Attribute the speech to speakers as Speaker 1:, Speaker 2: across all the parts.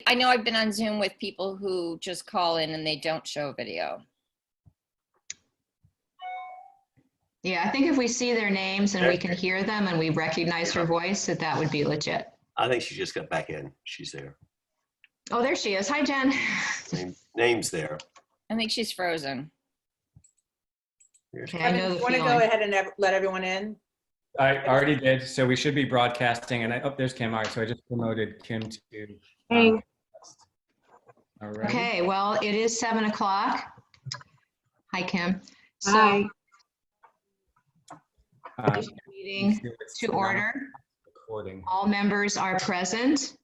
Speaker 1: I know I've been on Zoom with people who just call in and they don't show video.
Speaker 2: Yeah, I think if we see their names and we can hear them and we recognize her voice, that would be legit.
Speaker 3: I think she just got back in. She's there.
Speaker 2: Oh, there she is. Hi, Jen.
Speaker 3: Name's there.
Speaker 1: I think she's frozen.
Speaker 2: Okay, I know the
Speaker 4: you want to
Speaker 2: feeling.
Speaker 4: go ahead and let everyone in?
Speaker 5: I already did. So we should be broadcasting. And there's Kim. All right. So I just promoted Kim to. Hey. All right.
Speaker 2: Okay, well, it is 7 o'clock. Hi, Kim. So,
Speaker 6: Hi.
Speaker 2: meeting to order.
Speaker 5: Recording.
Speaker 2: All members are present.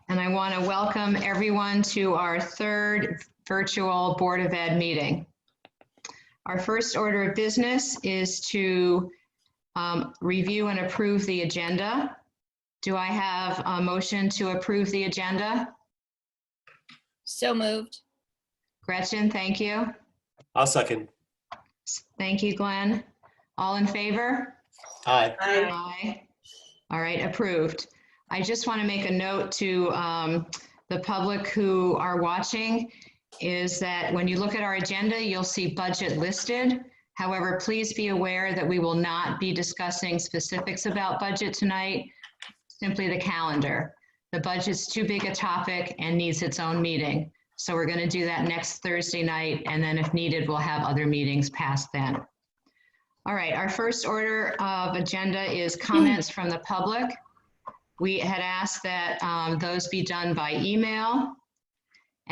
Speaker 2: And I want to welcome everyone to our third virtual Board of Ed meeting. Our first order of business is to review and approve the agenda. Do I have a motion to approve the agenda?
Speaker 1: So moved.
Speaker 2: Gretchen, thank you.
Speaker 3: I'll second.
Speaker 2: Thank you, Glenn. All in favor?
Speaker 3: Aye.
Speaker 2: Aye. All right, approved. I just want to make a note to the public who are watching is that when you look at our agenda, you'll see budget listed. However, please be aware that we will not be discussing specifics about budget tonight, simply the calendar. The budget's too big a topic and needs its own meeting. So we're going to do that next Thursday night, and then if needed, we'll have other meetings past then. All right, our first order of agenda is comments from the public. We had asked that those be done by email.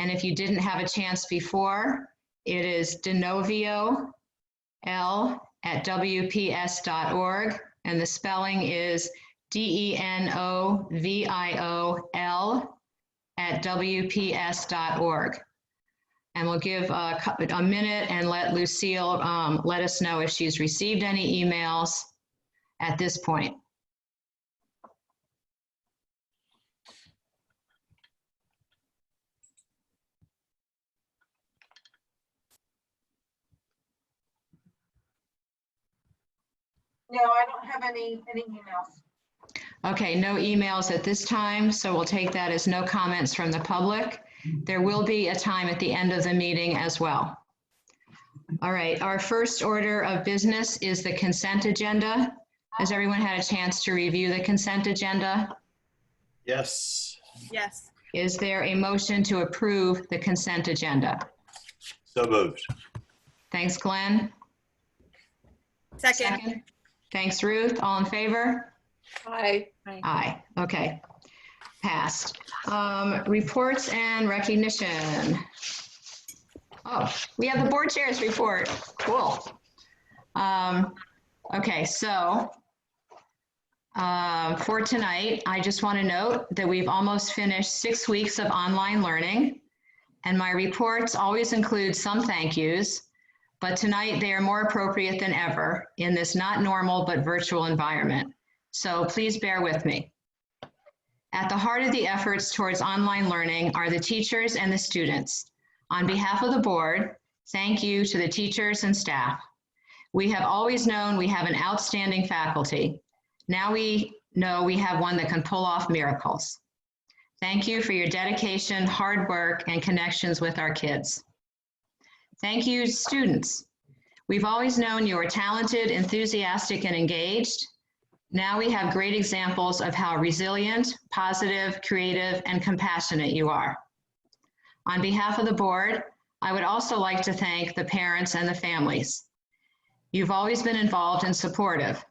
Speaker 2: And if you didn't have a chance before, it is denoviol@wps.org. And the spelling is DENOVIOL@WPS.org. And we'll give a minute and let Lucille let us know if she's received any emails at this point.
Speaker 6: No, I don't have any emails.
Speaker 2: Okay, no emails at this time, so we'll take that as no comments from the public. There will be a time at the end of the meeting as well. All right, our first order of business is the consent agenda. Has everyone had a chance to review the consent agenda?
Speaker 3: Yes.
Speaker 4: Yes.
Speaker 2: Is there a motion to approve the consent agenda?
Speaker 3: So moved.
Speaker 2: Thanks, Glenn.
Speaker 4: Second.
Speaker 2: Thanks, Ruth. All in favor?
Speaker 4: Aye.
Speaker 2: Aye. Okay. Passed. Reports and recognition. Oh, we have the board chair's report. Cool. Okay, so for tonight, I just want to note that we've almost finished 6 weeks of online learning, and my reports always include some thank yous, but tonight they are more appropriate than ever in this not normal but virtual environment. So please bear with me. At the heart of the efforts towards online learning are the teachers and the students. On behalf of the board, thank you to the teachers and staff. We have always known we have an outstanding faculty. Now we know we have one that can pull off miracles. Thank you for your dedication, hard work, and connections with our kids. Thank you, students. We've always known you are talented, enthusiastic, and engaged. Now we have great examples of how resilient, positive, creative, and compassionate you are. On behalf of the board, I would also like to thank the parents and the families. You've always been involved and supportive.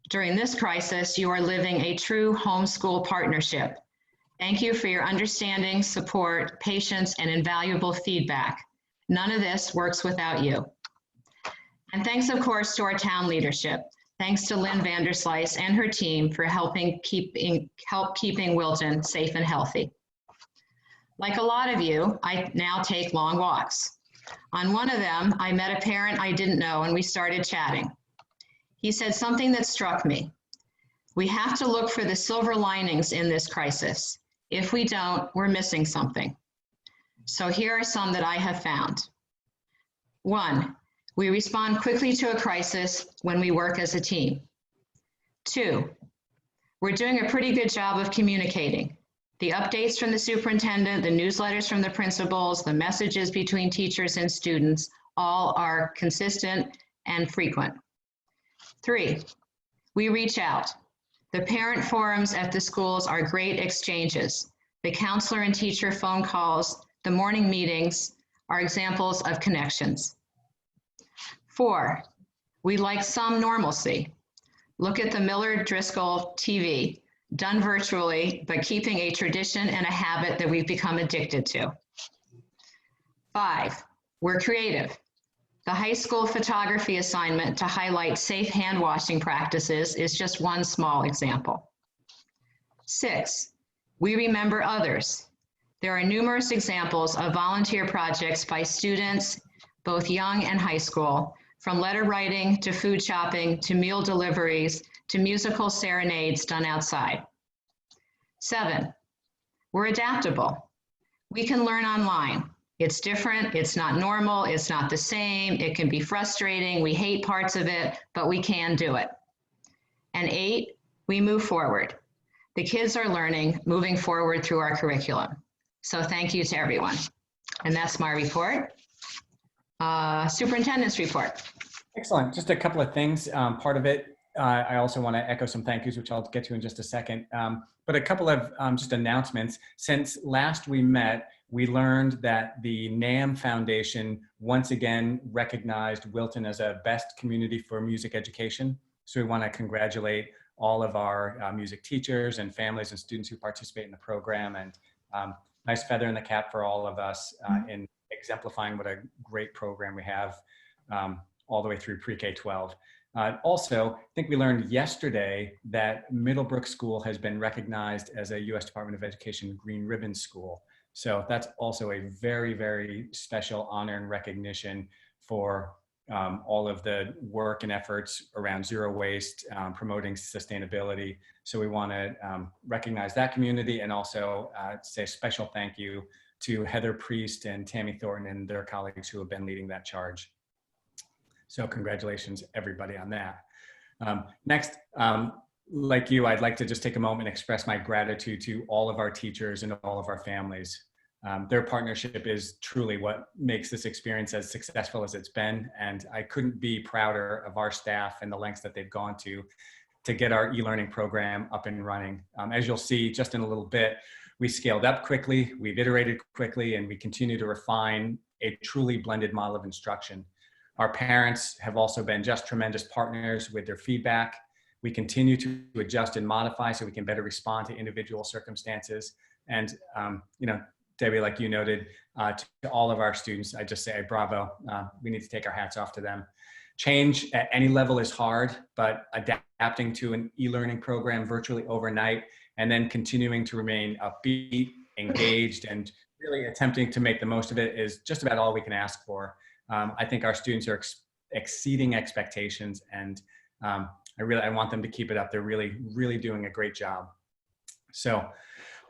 Speaker 2: During this crisis, you are living a true homeschool partnership. Thank you for your understanding, support, patience, and invaluable feedback. None of this works without you. And thanks, of course, to our town leadership. Thanks to Lynn Vanderslice and her team for helping keeping Wilton safe and healthy. Like a lot of you, I now take long walks. On one of them, I met a parent I didn't know and we started chatting. He said something that struck me. We have to look for the silver linings in this crisis. If we don't, we're missing something. So here are some that I have found. 1, we respond quickly to a crisis when we work as a team. 2, we're doing a pretty good job of communicating. The updates from the superintendent, the newsletters from the principals, the messages between teachers and students, all are consistent and frequent. 3, we reach out. The parent forums at the schools are great exchanges. The counselor and teacher phone calls, the morning meetings are examples of connections. 4, we like some normalcy. Look at the Miller Driscoll TV, done virtually, but keeping a tradition and a habit that we've become addicted to. 5, we're creative. The high school photography assignment to highlight safe hand washing practices is just one small example. 6, we remember others. There are numerous examples of volunteer projects by students, both young and high school, from letter writing to food shopping to meal deliveries to musical serenades done outside. 7, we're adaptable. We can learn online. It's different, it's not normal, it's not the same, it can be frustrating, we hate parts of it, but we can do it. And 8, we move forward. The kids are learning, moving forward through our curriculum. So thank you to everyone. And that's my report. Superintendent's report.
Speaker 5: Excellent. Just a couple of things. Part of it, I also want to echo some thank yous, which I'll get to in just a second. But a couple of just announcements. Since last we met, we learned that the NAM Foundation once again recognized Wilton as a best community for music education. So we want to congratulate all of our music teachers and families and students who participate in the program, and nice feather in the cap for all of us in exemplifying what a great program we have all the way through pre-K-12. Also, I think we learned yesterday that Middlebrook School has been recognized as a U.S. Department of Education Green Ribbon School. So that's also a very, very special honor and recognition for all of the work and efforts around zero waste, promoting sustainability. So we want to recognize that community and also say a special thank you to Heather Priest and Tammy Thornton and their colleagues who have been leading that charge. So congratulations, everybody, on that. Next, like you, I'd like to just take a moment and express my gratitude to all of our teachers and all of our families. Their partnership is truly what makes this experience as successful as it's been, and I couldn't be prouder of our staff and the lengths that they've gone to get our e-learning program up and running. As you'll see just in a little bit, we scaled up quickly, we've iterated quickly, and we continue to refine a truly blended model of instruction. Our parents have also been just tremendous partners with their feedback. We continue to adjust and modify so we can better respond to individual circumstances. And, you know, Debbie, like you noted, to all of our students, I just say bravo. We need to take our hats off to them. Change at any level is hard, but adapting to an e-learning program virtually overnight and then continuing to remain upbeat, engaged, and really attempting to make the most of it is just about all we can ask for. I think our students are exceeding expectations, and I want them to keep it up. They're really doing a great job. So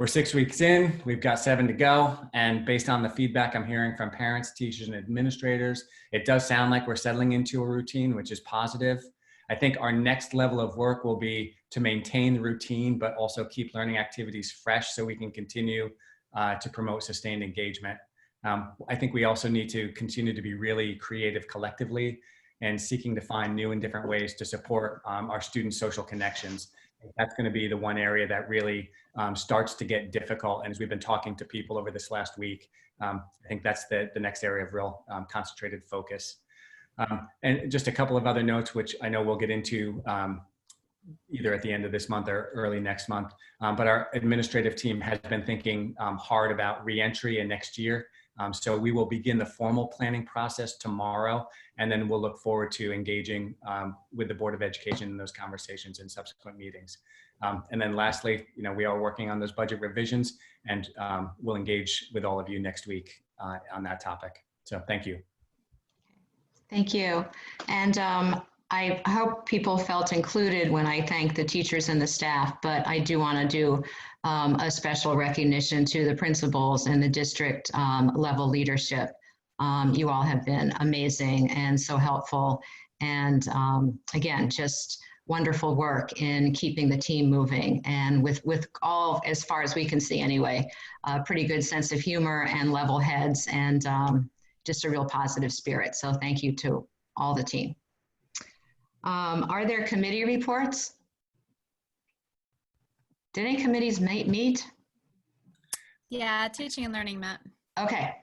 Speaker 5: we're 6 weeks in, we've got 7 to go. And based on the feedback I'm hearing from parents, teachers, and administrators, it does sound like we're settling into a routine, which is positive. I think our next level of work will be to maintain the routine, but also keep learning activities fresh so we can continue to promote sustained engagement. I think we also need to continue to be really creative collectively and seeking to find new and different ways to support our students' social connections. That's going to be the one area that really starts to get difficult. And as we've been talking to people over this last week, I think that's the next area of real concentrated focus. And just a couple of other notes, which I know we'll get into either at the end of this month or early next month. But our administrative team has been thinking hard about reentry and next year. So we will begin the formal planning process tomorrow, and then we'll look forward to engaging with the Board of Education in those conversations in subsequent meetings. And then lastly, you know, we are working on those budget revisions, and we'll engage with all of you next week on that topic. So thank you.
Speaker 2: Thank you. And I hope people felt included when I thank the teachers and the staff, but I do want to do a special recognition to the principals and the district level leadership. You all have been amazing and so helpful. And again, just wonderful work in keeping the team moving, and with all, as far as we can see anyway, a pretty good sense of humor and level heads, and just a real positive spirit. So thank you to all the team. Are there committee reports? Did any committees meet?
Speaker 7: Yeah, teaching and learning met.
Speaker 2: Okay.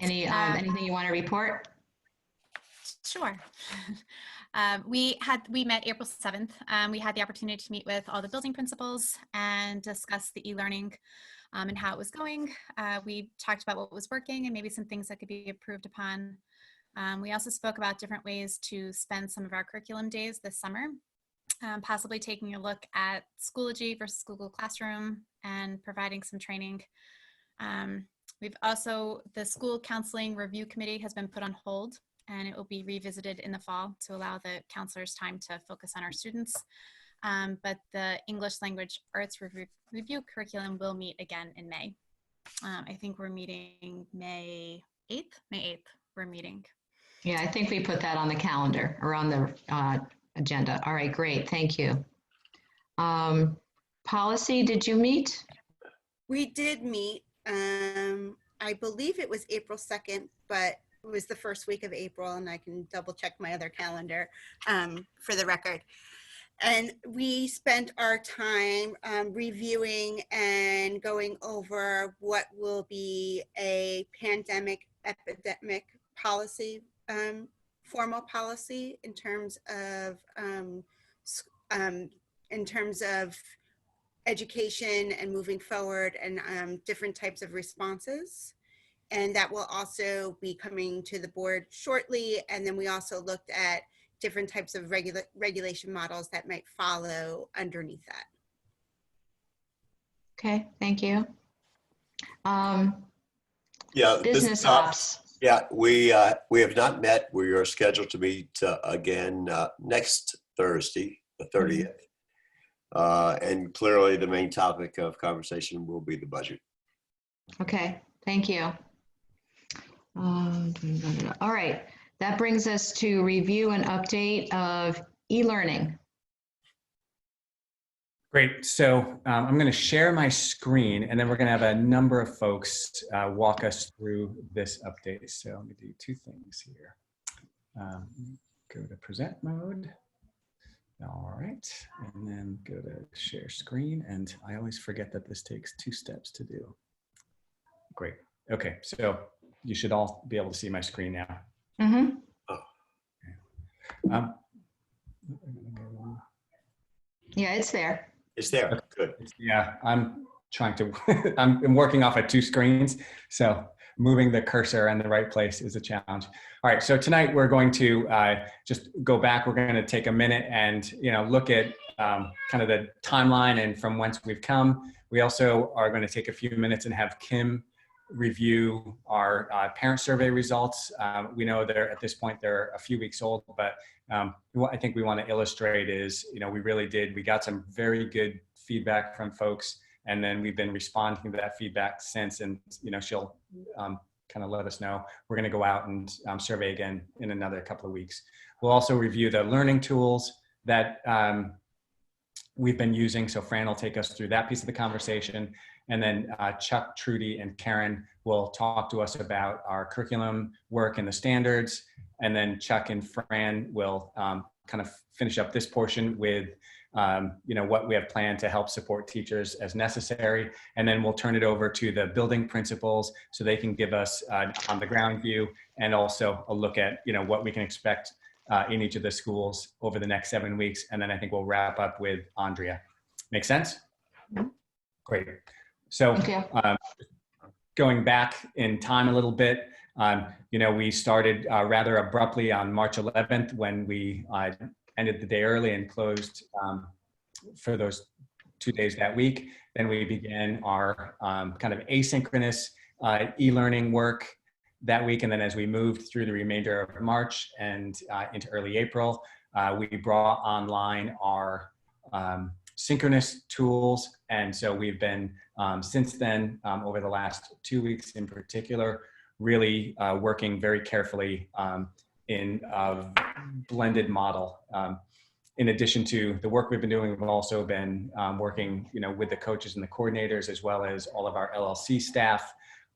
Speaker 2: Anything you want to report?
Speaker 7: Sure. We met April 7th. We had the opportunity to meet with all the building principals and discuss the e-learning and how it was going. We talked about what was working and maybe some things that could be improved upon. We also spoke about different ways to spend some of our curriculum days this summer, possibly taking a look at Schoology versus Google Classroom and providing some training. We've also, the school counseling review committee has been put on hold, and it will be revisited in the fall to allow the counselors time to focus on our students. But the English language arts review curriculum will meet again in May. I think we're meeting May 8th. May 8th, we're meeting.
Speaker 2: Yeah, I think we put that on the calendar or on the agenda. All right, great, thank you. Policy, did you meet?
Speaker 8: We did meet. I believe it was April 2nd, but it was the first week of April, and I can double check my other calendar for the record. And we spent our time reviewing and going over what will be a pandemic epidemic policy, formal policy in terms of education and moving forward, and different types of responses. And that will also be coming to the board shortly. And then we also looked at different types of regulation models that might follow underneath that.
Speaker 2: Okay, thank you.
Speaker 3: Yeah,
Speaker 2: Business ops.
Speaker 3: Yeah, we have not met. We are scheduled to meet again next Thursday, the 30th. And clearly the main topic of conversation will be the budget.
Speaker 2: Okay, thank you. All right, that brings us to review and update of e-learning.
Speaker 5: Great. So I'm going to share my screen, and then we're going to have a number of folks walk us through this update. So let me do two things here. Go to present mode. All right. And then go to share screen. And I always forget that this takes 2 steps to do. Great. Okay. So you should all be able to see my screen now.
Speaker 2: Mm-hmm. Yeah, it's there.
Speaker 3: It's there. Good.
Speaker 5: Yeah, I'm trying to, I'm working off of 2 screens. So moving the cursor in the right place is a challenge. All right, so tonight we're going to just go back. We're going to take a minute and look at kind of the timeline and from whence we've come. We also are going to take a few minutes and have Kim review our parent survey results. We know they're at this point they're a few weeks old, but what I think we want to illustrate is we got some very good feedback from folks, and then we've been responding to that feedback since, and she'll kind of let us know. We're going to go out and survey again in another couple of weeks. We'll also review the learning tools that we've been using. So Fran will take us through that piece of the conversation. And then Chuck, Trudy, and Karen will talk to us about our curriculum work and the standards. And then Chuck and Fran will kind of finish up this portion with what we have planned to help support teachers as necessary. And then we'll turn it over to the building principals so they can give us on the ground view, and also a look at what we can expect in each of the schools over the next 7 weeks. And then I think we'll wrap up with Andrea. Make sense?
Speaker 2: Mm-hmm.
Speaker 5: Great. So going back in time a little bit, we started rather abruptly on March 11th when we ended the day early and closed for those 2 days that week. Then we began our kind of asynchronous e-learning work that week. And then as we moved through the remainder of March and into early April, we brought online our synchronous tools. And so we've been, since then, over the last 2 weeks in particular, really working very carefully in a blended model. in addition to the work we've been doing, we've also been working, with the coaches and the coordinators, as well as all of our LLC staff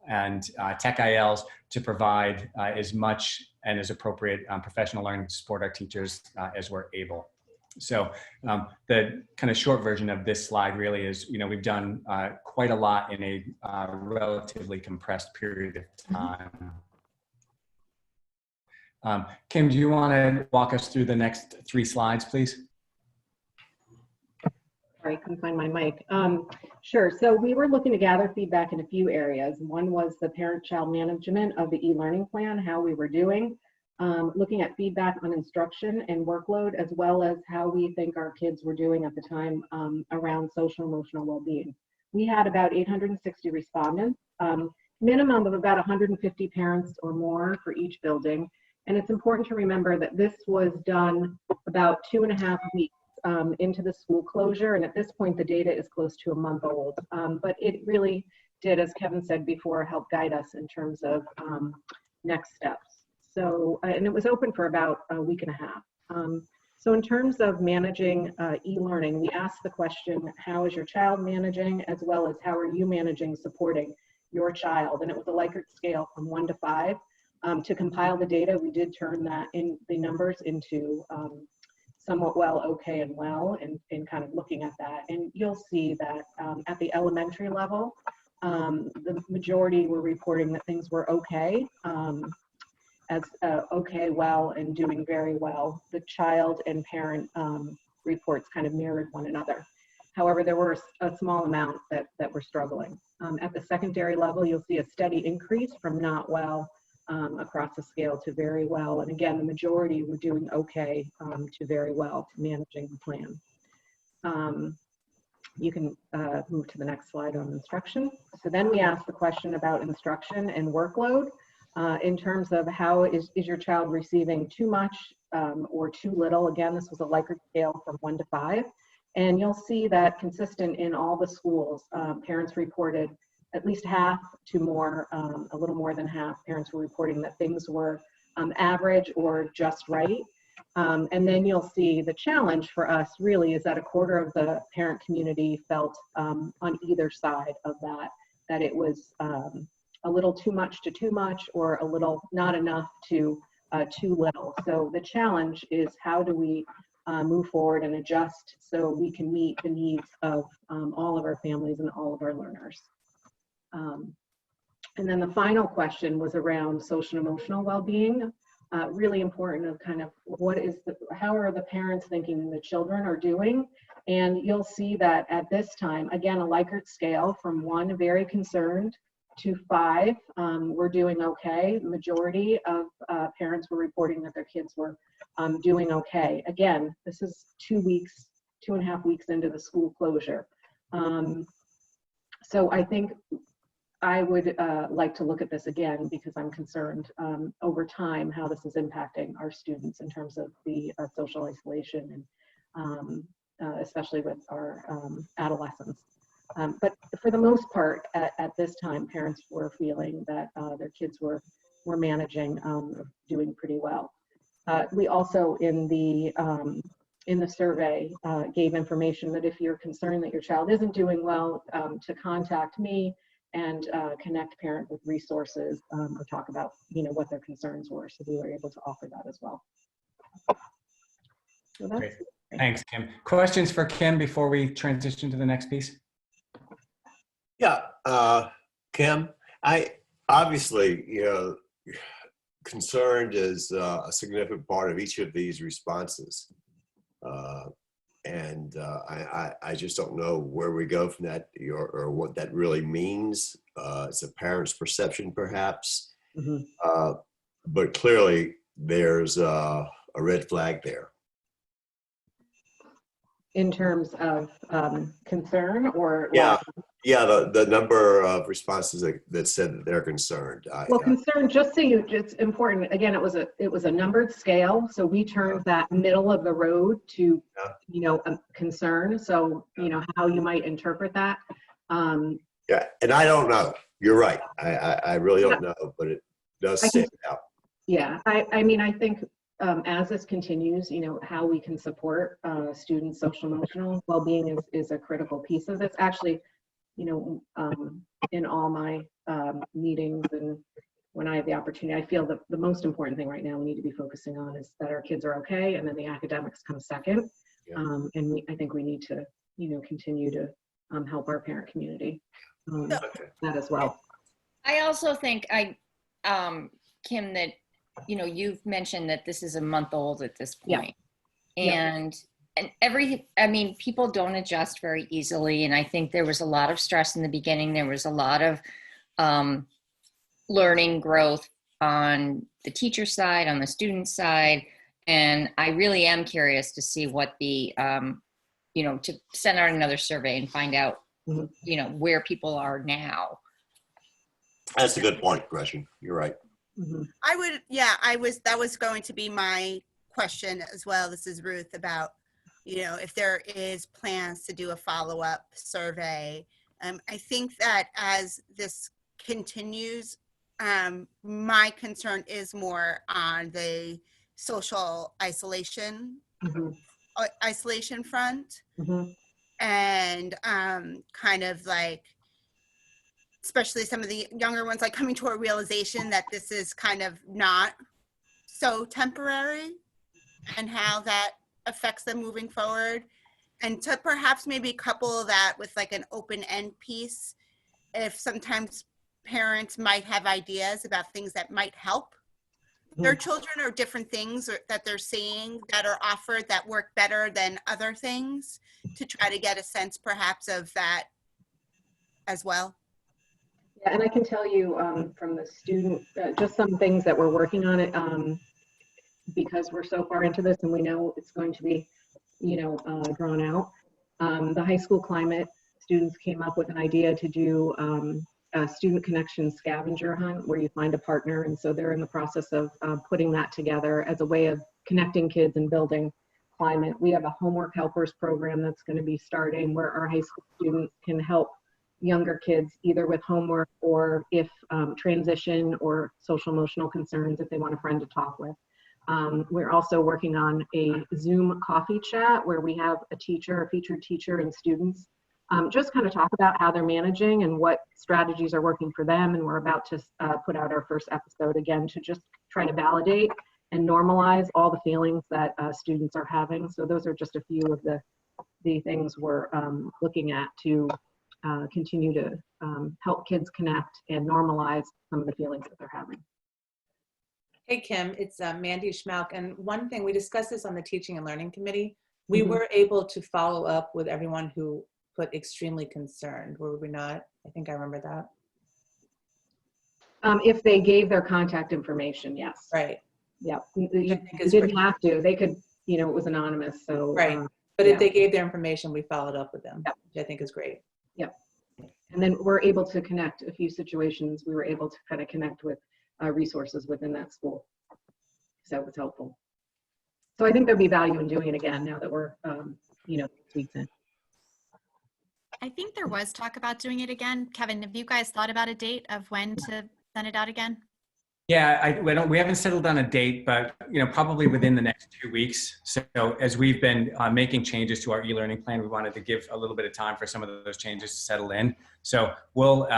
Speaker 5: and tech ILs to provide as much and as appropriate professional learning to support our teachers as we're able. So the kind of short version of this slide really is, we've done quite a lot in a relatively compressed period of time. Kim, do you want to walk us through the next 3 slides, please?
Speaker 9: Sorry, I couldn't find my mic. Sure. So we were looking to gather feedback in a few areas. One was the parent-child management of the e-learning plan, how we were doing, looking at feedback on instruction and workload, as well as how we think our kids were doing at the time around social emotional well-being. We had about 860 respondents, minimum of about 150 parents or more for each building. And it's important to remember that this was done about 2.5 weeks into the school closure. And at this point, the data is close to a month old. But it really did, as Kevin said before, help guide us in terms of next steps. So, and it was open for about a week and a half. So in terms of managing e-learning, we asked the question, how is your child managing, as well as how are you managing supporting your child? And it was a Likert scale from 1 to 5. To compile the data, we did turn that in the numbers into somewhat well, okay, and well, and kind of looking at that. And you'll see that at the elementary level, the majority were reporting that things were okay, as okay, well, and doing very well. The child and parent reports kind of mirrored one another. However, there were a small amount that were struggling. At the secondary level, you'll see a steady increase from not well across the scale to very well. And again, the majority were doing okay to very well, managing the plan. You can move to the next slide on instruction. So then we asked the question about instruction and workload in terms of how is your child receiving too much or too little. Again, this was a Likert scale from 1 to 5. And you'll see that consistent in all the schools, parents reported at least half to more, a little more than half, parents were reporting that things were average or just right. And then you'll see the challenge for us really is that 1/4 of the parent community felt on either side of that it was a little too much to too much, or a little not enough to too little. So the challenge is how do we move forward and adjust so we can meet the needs of all of our families and all of our learners. And then the final question was around social and emotional well-being. Really important of kind of how are the parents thinking the children are doing? And you'll see that at this time, again, a Likert scale from 1, very concerned, to 5, we're doing okay. The majority of parents were reporting that their kids were doing okay. Again, this is 2.5 weeks into the school closure. So I think I would like to look at this again because I'm concerned over time how this is impacting our students in terms of the social isolation and especially with our adolescents. But for the most part, at this time, parents were feeling that their kids were managing, doing pretty well. We also in the survey gave information that if you're concerned that your child isn't doing well, to contact me and connect parent with resources or talk about what their concerns were. So we were able to offer that as well. So that's
Speaker 5: Great. Thanks, Kim. Questions for Kim before we transition to the next piece?
Speaker 3: Yeah, Kim, I obviously, concerned is a significant part of each of these responses. And I just don't know where we go from that or what that really means. It's a parent's perception, perhaps. Mm-hmm. But clearly, there's a red flag there.
Speaker 9: In terms of concern or?
Speaker 3: Yeah, yeah. The number of responses that said that they're concerned.
Speaker 9: Well, concern. Just so it's important. Again, it was a numbered scale, so we turned that middle of the road to concern. So how you might interpret that.
Speaker 3: Yeah, and I don't know. You're right. I really don't know, but it does stand out.
Speaker 9: Yeah, I mean, I think as this continues, how we can support students' social emotional well-being is a critical piece of this. Actually, in all my meetings and when I have the opportunity, I feel that the most important thing right now we need to be focusing on is that our kids are okay, and then the academics come second.
Speaker 3: Yeah.
Speaker 9: I think we need to, continue to help our parent community that as well.
Speaker 1: I also think Kim, that, you've mentioned that this is a month old at this point.
Speaker 9: Yeah.
Speaker 1: And people don't adjust very easily. And I think there was a lot of stress in the beginning. There was a lot of learning growth on the teacher side, on the student side. And I really am curious to see what the, to send out another survey and find out, where people are now.
Speaker 3: That's a good point, Gretchen. You're right.
Speaker 9: Mm-hmm.
Speaker 8: That was going to be my question as well. This is Ruth, about, if there is plans to do a follow-up survey. I think that as this continues, my concern is more on the social isolation, isolation front, and kind of like, especially some of the younger ones, like coming to a realization that this is kind of not so temporary, and how that affects them moving forward. And to perhaps maybe couple that with like an open-end piece, if sometimes parents might have ideas about things that might help their children, or different things that they're seeing that are offered that work better than other things, to try to get a sense perhaps of that as well.
Speaker 9: Yeah, and I can tell you from the student, just some things that we're working on it, because we're so far into this and we know it's going to be, drawn out. The high school climate students came up with an idea to do a student connection scavenger hunt where you find a partner. And so they're in the process of putting that together as a way of connecting kids and building climate. We have a homework helpers program that's going to be starting, where our high school students can help younger kids either with homework, or if transition or social emotional concerns, if they want a friend to talk with. We're also working on a Zoom coffee chat where we have a teacher, a featured teacher, and students just kind of talk about how they're managing and what strategies are working for them. And we're about to put out our first episode again to just try to validate and normalize all the feelings that students are having. So those are just a few of the things we're looking at to continue to help kids connect and normalize some of the feelings that they're having.
Speaker 4: Hey, Kim, it's Mandy Schmalk. And one thing, we discussed this on the Teaching and Learning Committee. We were able to follow up with everyone who put extremely concerned, were we not? I think I remember that.
Speaker 9: If they gave their contact information, yes.
Speaker 4: Right.
Speaker 9: Yeah, you didn't have to. They could, it was anonymous. So
Speaker 4: right. But if they gave their information, we followed up with them, which I think is great.
Speaker 9: Yep. And then we're able to connect a few situations. We were able to kind of connect with resources within that school. So it was helpful. So I think there'd be value in doing it again now that we're, 6 weeks in.
Speaker 7: I think there was talk about doing it again. Kevin, have you guys thought about a date of when to send it out again?
Speaker 5: Yeah, we haven't settled on a date, but probably within the next 2 weeks. So as we've been making changes to our e-learning plan, we wanted to give a little bit of time for some of those changes to settle in. So we'll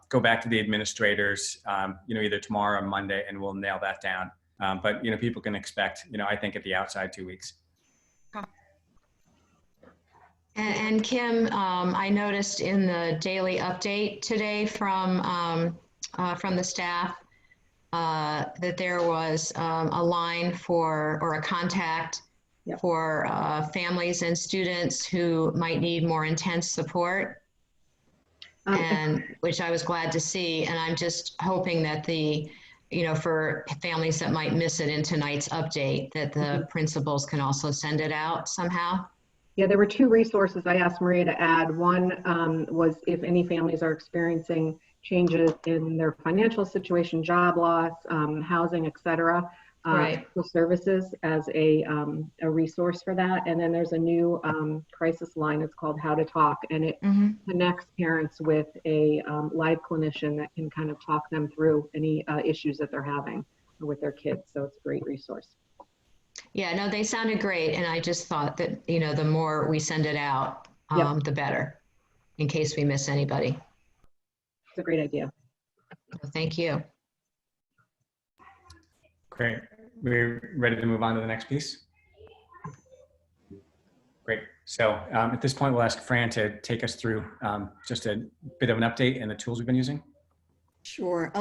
Speaker 5: go back to the administrators, either tomorrow or Monday, and we'll nail that down. But people can expect, I think at the outside 2 weeks.
Speaker 2: And Kim, I noticed in the daily update today from the staff that there was a line or a contact for families and students who might need more intense support, and which I was glad to see. And I'm just hoping that for families that might miss it in tonight's update, that the principals can also send it out somehow.
Speaker 9: Yeah, there were 2 resources I asked Maria to add. One was if any families are experiencing changes in their financial situation, job loss, housing, etc.
Speaker 2: Right.
Speaker 9: Services as a resource for that. And then there's a new crisis line. It's called How to Talk, and it connects parents with a live clinician that can kind of talk them through any issues that they're having with their kids. So it's a great resource.
Speaker 2: Yeah, no, they sounded great. And I just thought that, the more we send it out,
Speaker 9: Yep.
Speaker 2: the better, in case we miss anybody.
Speaker 9: It's a great idea.
Speaker 2: So thank you.
Speaker 5: Great. We're ready to move on to the next piece. Great. So at this point, we'll ask Fran to take us through just a bit of an update and the tools we've been using.
Speaker 10: Sure.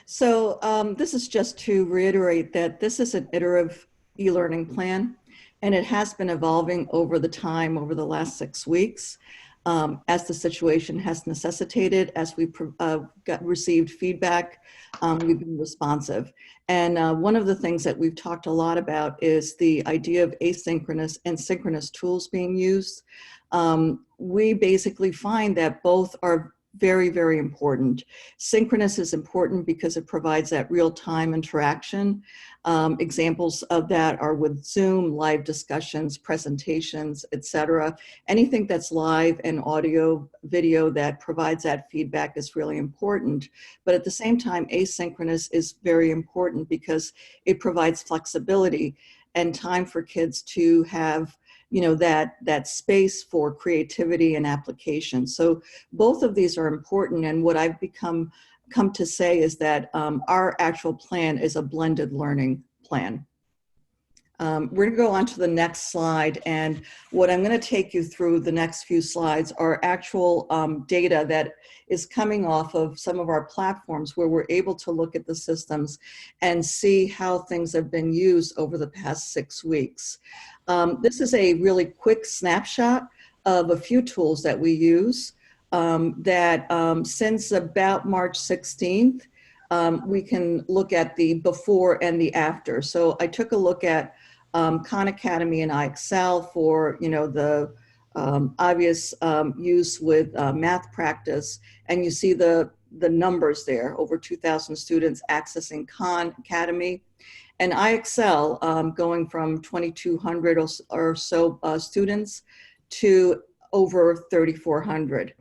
Speaker 10: This is just to reiterate that this is an iterative e-learning plan, and it has been evolving over the last 6 weeks. As the situation has necessitated, as we received feedback, we've been responsive. And one of the things that we've talked a lot about is the idea of asynchronous and synchronous tools being used. We basically find that both are very, very important. Synchronous is important because it provides that real-time interaction. Examples of that are with Zoom, live discussions, presentations, etc. Anything that's live and audio, video that provides that feedback is really important. But at the same time, asynchronous is very important because it provides flexibility and time for kids to have that space for creativity and application. So both of these are important, and what I've come to say is that our actual plan is a blended learning plan. We're going to go on to the next slide, and what I'm going to take you through the next few slides are actual data that is coming off of some of our platforms where we're able to look at the systems and see how things have been used over the past 6 weeks. This is a really quick snapshot of a few tools that we use that since about March 16th, we can look at the before and the after. So I took a look at Khan Academy and iExcel for the obvious use with math practice, and you see the numbers there, over 2,000 students accessing Khan Academy. And iExcel going from 2,200 or so students to over 3,400.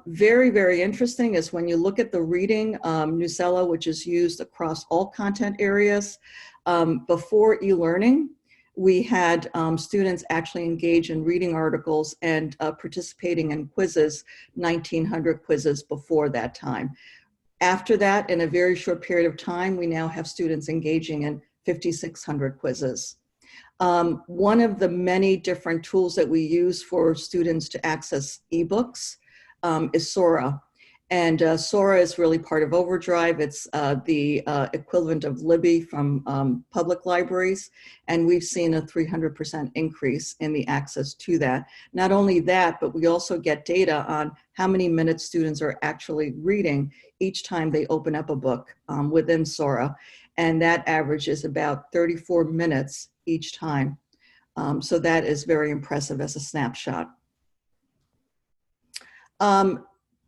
Speaker 10: Very, very interesting is when you look at the reading, Nusella, which is used across all content areas. Before e-learning, we had students actually engage in reading articles and participating in quizzes, 1,900 quizzes before that time. After that, in a very short period of time, we now have students engaging in 5,600 quizzes. One of the many different tools that we use for students to access ebooks is Sora. And Sora is really part of Overdrive. It's the equivalent of Libby from public libraries. And we've seen a 300% increase in the access to that. Not only that, but we also get data on how many minutes students are actually reading each time they open up a book within Sora. And that average is about 34 minutes each time. So that is very impressive as a snapshot.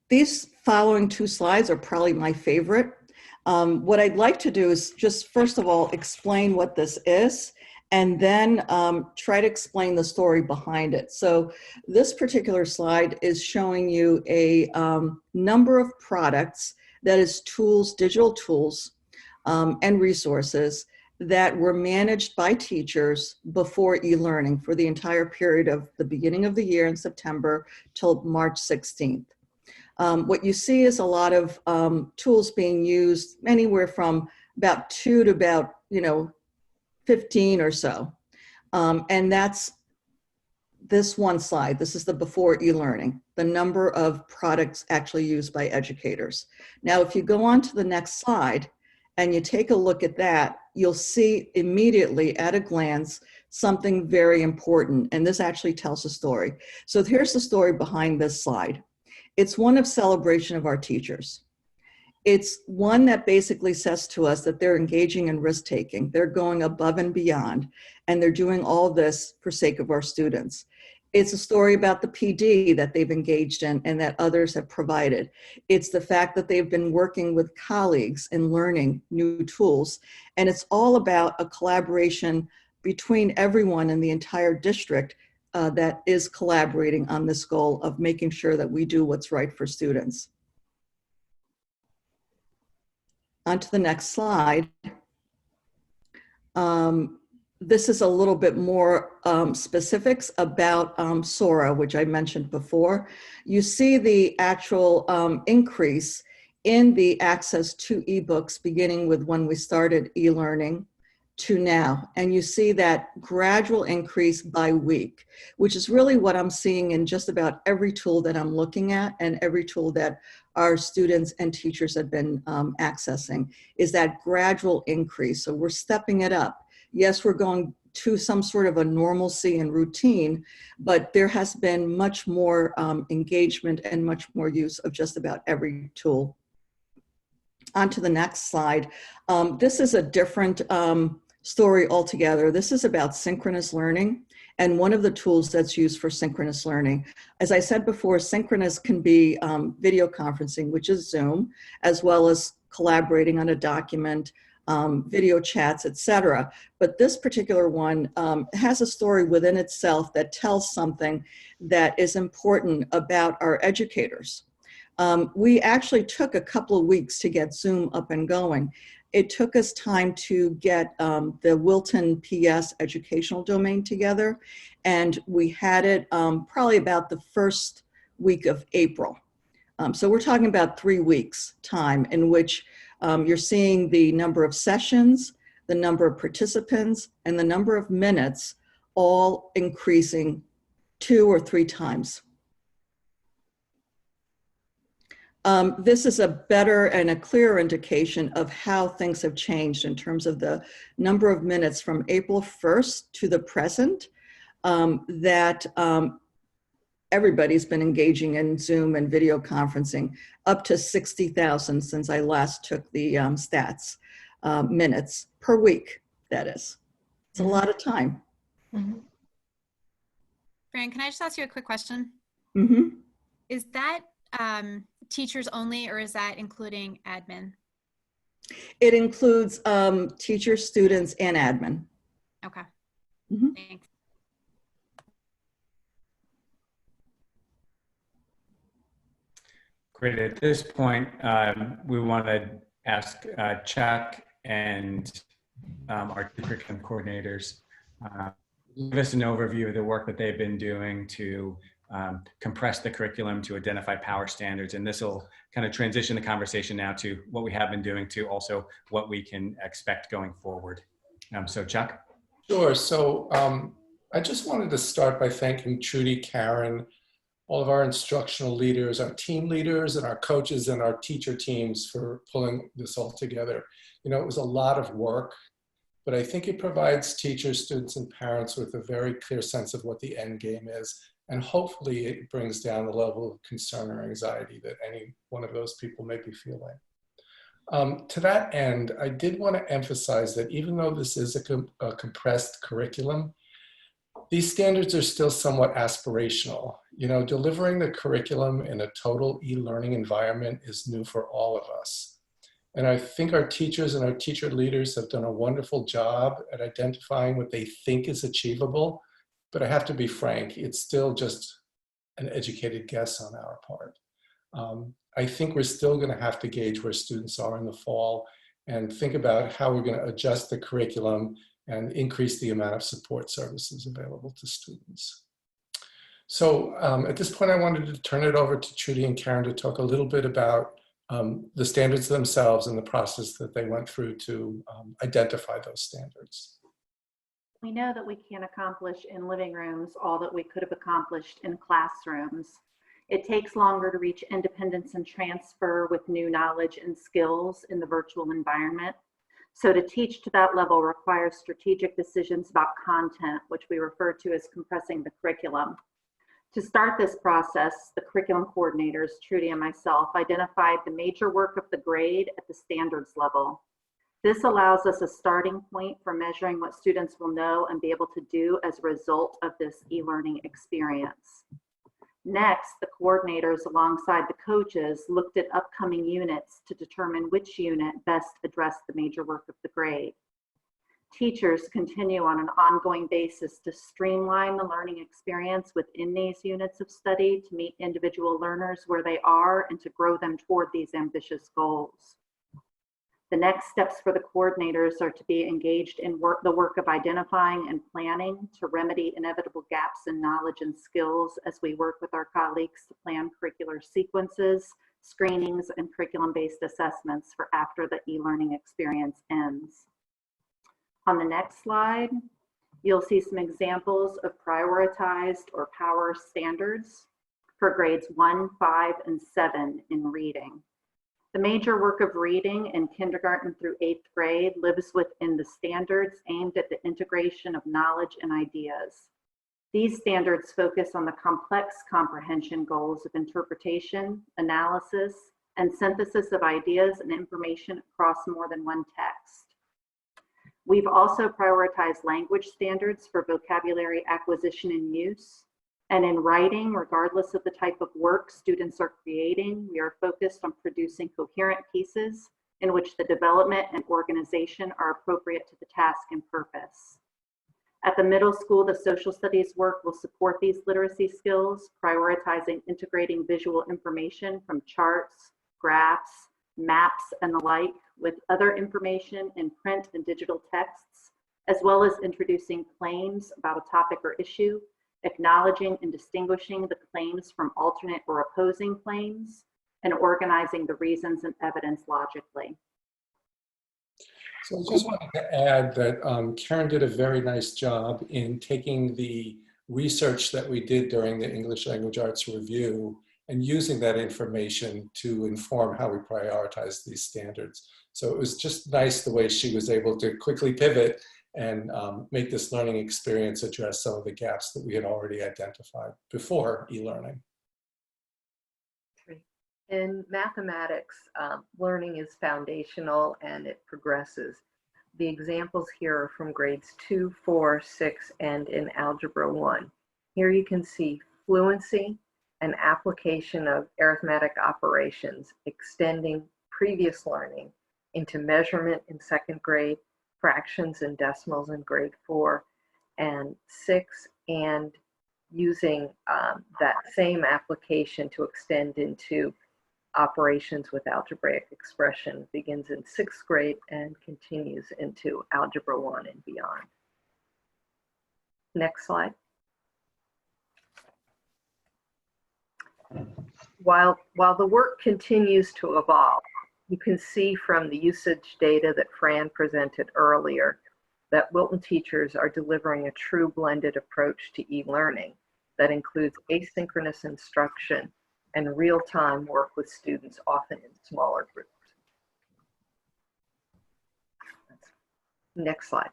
Speaker 10: These following two slides are probably my favorite. What I'd like to do is just first of all explain what this is, and then try to explain the story behind it. So this particular slide is showing you a number of products, that is tools, digital tools, and resources that were managed by teachers before e-learning for the entire period of the beginning of the year in September till March 16th. What you see is a lot of tools being used, anywhere from about 2 to about 15 or so. And that's this one slide. This is the before e-learning, the number of products actually used by educators. Now, if you go on to the next slide and you take a look at that, you'll see immediately at a glance something very important. And this actually tells a story. So here's the story behind this slide. It's one of celebration of our teachers. It's one that basically says to us that they're engaging in risk-taking. They're going above and beyond, and they're doing all this for sake of our students. It's a story about the PD that they've engaged in and that others have provided. It's the fact that they've been working with colleagues and learning new tools. And it's all about a collaboration between everyone in the entire district that is collaborating on this goal of making sure that we do what's right for students. On to the next slide. this is a little bit more specifics about SORA, which I mentioned before. You see the actual increase in the access to ebooks beginning with when we started e-learning to now. And you see that gradual increase by week, which is really what I'm seeing in just about every tool that I'm looking at and every tool that our students and teachers have been accessing, is that gradual increase. So we're stepping it up. Yes, we're going to some sort of a normalcy and routine, but there has been much more engagement and much more use of just about every tool. On to the next slide. This is a different story altogether. This is about synchronous learning and one of the tools that's used for synchronous learning. As I said before, synchronous can be video conferencing, which is Zoom, as well as collaborating on a document, video chats, etc. But this particular one has a story within itself that tells something that is important about our educators. We actually took a couple of weeks to get Zoom up and going. It took us time to get the Wilton PS educational domain together, and we had it probably about the first week of April. So we're talking about 3 weeks time in which you're seeing the number of sessions, the number of participants, and the number of minutes all increasing 2 or 3 times. This is a better and a clearer indication of how things have changed in terms of the number of minutes from April 1st to the present that everybody's been engaging in Zoom and video conferencing, up to 60,000 since I last took the stats, minutes per week, that is. It's a lot of time.
Speaker 7: Mm-hmm. Fran, can I just ask you a quick question?
Speaker 10: Mm-hmm.
Speaker 7: Is that teachers only, or is that including admin?
Speaker 10: It includes teachers, students, and admin.
Speaker 7: Okay.
Speaker 10: Mm-hmm.
Speaker 7: Thanks.
Speaker 5: Great. At this point, we want to ask Chuck and our curriculum coordinators give us an overview of the work that they've been doing to compress the curriculum, to identify power standards. And this will kind of transition the conversation now to what we have been doing to also what we can expect going forward. So Chuck?
Speaker 11: Sure. So I just wanted to start by thanking Trudy, Karen, all of our instructional leaders, our team leaders, and our coaches and our teacher teams for pulling this all together. You know, it was a lot of work, but I think it provides teachers, students, and parents with a very clear sense of what the end game is. And hopefully it brings down the level of concern or anxiety that any one of those people may be feeling. To that end, I did want to emphasize that even though this is a compressed curriculum, these standards are still somewhat aspirational. You know, delivering the curriculum in a total e-learning environment is new for all of us. And I think our teachers and our teacher leaders have done a wonderful job at identifying what they think is achievable. But I have to be frank, it's still just an educated guess on our part. I think we're still going to have to gauge where students are in the fall and think about how we're going to adjust the curriculum and increase the amount of support services available to students. So at this point, I wanted to turn it over to Trudy and Karen to talk a little bit about the standards themselves and the process that they went through to identify those standards.
Speaker 12: We know that we can't accomplish in living rooms all that we could have accomplished in classrooms. It takes longer to reach independence and transfer with new knowledge and skills in the virtual environment. So to teach to that level requires strategic decisions about content, which we refer to as compressing the curriculum. To start this process, the curriculum coordinators, Trudy and myself, identified the major work of the grade at the standards level. This allows us a starting point for measuring what students will know and be able to do as a result of this e-learning experience. Next, the coordinators alongside the coaches looked at upcoming units to determine which unit best addressed the major work of the grade. Teachers continue on an ongoing basis to streamline the learning experience within these units of study to meet individual learners where they are and to grow them toward these ambitious goals. The next steps for the coordinators are to be engaged in the work of identifying and planning to remedy inevitable gaps in knowledge and skills as we work with our colleagues to plan curricular sequences, screenings, and curriculum-based assessments for after the e-learning experience ends. On the next slide, you'll see some examples of prioritized or power standards for grades 1, 5, and 7 in reading. The major work of reading in kindergarten through 8th grade lives within the standards aimed at the integration of knowledge and ideas. These standards focus on the complex comprehension goals of interpretation, analysis, and synthesis of ideas and information across more than one text. We've also prioritized language standards for vocabulary acquisition and use. And in writing, regardless of the type of work students are creating, we are focused on producing coherent pieces in which the development and organization are appropriate to the task and purpose. At the middle school, the social studies work will support these literacy skills, prioritizing integrating visual information from charts, graphs, maps, and the like with other information in print and digital texts, as well as introducing claims about a topic or issue, acknowledging and distinguishing the claims from alternate or opposing claims, and organizing the reasons and evidence logically.
Speaker 11: So I just wanted to add that Karen did a very nice job in taking the research that we did during the English Language Arts Review and using that information to inform how we prioritize these standards. So it was just nice the way she was able to quickly pivot and make this learning experience address some of the gaps that we had already identified before e-learning.
Speaker 13: In mathematics, learning is foundational and it progresses. The examples here are from grades 2, 4, 6, and in Algebra 1. Here you can see fluency and application of arithmetic operations, extending previous learning into measurement in 2nd grade, fractions and decimals in grade 4 and 6, and using that same application to extend into operations with algebraic expression. Begins in 6th grade and continues into Algebra 1 and beyond. Next slide. While the work continues to evolve, you can see from the usage data that Fran presented earlier that Wilton teachers are delivering a true blended approach to e-learning that includes asynchronous instruction and real-time work with students, often in smaller groups. Next slide.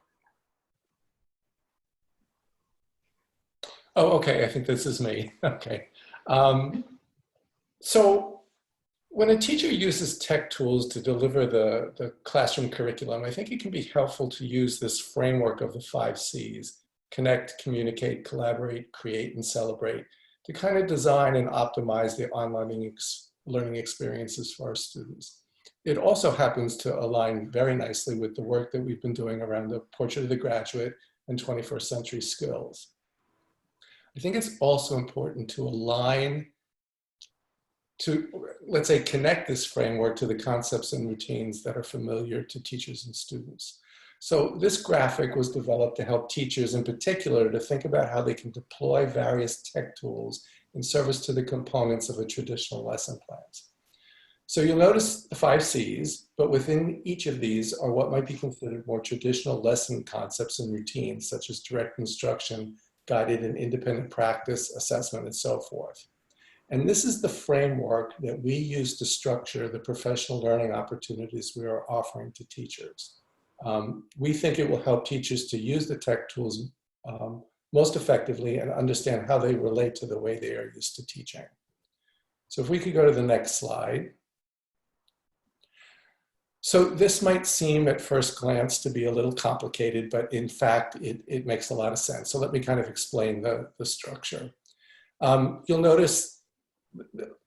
Speaker 11: Oh, okay, I think this is me. Okay. So when a teacher uses tech tools to deliver the classroom curriculum, I think it can be helpful to use this framework of the 5 C's: connect, communicate, collaborate, create, and celebrate, to kind of design and optimize the online learning experiences for our students. It also happens to align very nicely with the work that we've been doing around the Portrait of the Graduate and 21st Century Skills. I think it's also important to align to, let's say, connect this framework to the concepts and routines that are familiar to teachers and students. So this graphic was developed to help teachers in particular to think about how they can deploy various tech tools in service to the components of a traditional lesson plans. So you'll notice the 5 C's, but within each of these are what might be considered more traditional lesson concepts and routines, such as direct instruction, guided and independent practice, assessment, and so forth. And this is the framework that we use to structure the professional learning opportunities we are offering to teachers. We think it will help teachers to use the tech tools most effectively and understand how they relate to the way they are used to teaching. So if we could go to the next slide. So this might seem at first glance to be a little complicated, but in fact, it makes a lot of sense. So let me kind of explain the structure. You'll notice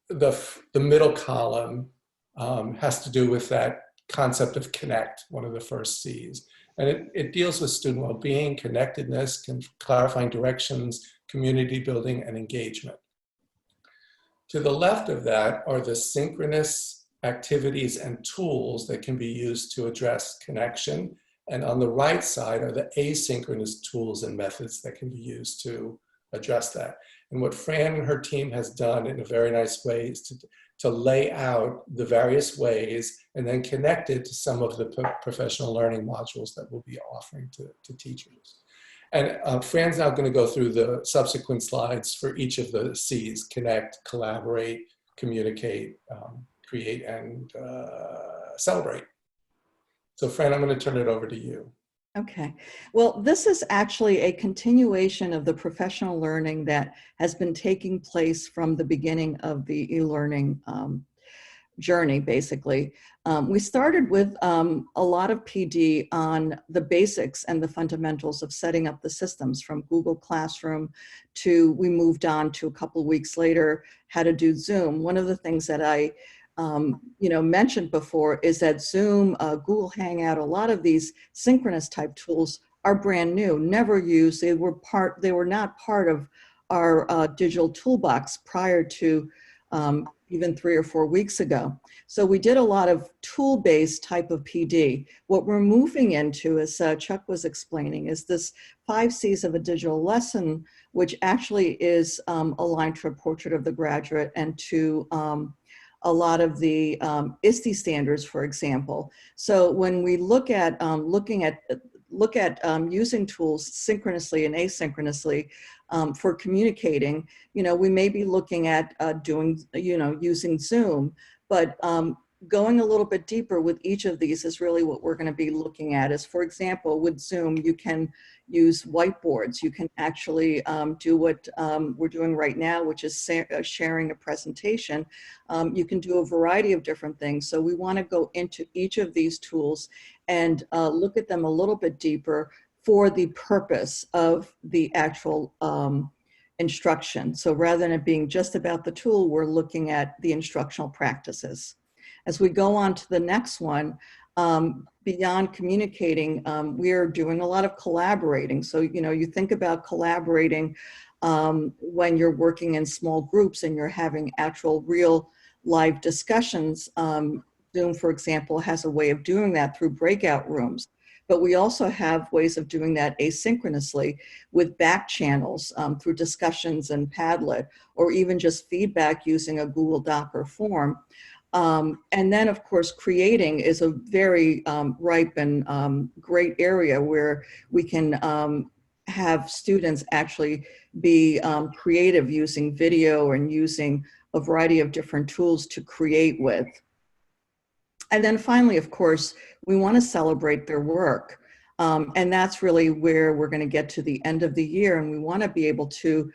Speaker 11: the middle column has to do with that concept of connect, one of the first C's. And it deals with student well-being, connectedness, clarifying directions, community building, and engagement. To the left of that are the synchronous activities and tools that can be used to address connection. And on the right side are the asynchronous tools and methods that can be used to address that. And what Fran and her team has done in a very nice way is to lay out the various ways and then connect it to some of the professional learning modules that we'll be offering to teachers. And Fran's now going to go through the subsequent slides for each of the C's: connect, collaborate, communicate, create, and celebrate. So Fran, I'm going to turn it over to you.
Speaker 10: Okay. Well, this is actually a continuation of the professional learning that has been taking place from the beginning of the e-learning journey, basically. We started with a lot of PD on the basics and the fundamentals of setting up the systems, from Google Classroom to, we moved on to a couple of weeks later, how to do Zoom. One of the things that I mentioned before is that Zoom, Google Hangout, a lot of these synchronous type tools are brand new, never used. They were not part of our digital toolbox prior to even 3 or 4 weeks ago. So we did a lot of tool-based type of PD. What we're moving into, as Chuck was explaining, is this 5 C's of a digital lesson, which actually is aligned to a portrait of the graduate and to a lot of the ISTE standards, for example. So when we look at using tools synchronously and asynchronously for communicating, we may be looking at using Zoom, but going a little bit deeper with each of these is really what we're going to be looking at. Is, for example, with Zoom, you can use whiteboards. You can actually do what we're doing right now, which is sharing a presentation. You can do a variety of different things. So we want to go into each of these tools and look at them a little bit deeper for the purpose of the actual instruction. So rather than it being just about the tool, we're looking at the instructional practices. As we go on to the next one, beyond communicating, we're doing a lot of collaborating. So, you think about collaborating when you're working in small groups and you're having actual real live discussions. Zoom, for example, has a way of doing that through breakout rooms. But we also have ways of doing that asynchronously with back channels through discussions and Padlet, or even just feedback using a Google Doc or form. And then, of course, creating is a very ripe and great area where we can have students actually be creative using video and using a variety of different tools to create with. And then finally, of course, we want to celebrate their work. And that's really where we're going to get to the end of the year. And we want to be able to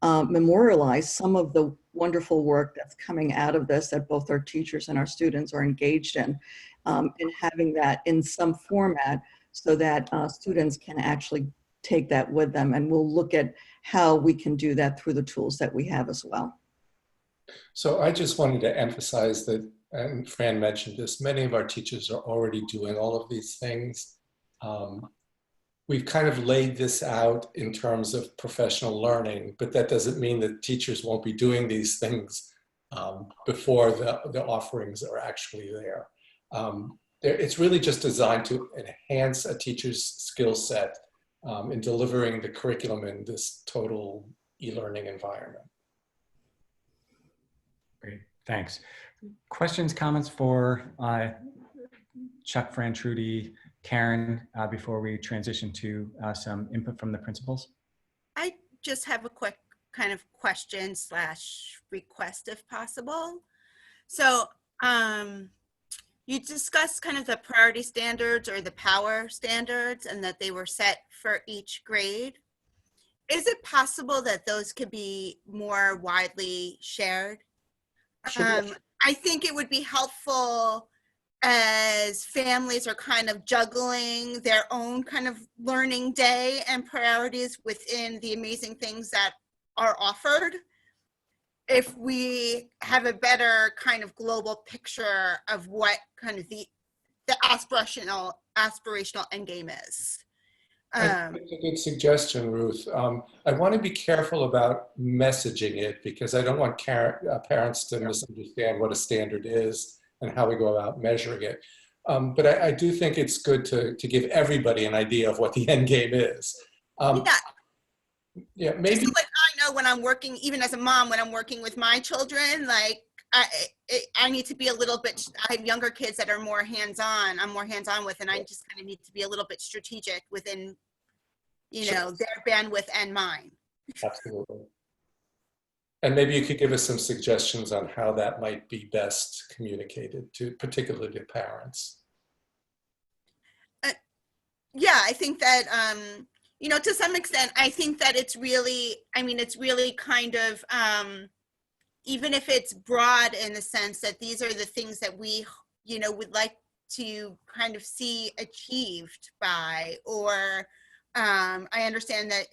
Speaker 10: memorialize some of the wonderful work that's coming out of this that both our teachers and our students are engaged in, and having that in some format so that students can actually take that with them. And we'll look at how we can do that through the tools that we have as well.
Speaker 11: So I just wanted to emphasize that, and Fran mentioned this, many of our teachers are already doing all of these things. We've kind of laid this out in terms of professional learning, but that doesn't mean that teachers won't be doing these things before the offerings are actually there. It's really just designed to enhance a teacher's skill set in delivering the curriculum in this total e-learning environment.
Speaker 5: Great, thanks. Questions, comments for Chuck, Fran, Trudy, Karen, before we transition to some input from the principals?
Speaker 8: I just have a quick kind of question / request if possible. So you discussed kind of the priority standards or the power standards and that they were set for each grade. Is it possible that those could be more widely shared?
Speaker 10: Sure.
Speaker 8: I think it would be helpful as families are kind of juggling their own kind of learning day and priorities within the amazing things that are offered. If we have a better kind of global picture of what kind of the aspirational end game is.
Speaker 11: It's a good suggestion, Ruth. I want to be careful about messaging it because I don't want parents to misunderstand what a standard is and how we go about measuring it. But I do think it's good to give everybody an idea of what the end game is. Yeah, maybe.
Speaker 8: Just so like I know when I'm working, even as a mom, when I'm working with my children, like I need to be a little bit, I have younger kids that are more hands-on, I'm more hands-on with, and I just kind of need to be a little bit strategic within, you know, their bandwidth and mine.
Speaker 11: Absolutely. And maybe you could give us some suggestions on how that might be best communicated to, particularly to parents.
Speaker 8: Yeah, I think that, you know, to some extent, I think that it's really, I mean, it's really kind of, even if it's broad in the sense that these are the things that we, you know, would like to kind of see achieved by, or I understand that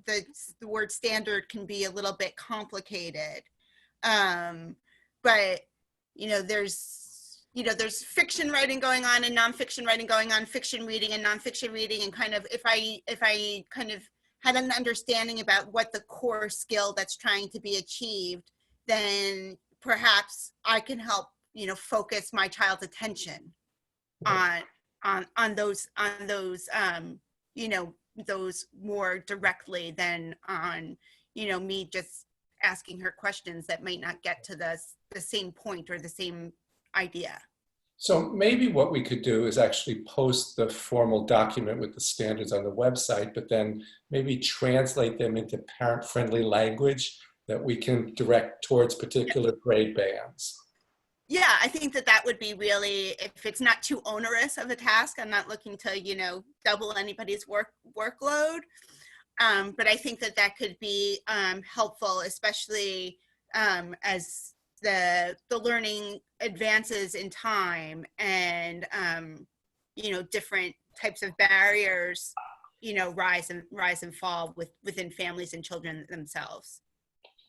Speaker 8: the word standard can be a little bit complicated, but there's fiction writing going on and nonfiction writing going on, fiction reading and nonfiction reading, and kind of if I kind of had an understanding about what the core skill that's trying to be achieved, then perhaps I can help, you know, focus my child's attention on those you know, those more directly than on, you know, me just asking her questions that might not get to the same point or the same idea.
Speaker 11: So maybe what we could do is actually post the formal document with the standards on the website, but then maybe translate them into parent-friendly language that we can direct towards particular grade bands.
Speaker 8: Yeah, I think that would be really, if it's not too onerous of a task, I'm not looking to, you know, double anybody's workload. But I think that could be helpful, especially as the learning advances in time and, you know, different types of barriers, you know, rise and fall within families and children themselves.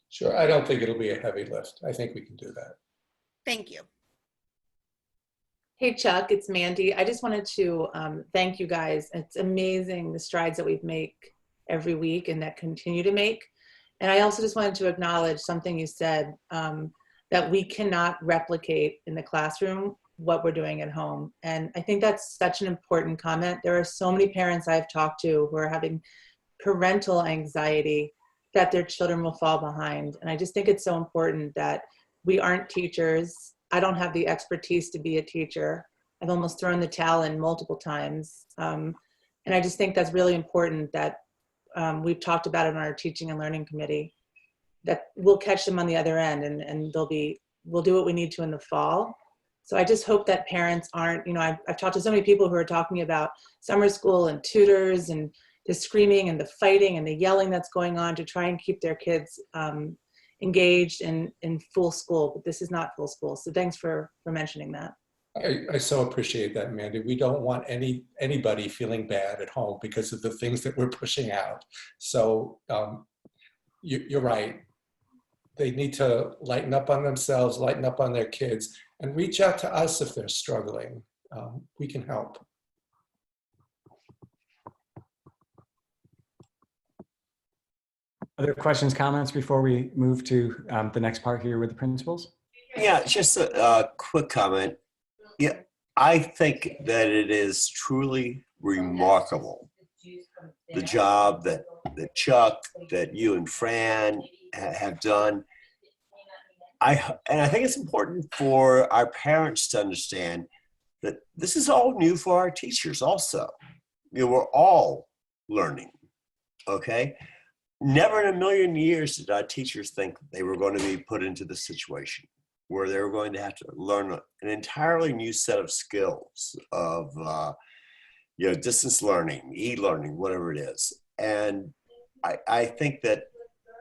Speaker 11: Sure, I don't think it'll be a heavy lift. I think we can do that.
Speaker 8: Thank you.
Speaker 4: Hey, Chuck, it's Mandy. I just wanted to thank you guys. It's amazing the strides that we make every week and that continue to make. And I also just wanted to acknowledge something you said, that we cannot replicate in the classroom what we're doing at home. And I think that's such an important comment. There are so many parents I've talked to who are having parental anxiety that their children will fall behind. And I just think it's so important that we aren't teachers. I don't have the expertise to be a teacher. I've almost thrown the towel in multiple times. And I just think that's really important that we've talked about it on our teaching and learning committee, that we'll catch them on the other end and we'll do what we need to in the fall. So I just hope that parents aren't, you know, I've talked to so many people who are talking about summer school and tutors and the screaming and the fighting and the yelling that's going on to try and keep their kids engaged in full school, but this is not full school. So thanks for mentioning that.
Speaker 11: I so appreciate that, Mandy. We don't want anybody feeling bad at home because of the things that we're pushing out. So you're right. They need to lighten up on themselves, lighten up on their kids, and reach out to us if they're struggling. We can help.
Speaker 5: Other questions, comments before we move to the next part here with the principals?
Speaker 3: Yeah, just a quick comment. Yeah, I think that it is truly remarkable, the job that Chuck, that you and Fran have done. And I think it's important for our parents to understand that this is all new for our teachers also. You know, we're all learning, okay? Never in a million years did our teachers think they were going to be put into this situation where they were going to have to learn an entirely new set of skills of, you know, distance learning, e-learning, whatever it is. And I think that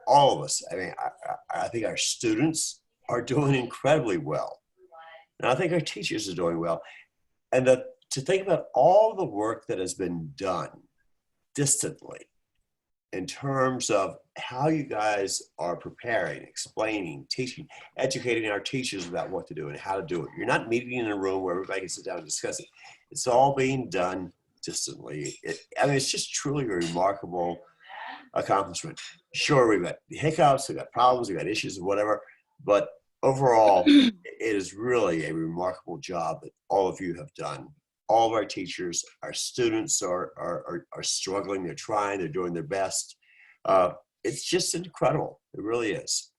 Speaker 3: all of us, I mean, I think our students are doing incredibly well. And I think our teachers are doing well. And to think about all the work that has been done distantly in terms of how you guys are preparing, explaining, teaching, educating our teachers about what to do and how to do it. You're not meeting in a room where everybody can sit down and discuss it. It's all being done distantly. I mean, it's just truly a remarkable accomplishment. Sure, we've got hiccups, we've got problems, we've got issues, whatever, but overall, it is really a remarkable job that all of you have done. All of our teachers, our students are struggling. They're trying. They're doing their best. It's just incredible. It really is.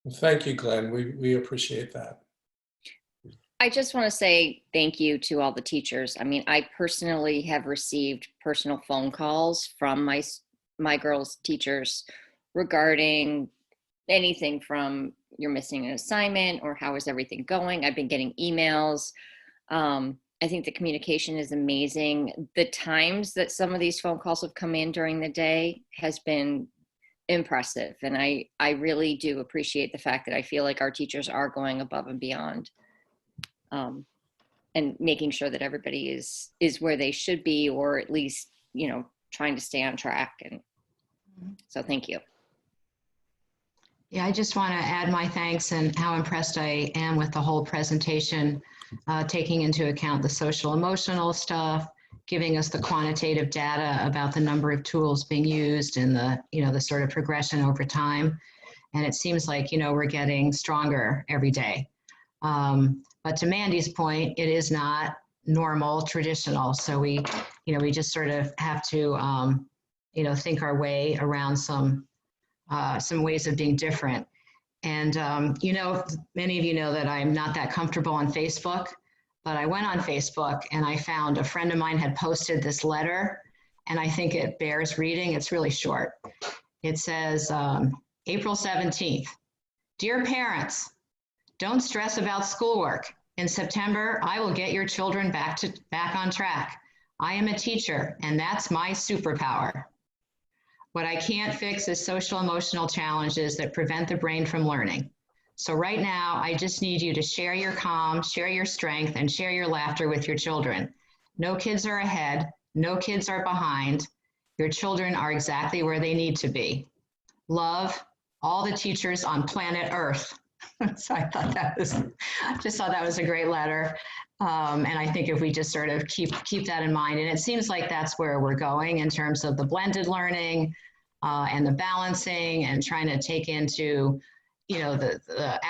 Speaker 11: Well, thank you, Glenn. We appreciate that.
Speaker 1: I just want to say thank you to all the teachers. I mean, I personally have received personal phone calls from my girls' teachers regarding anything from you're missing an assignment or how is everything going. I've been getting emails. I think the communication is amazing. The times that some of these phone calls have come in during the day has been impressive. And I really do appreciate the fact that I feel like our teachers are going above and beyond, and making sure that everybody is where they should be, or at least, you know, trying to stay on track. And so thank you.
Speaker 2: Yeah, I just want to add my thanks and how impressed I am with the whole presentation, taking into account the social emotional stuff, giving us the quantitative data about the number of tools being used and the, you know, the sort of progression over time. And it seems like, you know, we're getting stronger every day. But to Mandy's point, it is not normal, traditional. So we just sort of have to, you know, think our way around some ways of being different. And, you know, many of you know that I'm not that comfortable on Facebook, but I went on Facebook and I found a friend of mine had posted this letter, and I think it bears reading. It's really short. It says, April 17th, dear parents, don't stress about schoolwork. In September, I will get your children back on track. I am a teacher, and that's my superpower. What I can't fix is social emotional challenges that prevent the brain from learning. So right now, I just need you to share your calm, share your strength, and share your laughter with your children. No kids are ahead. No kids are behind. Your children are exactly where they need to be. Love, all the teachers on planet Earth. So I thought that was a great letter. And I think if we just sort of keep that in mind, and it seems like that's where we're going in terms of the blended learning and the balancing and trying to take into, you know, the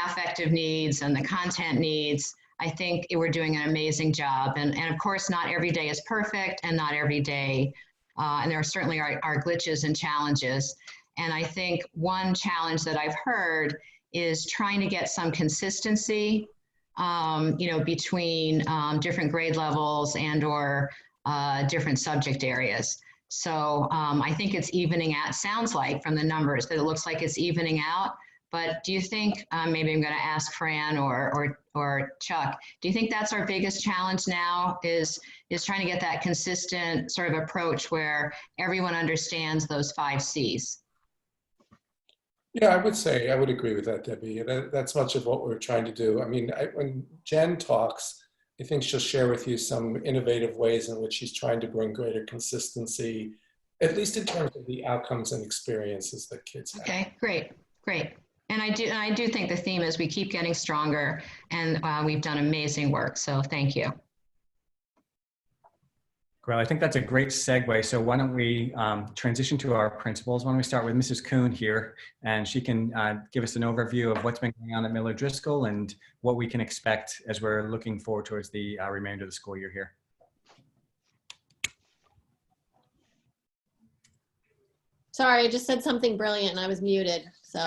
Speaker 2: affective needs and the content needs. I think we're doing an amazing job. And of course, not every day is perfect, and not every day, and there certainly are glitches and challenges. And I think one challenge that I've heard is trying to get some consistency, you know, between different grade levels and or different subject areas. So I think it's evening out, sounds like from the numbers that it looks like it's evening out. But do you think, maybe I'm going to ask Fran or Chuck, do you think that's our biggest challenge now is trying to get that consistent sort of approach where everyone understands those 5 C's?
Speaker 11: Yeah, I would agree with that, Debbie. That's much of what we're trying to do. I mean, when Jen talks, I think she'll share with you some innovative ways in which she's trying to bring greater consistency, at least in terms of the outcomes and experiences that kids have.
Speaker 2: Okay, great. And I do think the theme is we keep getting stronger, and we've done amazing work. So thank you.
Speaker 5: Well, I think that's a great segue. So why don't we transition to our principals? Why don't we start with Mrs. Kuhn here, and she can give us an overview of what's been going on at Miller Driscoll and what we can expect as we're looking forward towards the remainder of the school year here.
Speaker 14: Sorry, I just said something brilliant and I was muted. So,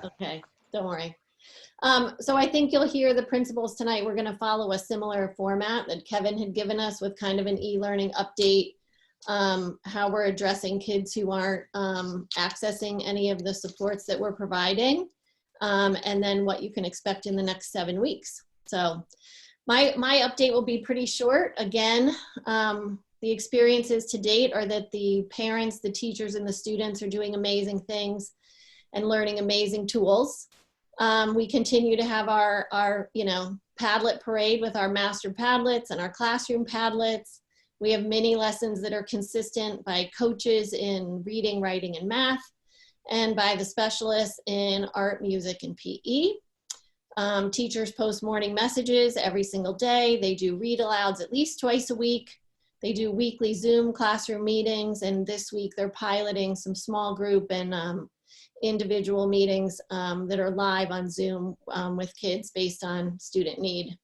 Speaker 14: okay, don't worry. So I think you'll hear the principals tonight. We're going to follow a similar format that Kevin had given us with kind of an e-learning update, how we're addressing kids who aren't accessing any of the supports that we're providing, and then what you can expect in the next 7 weeks. So my update will be pretty short. Again, the experiences to date are that the parents, the teachers, and the students are doing amazing things and learning amazing tools. We continue to have our Padlet parade with our master Padlets and our classroom Padlets. We have mini lessons that are consistent by coaches in reading, writing, and math, and by the specialists in art, music, and PE. Teachers post morning messages every single day. They do read alouds at least twice a week. They do weekly Zoom classroom meetings, and this week they're piloting some small group and individual meetings that are live on Zoom with kids based on student need.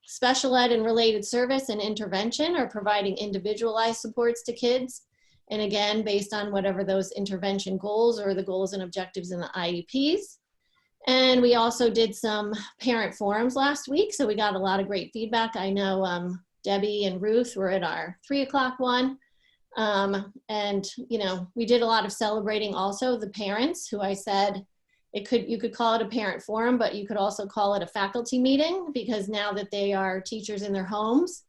Speaker 14: Special ed and related service and intervention are providing individualized supports to kids. And again, based on whatever those intervention goals or the goals and objectives in the IEPs. And we also did some parent forums last week. So we got a lot of great feedback. I know Debbie and Ruth were at our 3 o'clock one. And, you know, we did a lot of celebrating also the parents who I said, you could call it a parent forum, but you could also call it a faculty meeting, because now that they are teachers in their homes,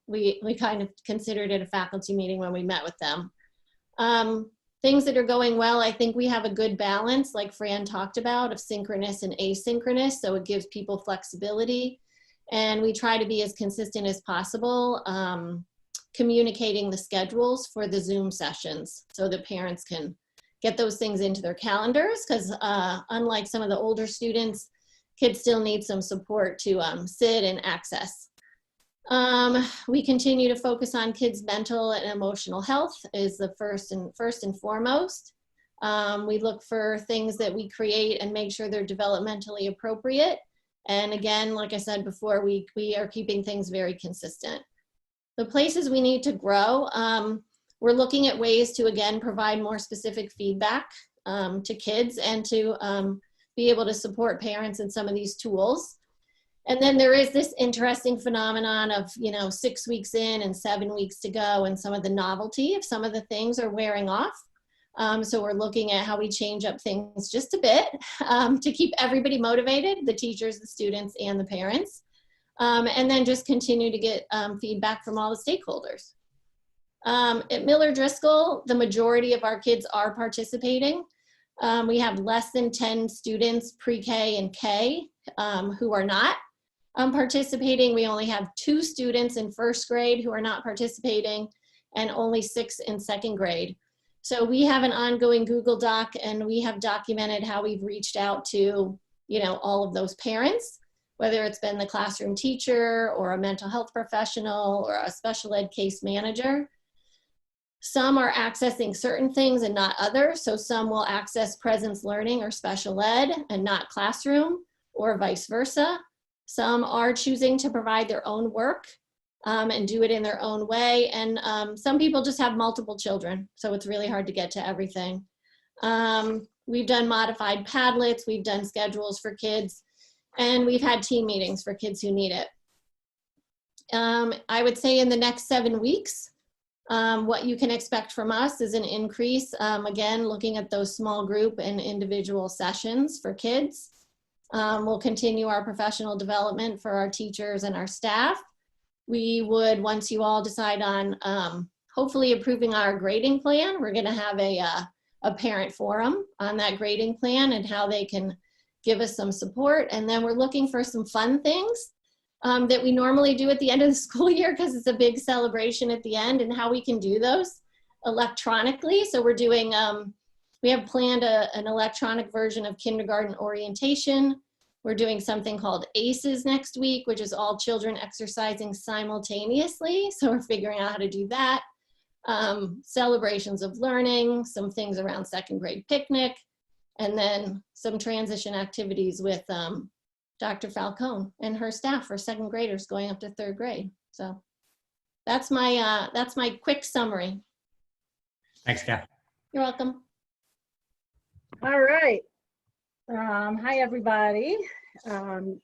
Speaker 14: we kind of considered it a faculty meeting when we met with them. Things that are going well, I think we have a good balance, like Fran talked about, of synchronous and asynchronous, so it gives people flexibility. And we try to be as consistent as possible, communicating the schedules for the Zoom sessions so that parents can get those things into their calendars, because unlike some of the older students, kids still need some support to sit and access. We continue to focus on kids' mental and emotional health is the first and foremost. We look for things that we create and make sure they're developmentally appropriate. And again, like I said before, we are keeping things very consistent. The places we need to grow, we're looking at ways to, again, provide more specific feedback to kids and to be able to support parents in some of these tools. And then there is this interesting phenomenon of, you know, 6 weeks in and 7 weeks to go, and some of the novelty of some of the things are wearing off. So we're looking at how we change up things just a bit to keep everybody motivated, the teachers, the students, and the parents. And then just continue to get feedback from all the stakeholders. At Miller Driscoll, the majority of our kids are participating. We have less than 10 students pre-K and K who are not participating. We only have 2 students in first grade who are not participating, and only 6 in second grade. So we have an ongoing Google Doc, and we have documented how we've reached out to, you know, all of those parents, whether it's been the classroom teacher or a mental health professional or a special ed case manager. Some are accessing certain things and not others. So some will access presence learning or special ed and not classroom, or vice versa. Some are choosing to provide their own work and do it in their own way. And some people just have multiple children, so it's really hard to get to everything. We've done modified Padlets, we've done schedules for kids, and we've had team meetings for kids who need it. I would say in the next 7 weeks, what you can expect from us is an increase, again, looking at those small group and individual sessions for kids. We'll continue our professional development for our teachers and our staff. We would, once you all decide on hopefully approving our grading plan, we're gonna have a parent forum on that grading plan and how they can give us some support. And then we're looking for some fun things that we normally do at the end of the school year, because it's a big celebration at the end, and how we can do those electronically. So we're doing, we have planned an electronic version of kindergarten orientation. We're doing something called ACEs next week, which is all children exercising simultaneously. So we're figuring out how to do that. Celebrations of learning, some things around second grade picnic, and then some transition activities with Dr. Falcone and her staff for second graders going up to third grade. So that's my quick summary.
Speaker 5: Thanks, Kath.
Speaker 14: You're welcome.
Speaker 6: All right. Hi, everybody. Like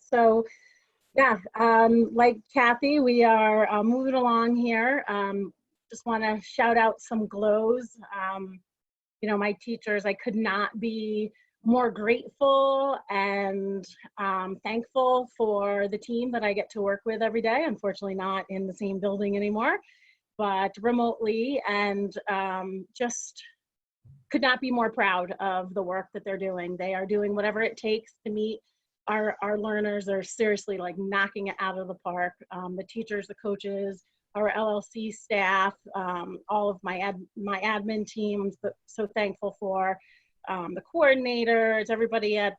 Speaker 6: Kathy, we are moving along here. Just want to shout out some glows. You know, my teachers, I could not be more grateful and thankful for the team that I get to work with every day. Unfortunately, not in the same building anymore, but remotely, and just could not be more proud of the work that they're doing. They are doing whatever it takes to meet our learners. They're seriously like knocking it out of the park. The teachers, the coaches, our LLC staff, all of my admin team, I'm so thankful for. The coordinators, everybody at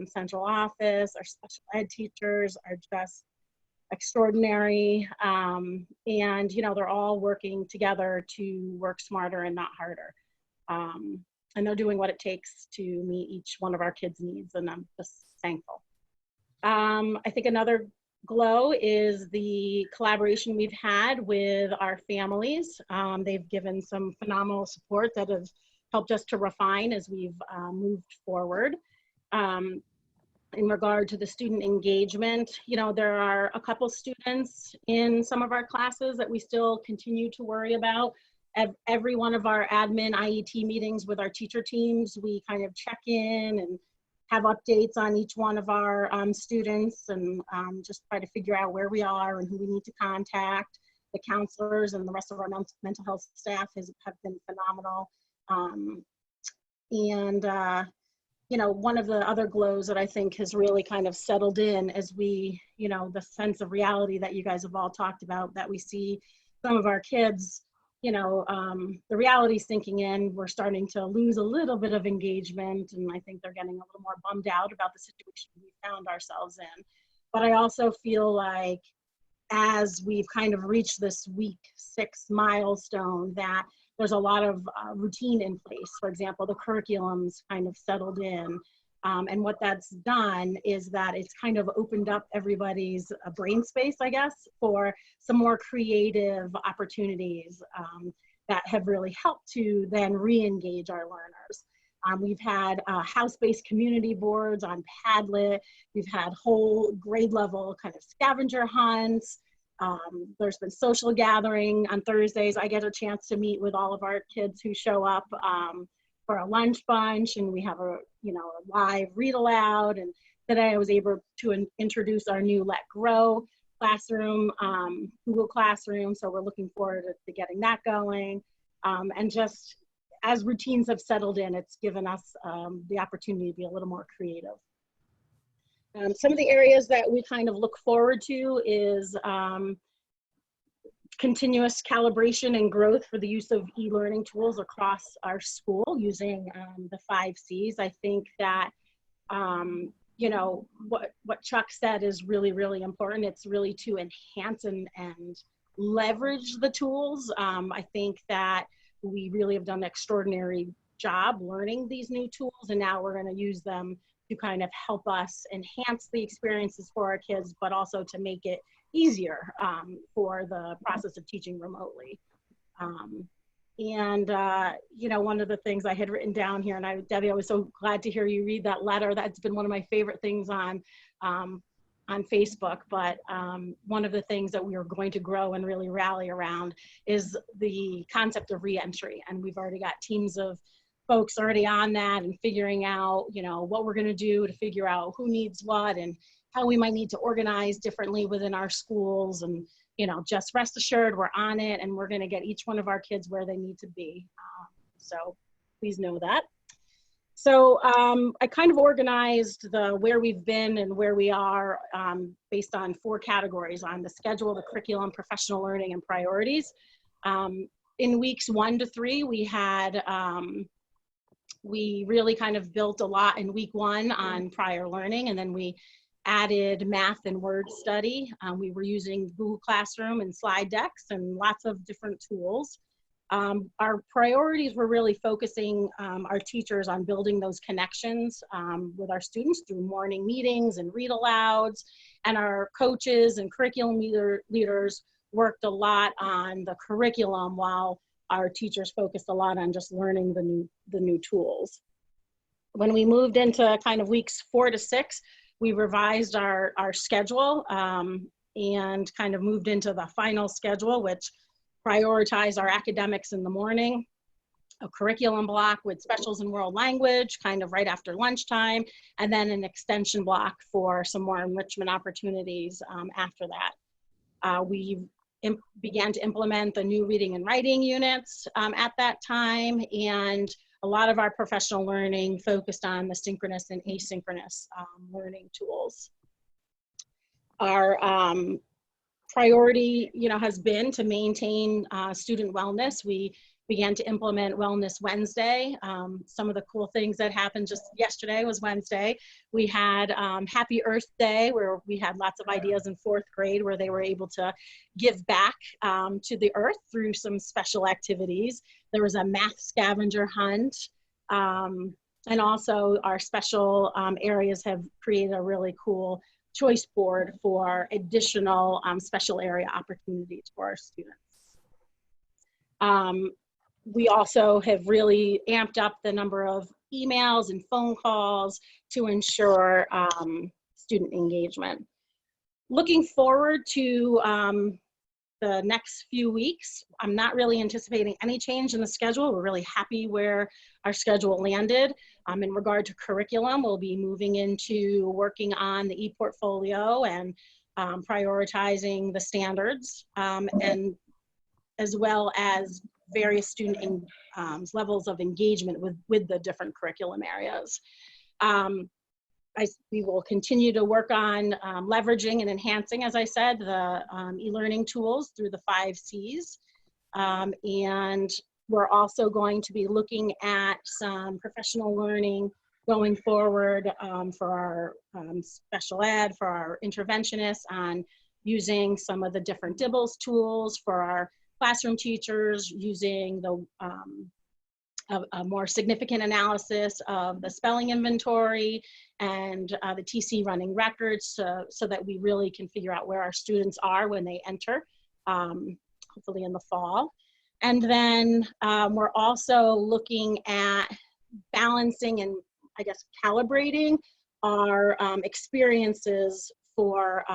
Speaker 6: central office, our special ed teachers are just extraordinary. And, you know, they're all working together to work smarter and not harder. and they're doing what it takes to meet each one of our kids' needs, and I'm just thankful. I think another glow is the collaboration we've had with our families. They've given some phenomenal support that has helped us to refine as we've moved forward. In regard to the student engagement, you know, there are a couple students in some of our classes that we still continue to worry about. At every one of our admin IET meetings with our teacher teams, we kind of check in and have updates on each one of our students, and just try to figure out where we are and who we need to contact. The counselors and the rest of our mental health staff have been phenomenal. You know, one of the other glows that I think has really kind of settled in as we, you know, the sense of reality that you guys have all talked about, that we see some of our kids, you know, the reality sinking in. We're starting to lose a little bit of engagement, and I think they're getting a little more bummed out about the situation we found ourselves in. But I also feel like as we've kind of reached this week 6 milestone, that there's a lot of routine in place. For example, the curriculum's kind of settled in. And what that's done is that it's kind of opened up everybody's brain space, I guess, for some more creative opportunities that have really helped to then re-engage our learners. We've had house-based community boards on Padlet. We've had whole grade level kind of scavenger hunts. There's been social gathering on Thursdays. I get a chance to meet with all of our kids who show up for a lunch bunch, and we have a, you know, a live read aloud. And today I was able to introduce our new Let Grow classroom, Google Classroom. So we're looking forward to getting that going. And just as routines have settled in, it's given us the opportunity to be a little more creative. Some of the areas that we kind of look forward to is continuous calibration and growth for the use of e-learning tools across our school using the 5 C's. I think that, you know, what Chuck said is really, really important. It's really to enhance and leverage the tools. I think that we really have done an extraordinary job learning these new tools, and now we're going to use them to kind of help us enhance the experiences for our kids, but also to make it easier for the process of teaching remotely. You know, one of the things I had written down here, and Debbie, I was so glad to hear you read that letter. That's been one of my favorite things on Facebook. But one of the things that we are going to grow and really rally around is the concept of reentry. And we've already got teams of folks already on that and figuring out, you know, what we're going to do to figure out who needs what and how we might need to organize differently within our schools. And, you know, just rest assured we're on it, and we're going to get each one of our kids where they need to be. So please know that. So I kind of organized the where we've been and where we are based on 4 categories: on the schedule, the curriculum, professional learning, and priorities. In weeks 1 to 3, we had we really kind of built a lot in week 1 on prior learning, and then we added math and word study. We were using Google Classroom and slide decks and lots of different tools. Our priorities were really focusing our teachers on building those connections with our students through morning meetings and read alouds, and our coaches and curriculum leaders worked a lot on the curriculum while our teachers focused a lot on just learning the new tools. When we moved into kind of weeks 4 to 6, we revised our schedule and kind of moved into the final schedule, which prioritized our academics in the morning, a curriculum block with specials in world language kind of right after lunchtime, and then an extension block for some more enrichment opportunities after that. We began to implement the new reading and writing units at that time, and a lot of our professional learning focused on the synchronous and asynchronous learning tools. Our priority, you know, has been to maintain student wellness. We began to implement Wellness Wednesday. Some of the cool things that happened just yesterday was Wednesday. We had Happy Earth Day, where we had lots of ideas in 4th grade where they were able to give back to the earth through some special activities. There was a math scavenger hunt. And also our special areas have created a really cool choice board for additional special area opportunities for our students. We also have really amped up the number of emails and phone calls to ensure student engagement. Looking forward to the next few weeks, I'm not really anticipating any change in the schedule. We're really happy where our schedule landed. In regard to curriculum, we'll be moving into working on the e-portfolio and prioritizing the standards, and as well as various student levels of engagement with the different curriculum areas. We will continue to work on leveraging and enhancing, as I said, the e-learning tools through the 5 C's. And we're also going to be looking at some professional learning going forward for our special ed, for our interventionists, on using some of the different DIBELS tools for our classroom teachers, using the a more significant analysis of the spelling inventory and the TC running records, so that we really can figure out where our students are when they enter, hopefully in the fall. And then we're also looking at balancing and, I guess, calibrating our experiences for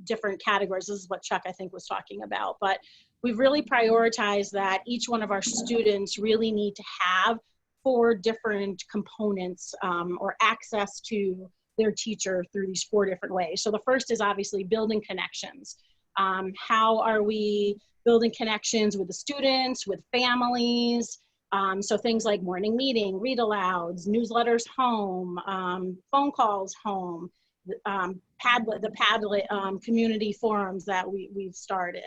Speaker 6: different categories. This is what Chuck, I think, was talking about. But we've really prioritized that each one of our students really need to have 4 different components or access to their teacher through these 4 different ways. So the first is obviously building connections. How are we building connections with the students, with families? So things like morning meeting, read alouds, newsletters home, phone calls home, the Padlet community forums that we've started.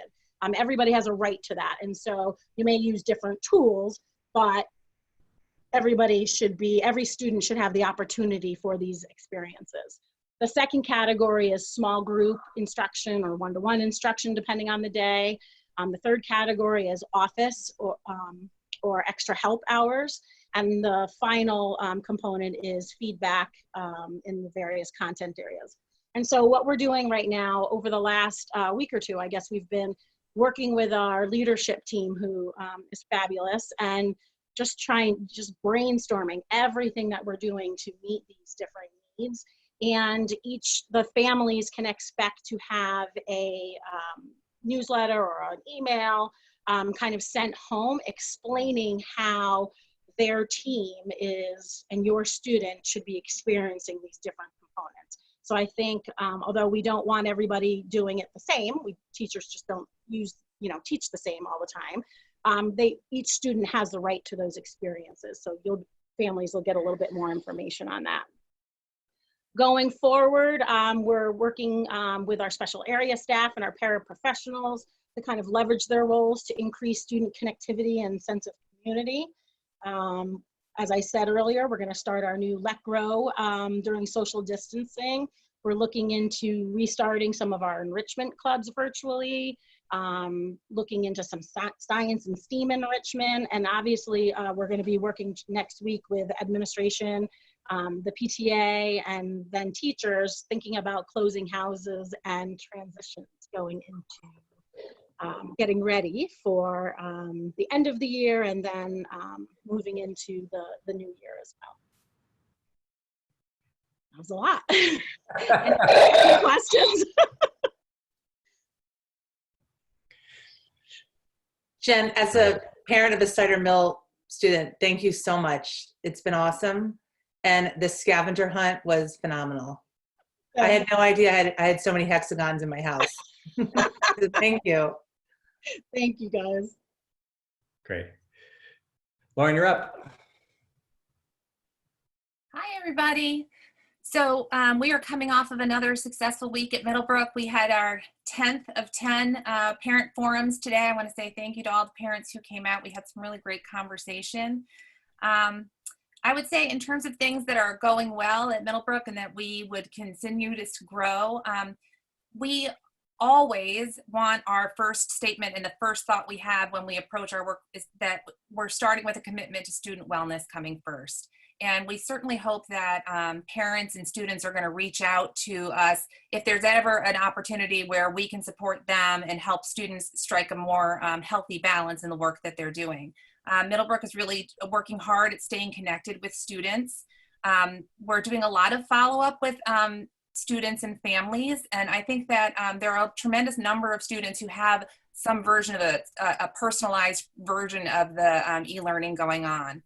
Speaker 6: Everybody has a right to that. And so you may use different tools, but every student should have the opportunity for these experiences. The second category is small group instruction or one-to-one instruction, depending on the day. The third category is office or extra help hours. And the final component is feedback in the various content areas. And so what we're doing right now, over the last week or two, I guess we've been working with our leadership team, who is fabulous, and just brainstorming everything that we're doing to meet these different needs. And the families can expect to have a newsletter or an email kind of sent home explaining how their team is and your student should be experiencing these different components. So I think, although we don't want everybody doing it the same, teachers just don't teach the same all the time. Each student has the right to those experiences. So families will get a little bit more information on that. Going forward, we're working with our special area staff and our paraprofessionals to kind of leverage their roles to increase student connectivity and sense of community. As I said earlier, we're going to start our new LECRO during social distancing. We're looking into restarting some of our enrichment clubs virtually, looking into some science and STEAM enrichment, and obviously we're going to be working next week with administration, the PTA, and then teachers, thinking about closing houses and transitions going into getting ready for the end of the year, and then moving into the new year as well. That was a lot. Any questions?
Speaker 4: Jen, as a parent of a Cider Mill student, thank you so much. It's been awesome. And the scavenger hunt was phenomenal. I had no idea I had so many hexagons in my house. Thank you.
Speaker 6: Thank you, guys.
Speaker 5: Great. Lauren, you're up.
Speaker 15: Hi, everybody. So we are coming off of another successful week at Middlebrook. We had our 10th of 10 parent forums today. I want to say thank you to all the parents who came out. We had some really great conversation. I would say in terms of things that are going well at Middlebrook and that we would continue to grow, we always want our first statement and the first thought we have when we approach our work is that we're starting with a commitment to student wellness coming first. And we certainly hope that parents and students are going to reach out to us if there's ever an opportunity where we can support them and help students strike a more healthy balance in the work that they're doing. Middlebrook is really working hard at staying connected with students. We're doing a lot of follow-up with students and families, and I think that there are a tremendous number of students who have some version of a personalized version of the e-learning going on.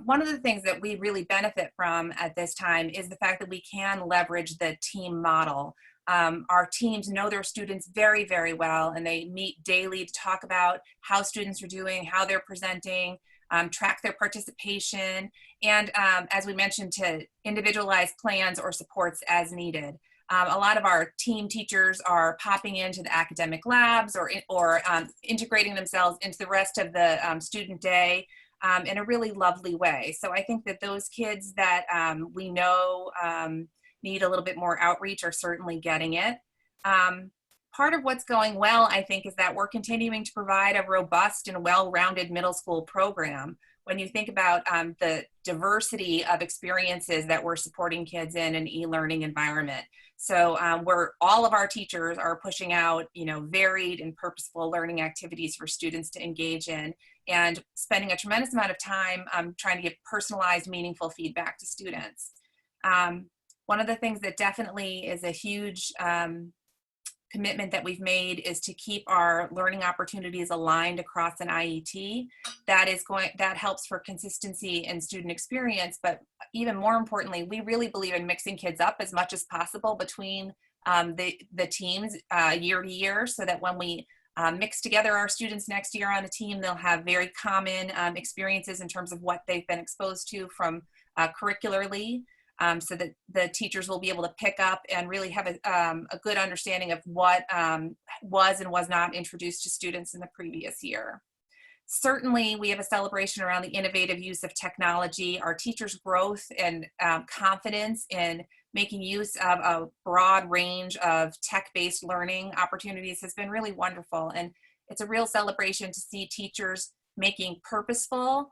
Speaker 15: One of the things that we really benefit from at this time is the fact that we can leverage the team model. Our teams know their students very, very well, and they meet daily to talk about how students are doing, how they're presenting, track their participation, and as we mentioned, to individualize plans or supports as needed. A lot of our team teachers are popping into the academic labs or integrating themselves into the rest of the student day in a really lovely way. So I think that those kids that we know need a little bit more outreach are certainly getting it. Part of what's going well, I think, is that we're continuing to provide a robust and well-rounded middle school program. When you think about the diversity of experiences that we're supporting kids in an e-learning environment. So all of our teachers are pushing out, varied and purposeful learning activities for students to engage in, and spending a tremendous amount of time trying to give personalized, meaningful feedback to students. One of the things that definitely is a huge commitment that we've made is to keep our learning opportunities aligned across an IET. That helps for consistency in student experience, but even more importantly, we really believe in mixing kids up as much as possible between the teams year to year, so that when we mix together our students next year on a team, they'll have very common experiences in terms of what they've been exposed to from curricularly. So that the teachers will be able to pick up and really have a good understanding of what was and was not introduced to students in the previous year. Certainly, we have a celebration around the innovative use of technology. Our teachers' growth and confidence in making use of a broad range of tech-based learning opportunities has been really wonderful. And it's a real celebration to see teachers making purposeful,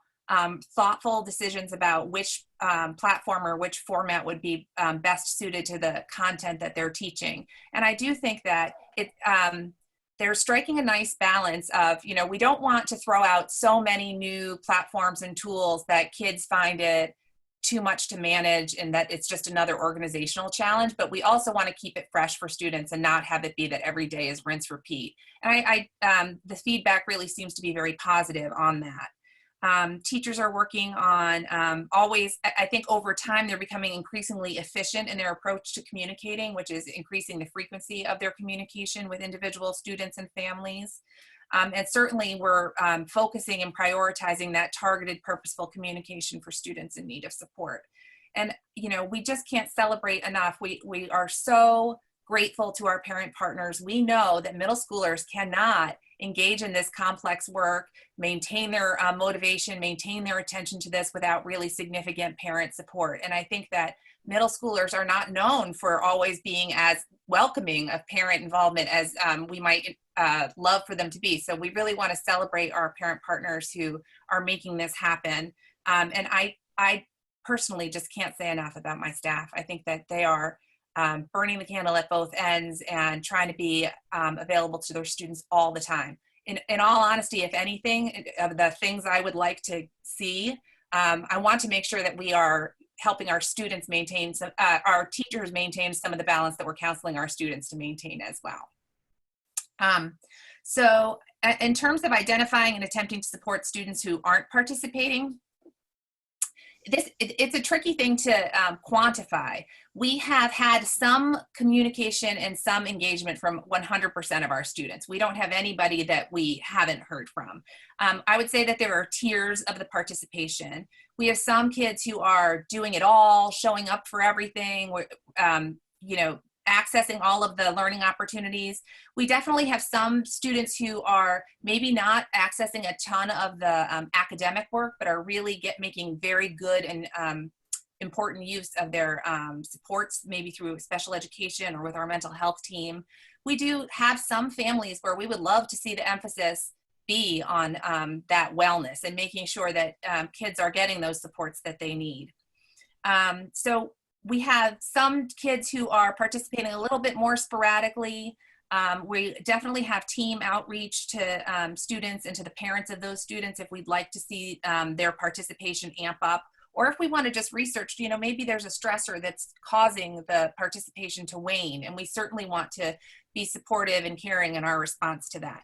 Speaker 15: thoughtful decisions about which platform or which format would be best suited to the content that they're teaching. And I do think that they're striking a nice balance of, we don't want to throw out so many new platforms and tools that kids find it too much to manage and that it's just another organizational challenge, but we also want to keep it fresh for students and not have it be that every day is rinse repeat. And the feedback really seems to be very positive on that. Teachers are working on always, I think over time, they're becoming increasingly efficient in their approach to communicating, which is increasing the frequency of their communication with individual students and families. And certainly we're focusing and prioritizing that targeted, purposeful communication for students in need of support. And, we just can't celebrate enough. We are so grateful to our parent partners. We know that middle schoolers cannot engage in this complex work, maintain their motivation, maintain their attention to this without really significant parent support. And I think that middle schoolers are not known for always being as welcoming of parent involvement as we might love for them to be. So we really want to celebrate our parent partners who are making this happen. And I personally just can't say enough about my staff. I think that they are burning the candle at both ends and trying to be available to their students all the time. In all honesty, if anything, of the things I would like to see, I want to make sure that we are helping our students maintain our teachers maintain some of the balance that we're counseling our students to maintain as well. So in terms of identifying and attempting to support students who aren't participating, it's a tricky thing to quantify. We have had some communication and some engagement from 100% of our students. We don't have anybody that we haven't heard from. I would say that there are tiers of the participation. We have some kids who are doing it all, showing up for everything, accessing all of the learning opportunities. We definitely have some students who are maybe not accessing a ton of the academic work, but are really making very good and important use of their supports, maybe through special education or with our mental health team. We do have some families where we would love to see the emphasis be on that wellness and making sure that kids are getting those supports that they need. So we have some kids who are participating a little bit more sporadically. We definitely have team outreach to students and to the parents of those students if we'd like to see their participation amp up, or if we want to just research, you know, maybe there's a stressor that's causing the participation to wane, and we certainly want to be supportive and caring in our response to that.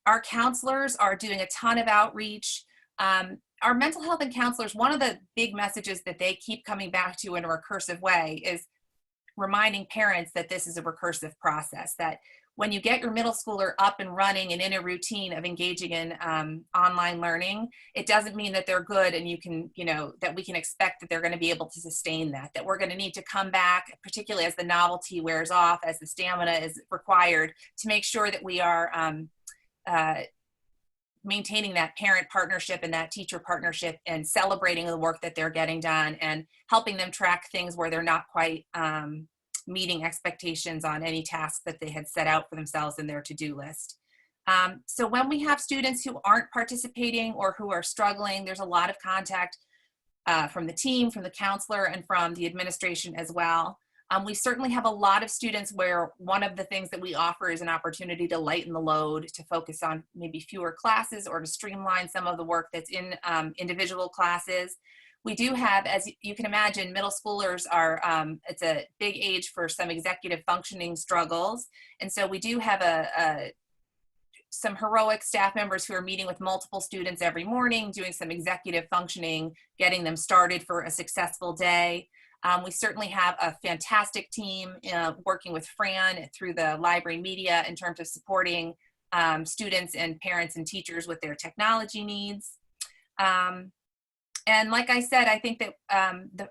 Speaker 15: Our counselors are doing a ton of outreach. Our mental health and counselors, one of the big messages that they keep coming back to in a recursive way is reminding parents that this is a recursive process, that when you get your middle schooler up and running and in a routine of engaging in online learning, it doesn't mean that they're good and you can, you know, that we can expect that they're going to be able to sustain that, that we're going to need to come back, particularly as the novelty wears off, as the stamina is required, to make sure that we are maintaining that parent partnership and that teacher partnership and celebrating the work that they're getting done and helping them track things where they're not quite meeting expectations on any tasks that they had set out for themselves in their to-do list. So when we have students who aren't participating or who are struggling, there's a lot of contact from the team, from the counselor, and from the administration as well. We certainly have a lot of students where one of the things that we offer is an opportunity to lighten the load, to focus on maybe fewer classes or to streamline some of the work that's in individual classes. We do have, as you can imagine, middle schoolers are, it's a big age for some executive functioning struggles. And so we do have some heroic staff members who are meeting with multiple students every morning, doing some executive functioning, getting them started for a successful day. We certainly have a fantastic team working with Fran through the library media in terms of supporting students and parents and teachers with their technology needs. And like I said, I think that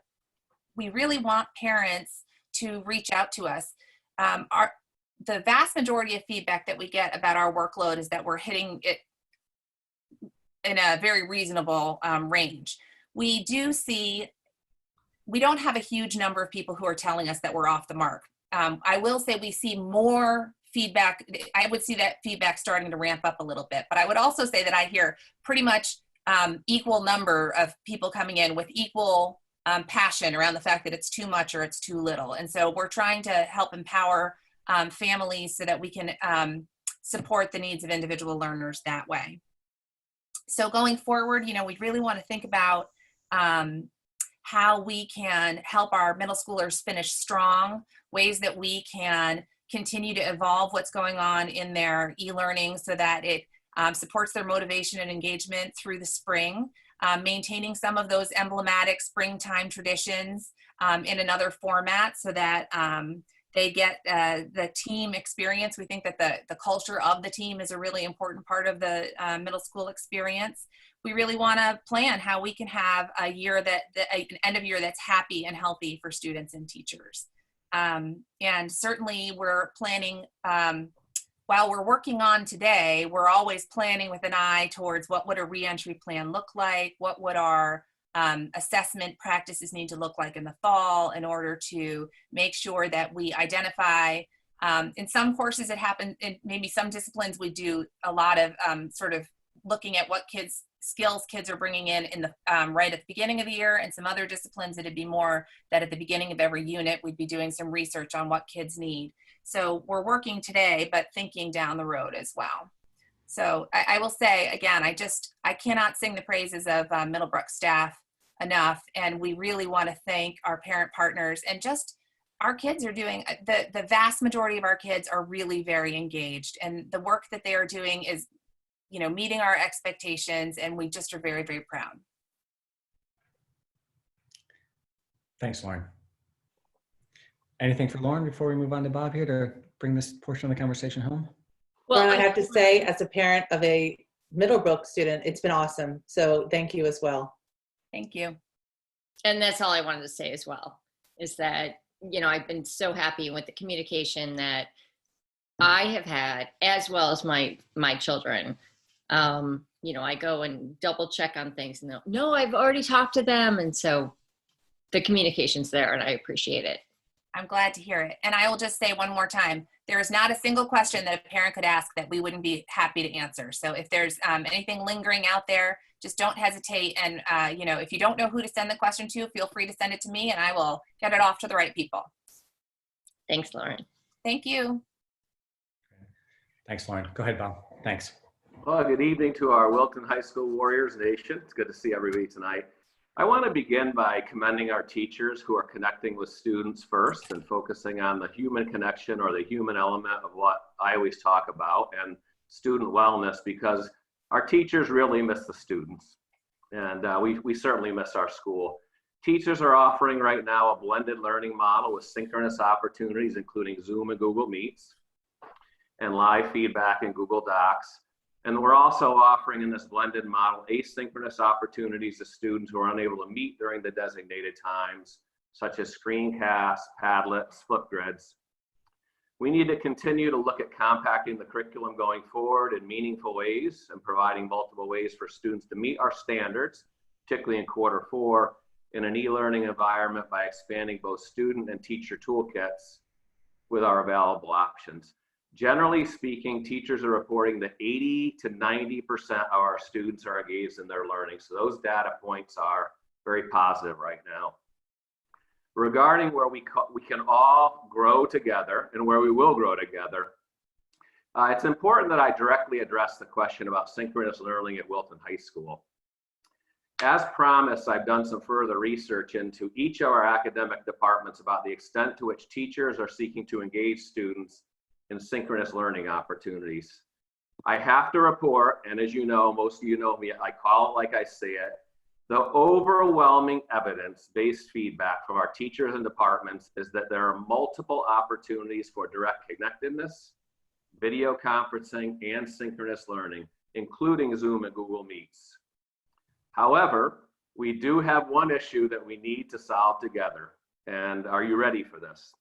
Speaker 15: we really want parents to reach out to us. The vast majority of feedback that we get about our workload is that we're hitting it in a very reasonable range. We do see, we don't have a huge number of people who are telling us that we're off the mark. I will say we see more feedback. I would see that feedback starting to ramp up a little bit, but I would also say that I hear pretty much equal number of people coming in with equal passion around the fact that it's too much or it's too little. And so we're trying to help empower families so that we can support the needs of individual learners that way. So going forward, you know, we really want to think about how we can help our middle schoolers finish strong, ways that we can continue to evolve what's going on in their e-learning so that it supports their motivation and engagement through the spring, maintaining some of those emblematic springtime traditions in another format so that they get the team experience. We think that the culture of the team is a really important part of the middle school experience. We really want to plan how we can have a year an end of year that's happy and healthy for students and teachers. And certainly we're planning, while we're working on today, we're always planning with an eye towards what would a reentry plan look like, what would our assessment practices need to look like in the fall in order to make sure that we identify, in some courses it happens, in maybe some disciplines we do a lot of sort of looking at what skills kids are bringing in the right at the beginning of the year, and some other disciplines it'd be more that at the beginning of every unit we'd be doing some research on what kids need. So we're working today, but thinking down the road as well. So I will say, again, I cannot sing the praises of Middlebrook staff enough, and we really want to thank our parent partners, and just our kids are doing, the vast majority of our kids are really very engaged, and the work that they are doing is, you know, meeting our expectations, and we just are very, very proud.
Speaker 5: Thanks, Lauren. Anything for Lauren before we move on to Bob here to bring this portion of the conversation home?
Speaker 4: Well, I have to say, as a parent of a Middlebrook student, it's been awesome. So thank you as well.
Speaker 1: Thank you. And that's all I wanted to say as well, is that, you know, I've been so happy with the communication that I have had, as well as my children. You know, I go and double check on things and no, I've already talked to them. And so the communication's there, and I appreciate it.
Speaker 15: I'm glad to hear it. And I will just say one more time, there is not a single question that a parent could ask that we wouldn't be happy to answer. So if there's anything lingering out there, just don't hesitate. And, you know, if you don't know who to send the question to, feel free to send it to me and I will get it off to the right people.
Speaker 1: Thanks, Lauren.
Speaker 15: Thank you.
Speaker 5: Thanks, Lauren. Go ahead, Bob. Thanks.
Speaker 16: Well, good evening to our Wilton High School Warriors Nation. It's good to see everybody tonight. I want to begin by commending our teachers who are connecting with students first and focusing on the human connection or the human element of what I always talk about and student wellness, because our teachers really miss the students. And we certainly miss our school. Teachers are offering right now a blended learning model with synchronous opportunities, including Zoom and Google Meets, and live feedback in Google Docs. And we're also offering in this blended model asynchronous opportunities to students who are unable to meet during the designated times, such as screencasts, Padlets, Flipgrids. We need to continue to look at compacting the curriculum going forward in meaningful ways and providing multiple ways for students to meet our standards, particularly in Q4, in an e-learning environment by expanding both student and teacher toolkits with our available options. Generally speaking, teachers are reporting that 80 to 90% of our students are engaged in their learning. So those data points are very positive right now. Regarding where we can all grow together and where we will grow together, it's important that I directly address the question about synchronous learning at Wilton High School. As promised, I've done some further research into each of our academic departments about the extent to which teachers are seeking to engage students in synchronous learning opportunities. I have to report, and as you know, most of you know me, I call it like I say it, the overwhelming evidence-based feedback from our teachers and departments is that there are multiple opportunities for direct connectedness, video conferencing, and synchronous learning, including Zoom and Google Meets. However, we do have one issue that we need to solve together. And are you ready for this?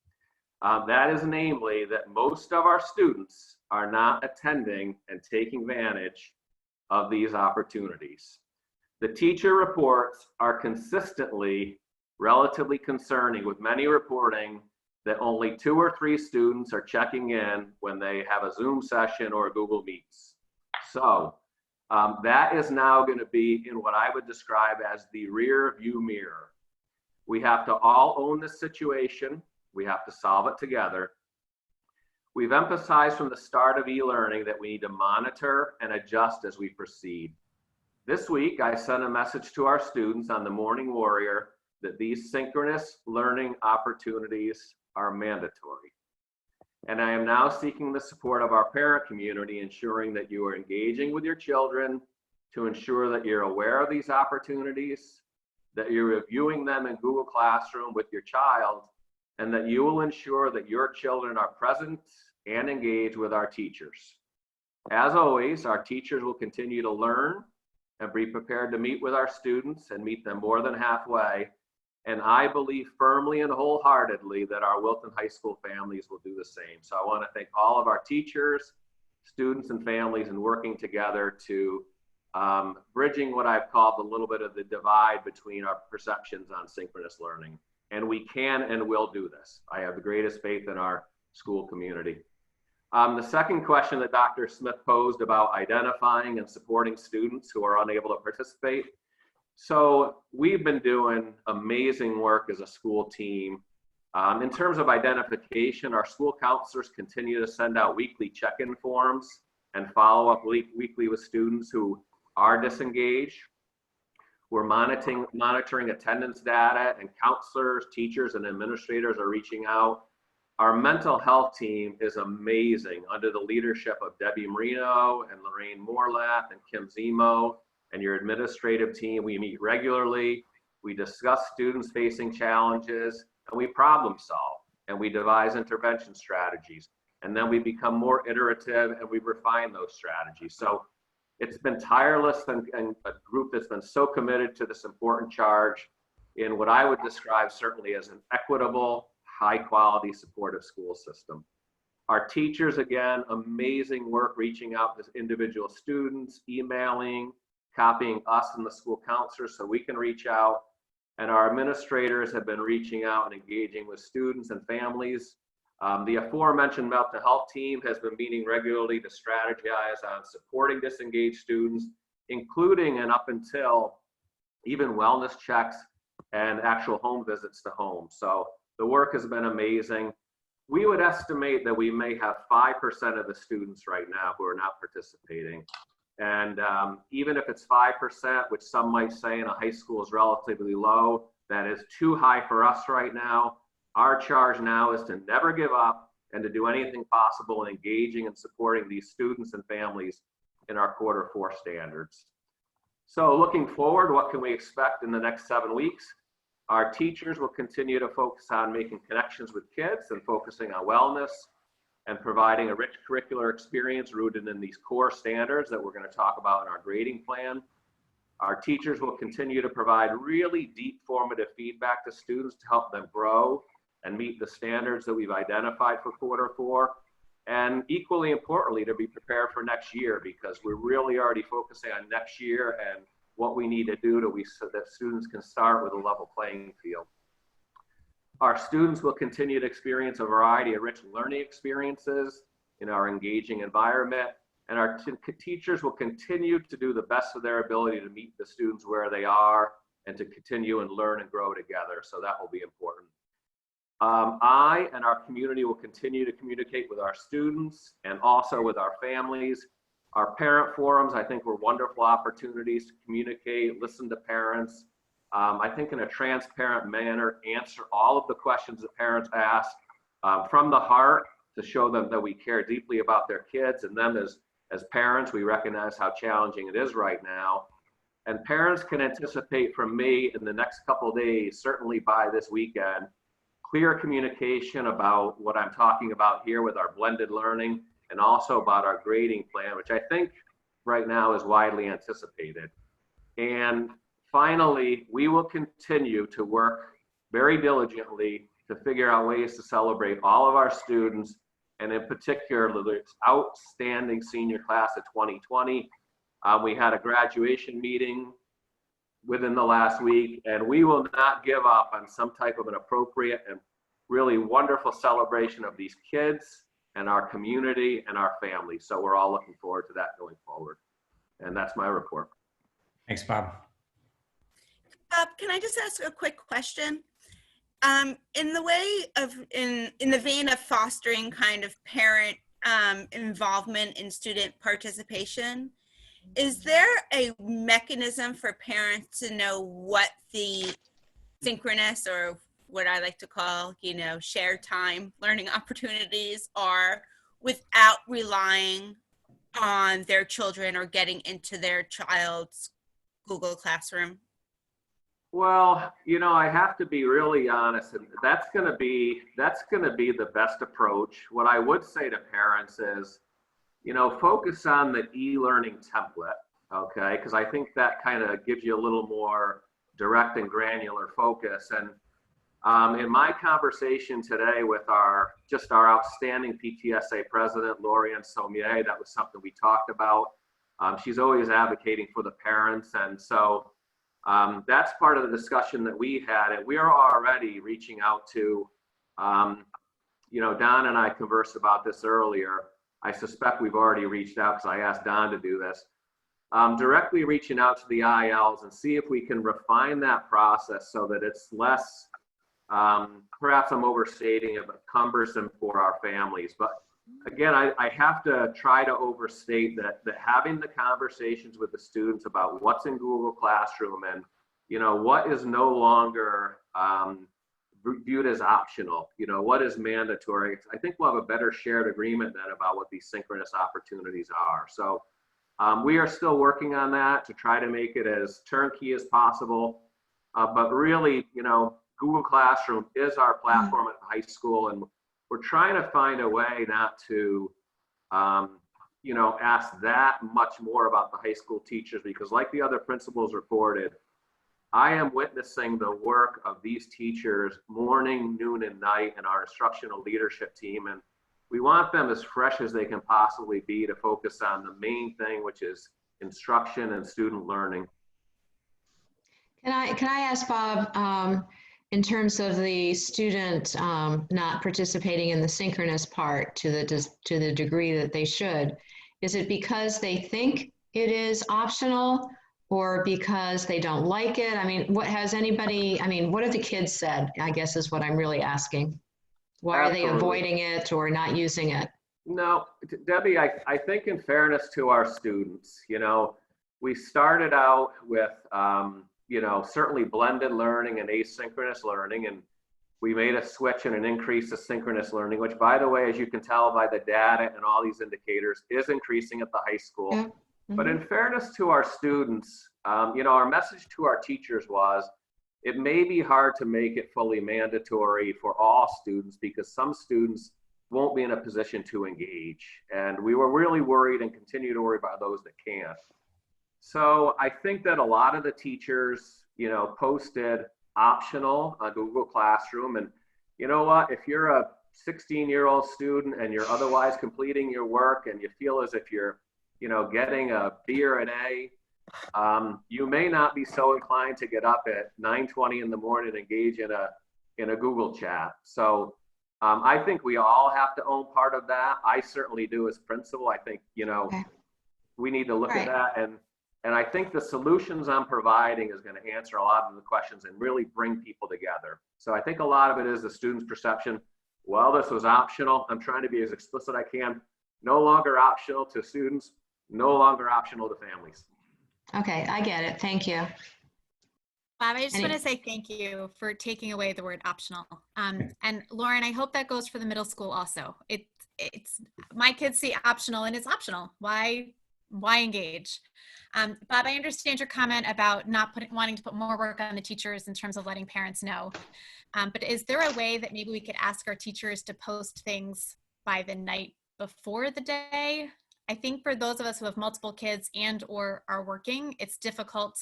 Speaker 16: That is namely that most of our students are not attending and taking advantage of these opportunities. The teacher reports are consistently relatively concerning, with many reporting that only 2 or 3 students are checking in when they have a Zoom session or Google Meets. So that is now going to be in what I would describe as the rear view mirror. We have to all own this situation. We have to solve it together. We've emphasized from the start of e-learning that we need to monitor and adjust as we proceed. This week, I sent a message to our students on the Morning Warrior that these synchronous learning opportunities are mandatory. And I am now seeking the support of our parent community, ensuring that you are engaging with your children to ensure that you're aware of these opportunities, that you're reviewing them in Google Classroom with your child, and that you will ensure that your children are present and engaged with our teachers. As always, our teachers will continue to learn and be prepared to meet with our students and meet them more than halfway. And I believe firmly and wholeheartedly that our Wilton High School families will do the same. So I want to thank all of our teachers, students, and families in working together to bridging what I've called a little bit of the divide between our perceptions on synchronous learning. And we can and will do this. I have the greatest faith in our school community. The second question that Dr. Smith posed about identifying and supporting students who are unable to participate. So we've been doing amazing work as a school team. In terms of identification, our school counselors continue to send out weekly check-in forms and follow up weekly with students who are disengaged. We're monitoring attendance data, and counselors, teachers, and administrators are reaching out. Our mental health team is amazing under the leadership of Debbie Marino and Lorraine Morlath and Kim Zemo and your administrative team. We meet regularly, we discuss students facing challenges, and we problem solve, and we devise intervention strategies. And then we become more iterative and we refine those strategies. So it's been tireless and a group that's been so committed to this important charge in what I would describe certainly as an equitable, high quality supportive school system. Our teachers, again, amazing work reaching out to individual students, emailing, copying us and the school counselors so we can reach out. and our administrators have been reaching out and engaging with students and families. The aforementioned mental health team has been meeting regularly to strategize on supporting disengaged students, including and up until even wellness checks and actual home visits to home. So the work has been amazing. We would estimate that we may have 5% of the students right now who are not participating. And even if it's 5%, which some might say in a high school is relatively low, that is too high for us right now. Our charge now is to never give up and to do anything possible in engaging and supporting these students and families in our Q4 standards. So looking forward, what can we expect in the next 7 weeks? Our teachers will continue to focus on making connections with kids and focusing on wellness and providing a rich curricular experience rooted in these core standards that we're going to talk about in our grading plan. Our teachers will continue to provide really deep formative feedback to students to help them grow and meet the standards that we've identified for Q4. And equally importantly, to be prepared for next year, because we're really already focusing on next year and what we need to do so that students can start with a level playing field. Our students will continue to experience a variety of rich learning experiences in our engaging environment, and our teachers will continue to do the best of their ability to meet the students where they are and to continue and learn and grow together. So that will be important. I and our community will continue to communicate with our students and also with our families. Our parent forums, I think, were wonderful opportunities to communicate, listen to parents, I think in a transparent manner, answer all of the questions that parents ask from the heart to show them that we care deeply about their kids. And them as parents, we recognize how challenging it is right now. And parents can anticipate from me in the next couple of days, certainly by this weekend, clear communication about what I'm talking about here with our blended learning and also about our grading plan, which I think right now is widely anticipated. And finally, we will continue to work very diligently to figure out ways to celebrate all of our students, and in particular, the outstanding senior class of 2020. We had a graduation meeting within the last week, and we will not give up on some type of an appropriate and really wonderful celebration of these kids and our community and our families. So we're all looking forward to that going forward. And that's my report.
Speaker 5: Thanks, Bob.
Speaker 8: Bob, can I just ask a quick question? In the vein of fostering kind of parent involvement in student participation, is there a mechanism for parents to know what the synchronous, or what I like to call, shared time learning opportunities are without relying on their children or getting into their child's Google Classroom?
Speaker 16: Well, I have to be really honest, and that's going to be the best approach. What I would say to parents is, focus on the e-learning template, okay? Because I think that kind of gives you a little more direct and granular focus. And in my conversation today with our outstanding PTSA president, Lorianne Sommier, that was something we talked about. She's always advocating for the parents, and so that's part of the discussion that we had, and we are already reaching out to, Don and I conversed about this earlier. I suspect we've already reached out because I asked Don to do this. Directly reaching out to the ILs and see if we can refine that process so that it's less, perhaps I'm overstating it, but cumbersome for our families. But again, I have to try to overstate that having the conversations with the students about what's in Google Classroom and, what is no longer viewed as optional, what is mandatory. I think we'll have a better shared agreement then about what these synchronous opportunities are. So we are still working on that to try to make it as turnkey as possible. But really, Google Classroom is our platform at the high school, and we're trying to find a way not to, ask that much more about the high school teachers, because like the other principals reported, I am witnessing the work of these teachers morning, noon, and night in our instructional leadership team. And we want them as fresh as they can possibly be to focus on the main thing, which is instruction and student learning.
Speaker 2: Can I ask Bob, in terms of the student not participating in the synchronous part to the degree that they should, is it because they think it is optional or because they don't like it? I mean, what have the kids said, I guess is what I'm really asking. Why are they avoiding it or not using it?
Speaker 16: No, Debbie, I think in fairness to our students, we started out with, certainly blended learning and asynchronous learning, and we made a switch and an increase to synchronous learning, which, by the way, as you can tell by the data and all these indicators, is increasing at the high school. Yeah. Mm-hmm. But in fairness to our students, our message to our teachers was, it may be hard to make it fully mandatory for all students because some students won't be in a position to engage. And we were really worried and continue to worry about those that can't. So I think that a lot of the teachers, posted optional on Google Classroom. And you know what, if you're a 16-year-old student and you're otherwise completing your work and you feel as if you're, getting a B or an A, you may not be so inclined to get up at 9:20 in the morning and engage in a Google chat. So I think we all have to own part of that. I certainly do as principal. I think, okay. We need to look at that. And I think the solutions I'm providing is going to answer a lot of the questions and really bring people together. So I think a lot of it is the student's perception. Well, this was optional. I'm trying to be as explicit as I can. No longer optional to students, no longer optional to families.
Speaker 2: Okay, I get it. Thank you.
Speaker 7: Bob, I just want to say thank you for taking away the word optional. And Lauren, I hope that goes for the middle school also. It's my kids see optional and it's optional. Why engage? Bob, I understand your comment about not wanting to put more work on the teachers in terms of letting parents know. But is there a way that maybe we could ask our teachers to post things by the night before the day? I think for those of us who have multiple kids and or are working, it's difficult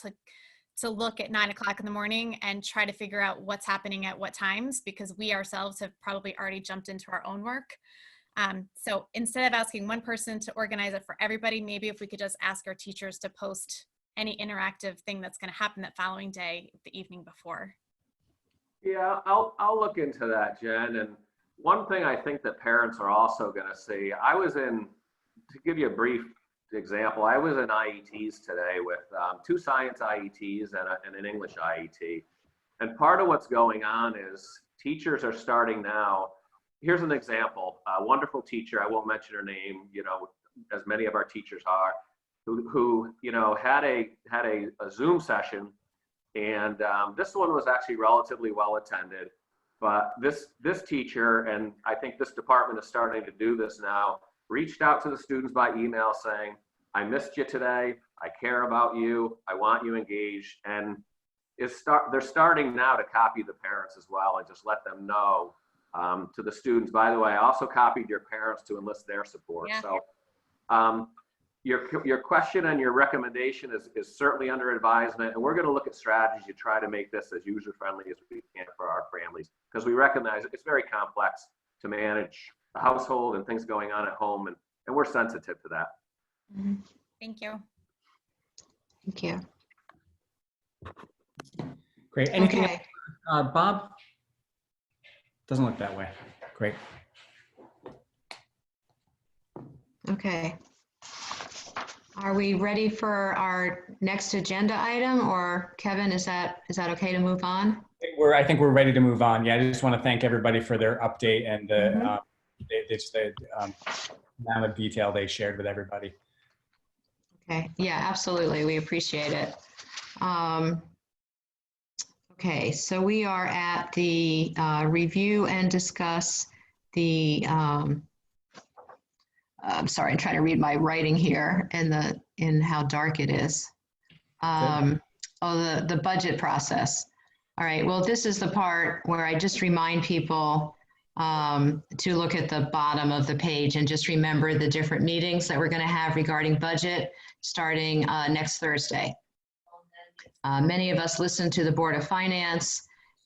Speaker 7: to look at 9 o'clock in the morning and try to figure out what's happening at what times, because we ourselves have probably already jumped into our own work. So instead of asking one person to organize it for everybody, maybe if we could just ask our teachers to post any interactive thing that's going to happen that following day, the evening before.
Speaker 16: Yeah, I'll look into that, Jen. And one thing I think that parents are also going to see, to give you a brief example, I was in IETs today with 2 science IETs and an English IET. And part of what's going on is teachers are starting now. Here's an example. A wonderful teacher, I won't mention her name, as many of our teachers are, who had a Zoom session, and this one was actually relatively well attended. But this teacher, and I think this department is starting to do this now, reached out to the students by email saying, I missed you today. I care about you. I want you engaged. And they're starting now to copy the parents as well and just let them know to the students. By the way, I also copied your parents to enlist their support. Yeah. So your question and your recommendation is certainly under advisement. And we're going to look at strategies to try to make this as user-friendly as we can for our families, because we recognize it's very complex to manage the household and things going on at home, and we're sensitive to that.
Speaker 7: Mm-hmm. Thank you.
Speaker 2: Thank you.
Speaker 5: Great. Anything else, Bob? Doesn't look that way. Great.
Speaker 2: Okay. Are we ready for our next agenda item, or Kevin, is that okay to move on?
Speaker 5: I think we're ready to move on. Yeah, I just want to thank everybody for their update and the amount of detail they shared with everybody.
Speaker 2: Okay, yeah, absolutely. We appreciate it. Okay, so we are at the review and discuss the, I'm sorry, I'm trying to read my writing here in how dark it is. The budget process. All right, well, this is the part where I just remind people to look at the bottom of the page and just remember the different meetings that we're going to have regarding budget starting next Thursday. Many of us listen to the Board of Finance.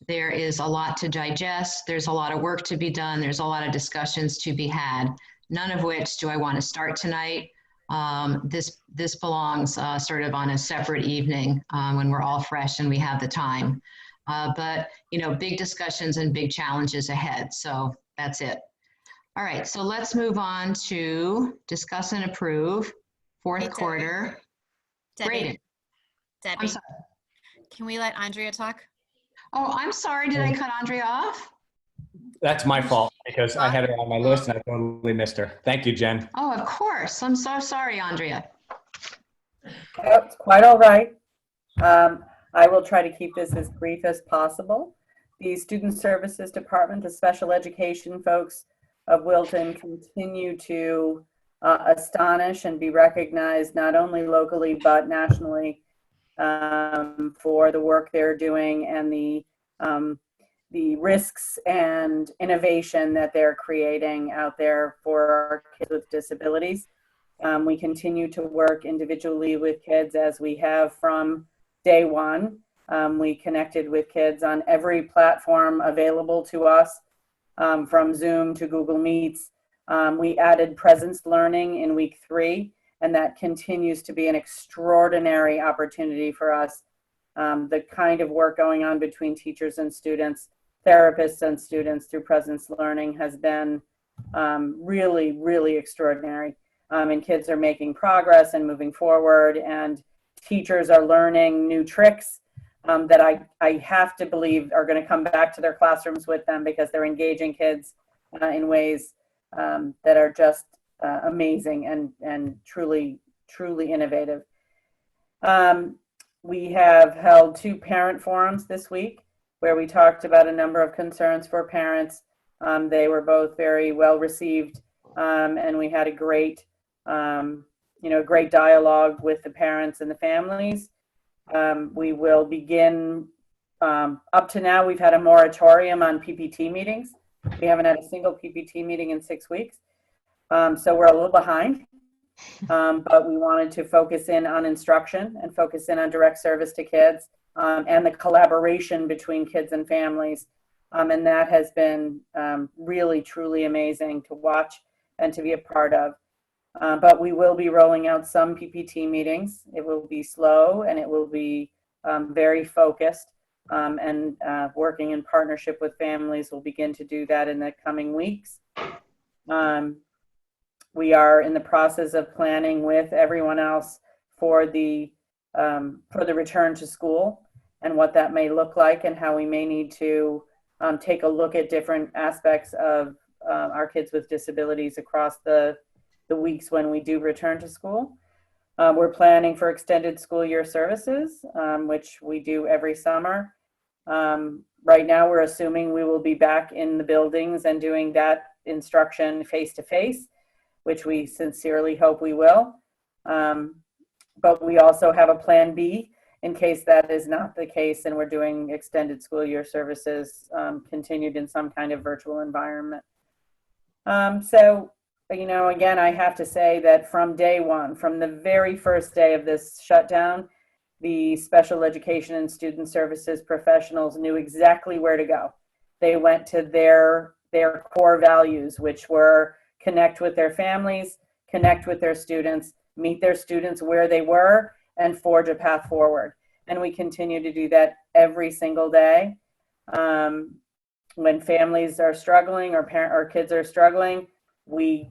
Speaker 2: There is a lot to digest. There's a lot of work to be done. There's a lot of discussions to be had, none of which do I want to start tonight This belongs sort of on a separate evening when we're all fresh and we have the time. But, big discussions and big challenges ahead. So that's it. All right, so let's move on to discuss and approve fourth quarter. Grading.
Speaker 7: Debbie,
Speaker 2: I'm sorry.
Speaker 7: can we let Andrea talk?
Speaker 2: Oh, I'm sorry. Did I cut Andrea off?
Speaker 5: That's my fault because I had her on my list and I totally missed her. Thank you, Jen.
Speaker 2: Oh, of course. I'm so sorry, Andrea.
Speaker 17: It's quite all right. I will try to keep this as brief as possible. The Student Services Department, the special education folks of Wilton continue to astonish and be recognized not only locally but nationally for the work they're doing and the risks and innovation that they're creating out there for our kids with disabilities. We continue to work individually with kids as we have from day one. We connected with kids on every platform available to us, from Zoom to Google Meets. We added presence learning in week 3, and that continues to be an extraordinary opportunity for us. The kind of work going on between teachers and students, therapists and students through presence learning has been really, really extraordinary. And kids are making progress and moving forward, and teachers are learning new tricks that I have to believe are going to come back to their classrooms with them because they're engaging kids in ways that are just amazing and truly, truly innovative. We have held 2 parent forums this week where we talked about a number of concerns for parents. They were both very well received, and we had a great great dialogue with the parents and the families. We will begin, up to now, we've had a moratorium on PPT meetings. We haven't had a single PPT meeting in 6 weeks. So we're a little behind, but we wanted to focus in on instruction and focus in on direct service to kids and the collaboration between kids and families. And that has been really, truly amazing to watch and to be a part of. But we will be rolling out some PPT meetings. It will be slow and it will be very focused, and working in partnership with families. We'll begin to do that in the coming weeks. We are in the process of planning with everyone else for the return to school and what that may look like and how we may need to take a look at different aspects of our kids with disabilities across the weeks when we do return to school. We're planning for extended school year services, which we do every summer. Right now, we're assuming we will be back in the buildings and doing that instruction face-to-face, which we sincerely hope we will. But we also have a plan B in case that is not the case and we're doing extended school year services continued in some kind of virtual environment. So, again, I have to say that from day one, from the very first day of this shutdown, the special education and student services professionals knew exactly where to go. They went to their core values, which were connect with their families, connect with their students, meet their students where they were, and forge a path forward. And we continue to do that every single day. When families are struggling or kids are struggling, we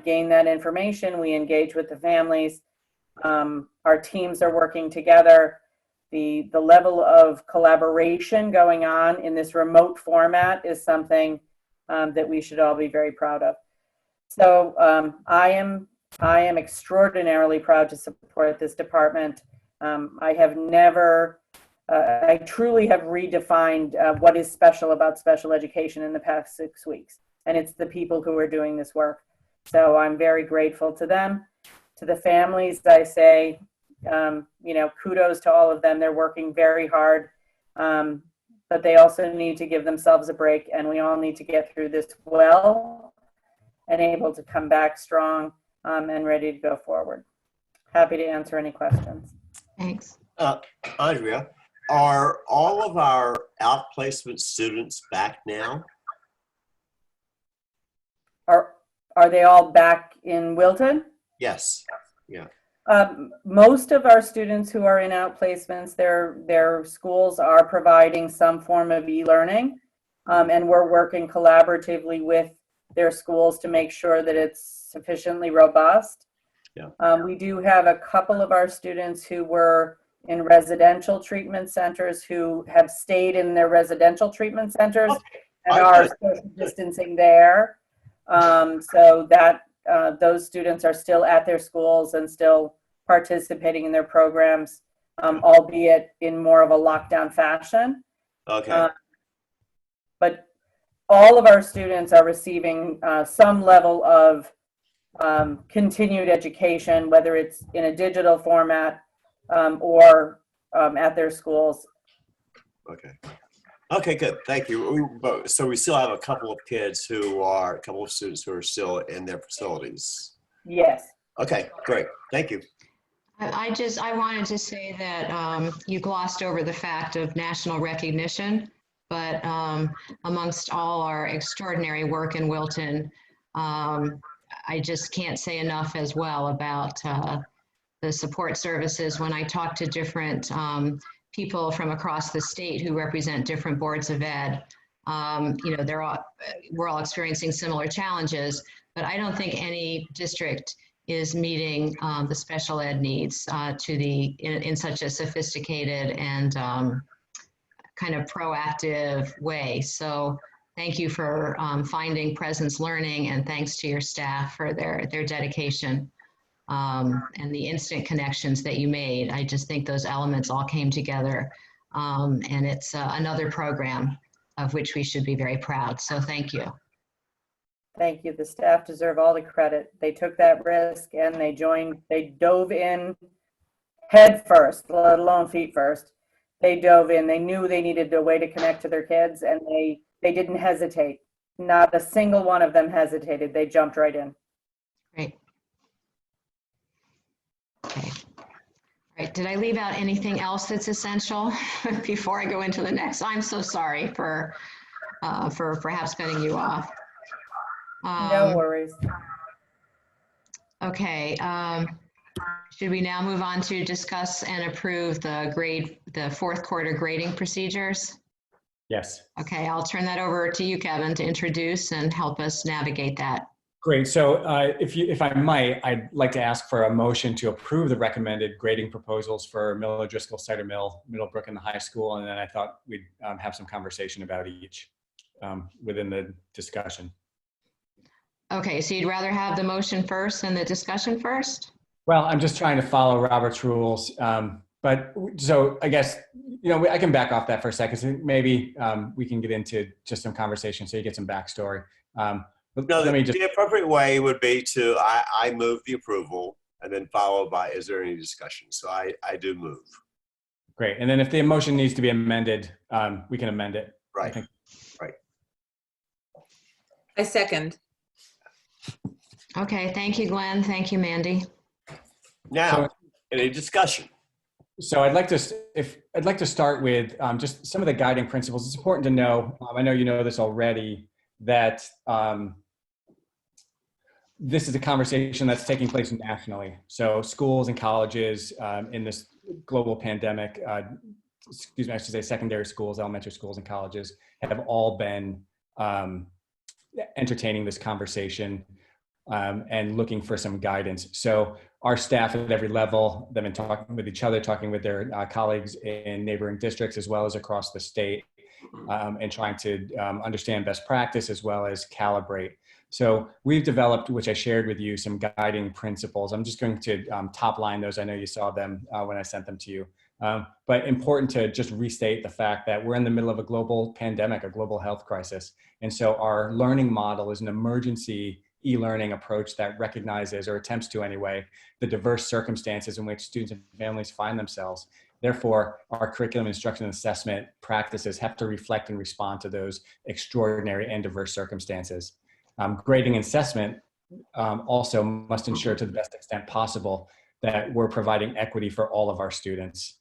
Speaker 17: gain that information, we engage with the families. Our teams are working together. The level of collaboration going on in this remote format is something that we should all be very proud of. So I am extraordinarily proud to support this department. I have never, I truly have redefined what is special about special education in the past 6 weeks. And it's the people who are doing this work. So I'm very grateful to them. To the families, I say, kudos to all of them. They're working very hard, but they also need to give themselves a break, and we all need to get through this well and able to come back strong and ready to go forward. Happy to answer any questions.
Speaker 2: Thanks.
Speaker 3: Andrea, are all of our outplacement students back now?
Speaker 17: Are they all back in Wilton?
Speaker 3: Yes. Yeah.
Speaker 17: Most of our students who are in outplacements, their schools are providing some form of e-learning, and we're working collaboratively with their schools to make sure that it's sufficiently robust.
Speaker 3: Yeah.
Speaker 17: We do have a couple of our students who were in residential treatment centers who have stayed in their residential treatment centers and are social distancing there. So that those students are still at their schools and still participating in their programs, albeit in more of a lockdown fashion.
Speaker 3: Okay.
Speaker 17: But all of our students are receiving some level of continued education, whether it's in a digital format or at their schools.
Speaker 3: Okay. Okay, good. Thank you. So we still have a couple of students who are still in their facilities.
Speaker 17: Yes.
Speaker 3: Okay, great. Thank you.
Speaker 2: I wanted to say that you glossed over the fact of national recognition, but amongst all our extraordinary work in Wilton, I just can't say enough as well about the support services. When I talk to different people from across the state who represent different boards of ed, you know, we're all experiencing similar challenges, but I don't think any district is meeting the special ed needs in such a sophisticated and kind of proactive way. So thank you for finding Presence Learning, and thanks to your staff for their dedication and the instant connections that you made. I just think those elements all came together, and it's another program of which we should be very proud. So thank you.
Speaker 17: Thank you. The staff deserve all the credit. They took that risk and they dove in head first, let alone feet first. They dove in. They knew they needed a way to connect to their kids, and they didn't hesitate. Not a single one of them hesitated. They jumped right in.
Speaker 2: Great. Okay. All right. Did I leave out anything else that's essential before I go into the next? I'm so sorry for perhaps cutting you off.
Speaker 17: No worries.
Speaker 2: Okay. Should we now move on to discuss and approve the fourth quarter grading procedures?
Speaker 5: Yes.
Speaker 2: Okay, I'll turn that over to you, Kevin, to introduce and help us navigate that.
Speaker 5: Great. So if I might, I'd like to ask for a motion to approve the recommended grading proposals for Miller Driscoll, Cider Mill, Middlebrook, and the high school. And then I thought we'd have some conversation about each within the discussion.
Speaker 2: Okay, so you'd rather have the motion first and the discussion first?
Speaker 5: Well, I'm just trying to follow Robert's rules. But so I guess, you know, I can back off that for a second. So maybe we can get into just some conversation so you get some backstory. But
Speaker 3: no,
Speaker 5: let me just...
Speaker 3: the appropriate way would be to, I move the approval and then followed by, is there any discussion? So I do move.
Speaker 5: Great. And then if the motion needs to be amended, we can amend it.
Speaker 3: Right. Right.
Speaker 4: I second.
Speaker 2: Okay, thank you, Glenn. Thank you, Mandy.
Speaker 3: Now, any discussion?
Speaker 5: So I'd like to start with just some of the guiding principles. It's important to know, I know you know this already, that this is a conversation that's taking place nationally. So schools and colleges in this global pandemic, excuse me, I should say secondary schools, elementary schools, and colleges have all been entertaining this conversation and looking for some guidance. So our staff at every level, they've been talking with each other, talking with their colleagues in neighboring districts as well as across the state, and trying to understand best practice as well as calibrate. So we've developed, which I shared with you, some guiding principles. I'm just going to top line those. I know you saw them when I sent them to you. But important to just restate the fact that we're in the middle of a global pandemic, a global health crisis. And so our learning model is an emergency e-learning approach that recognizes, or attempts to anyway, the diverse circumstances in which students and families find themselves. Therefore, our curriculum, instruction, and assessment practices have to reflect and respond to those extraordinary and diverse circumstances. Grading and assessment also must ensure to the best extent possible that we're providing equity for all of our students.